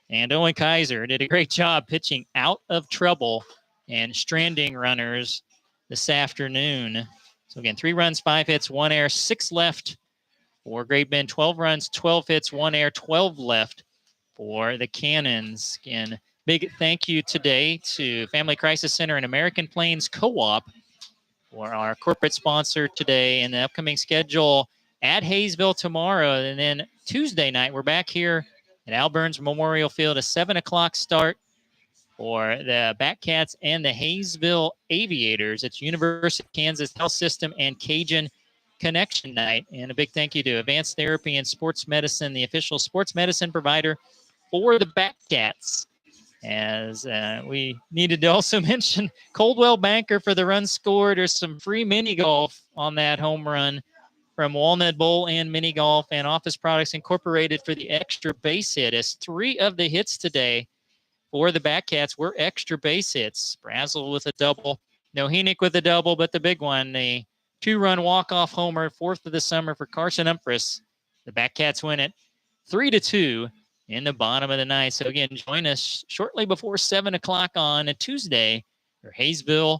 and Owen Kaiser did a great job pitching out of trouble and stranding runners this afternoon. So again, 3 runs, 5 hits, 1 error, 6 left for Great Bend. 12 runs, 12 hits, 1 error, 12 left for the Cannons. Again, big thank you today to Family Crisis Center and American Plains Co-op for our corporate sponsor today, and the upcoming schedule at Hayesville tomorrow. And then Tuesday night, we're back here at Al Burns Memorial Field, a 7 o'clock start for the Batcats and the Hayesville Aviators. It's University of Kansas Health System and Cajun Connection night. And a big thank you to Advanced Therapy and Sports Medicine, the official sports medicine provider for the Batcats. As we needed to also mention Coldwell Banker for the run scored. There's some free mini golf on that home run from Walnut Bowl and Mini Golf, and Office Products Incorporated for the extra base hit. As 3 of the hits today for the Batcats were extra base hits. Brazel with a double, Nohenick with a double, but the big one, the 2-run walk-off homer, 4th of the summer for Carson Umphris. The Batcats win it 3-2 in the bottom of the ninth. So again, join us shortly before 7 o'clock on a Tuesday for Hayesville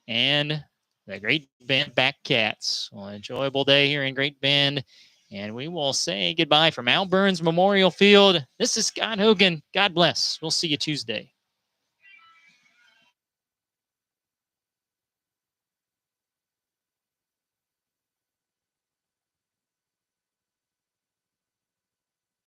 and the Great Bend Batcats. Well, an enjoyable day here in Great Bend, and we will say goodbye from Al Burns Memorial Field. This is Scott Hogan. God bless. We'll see you Tuesday.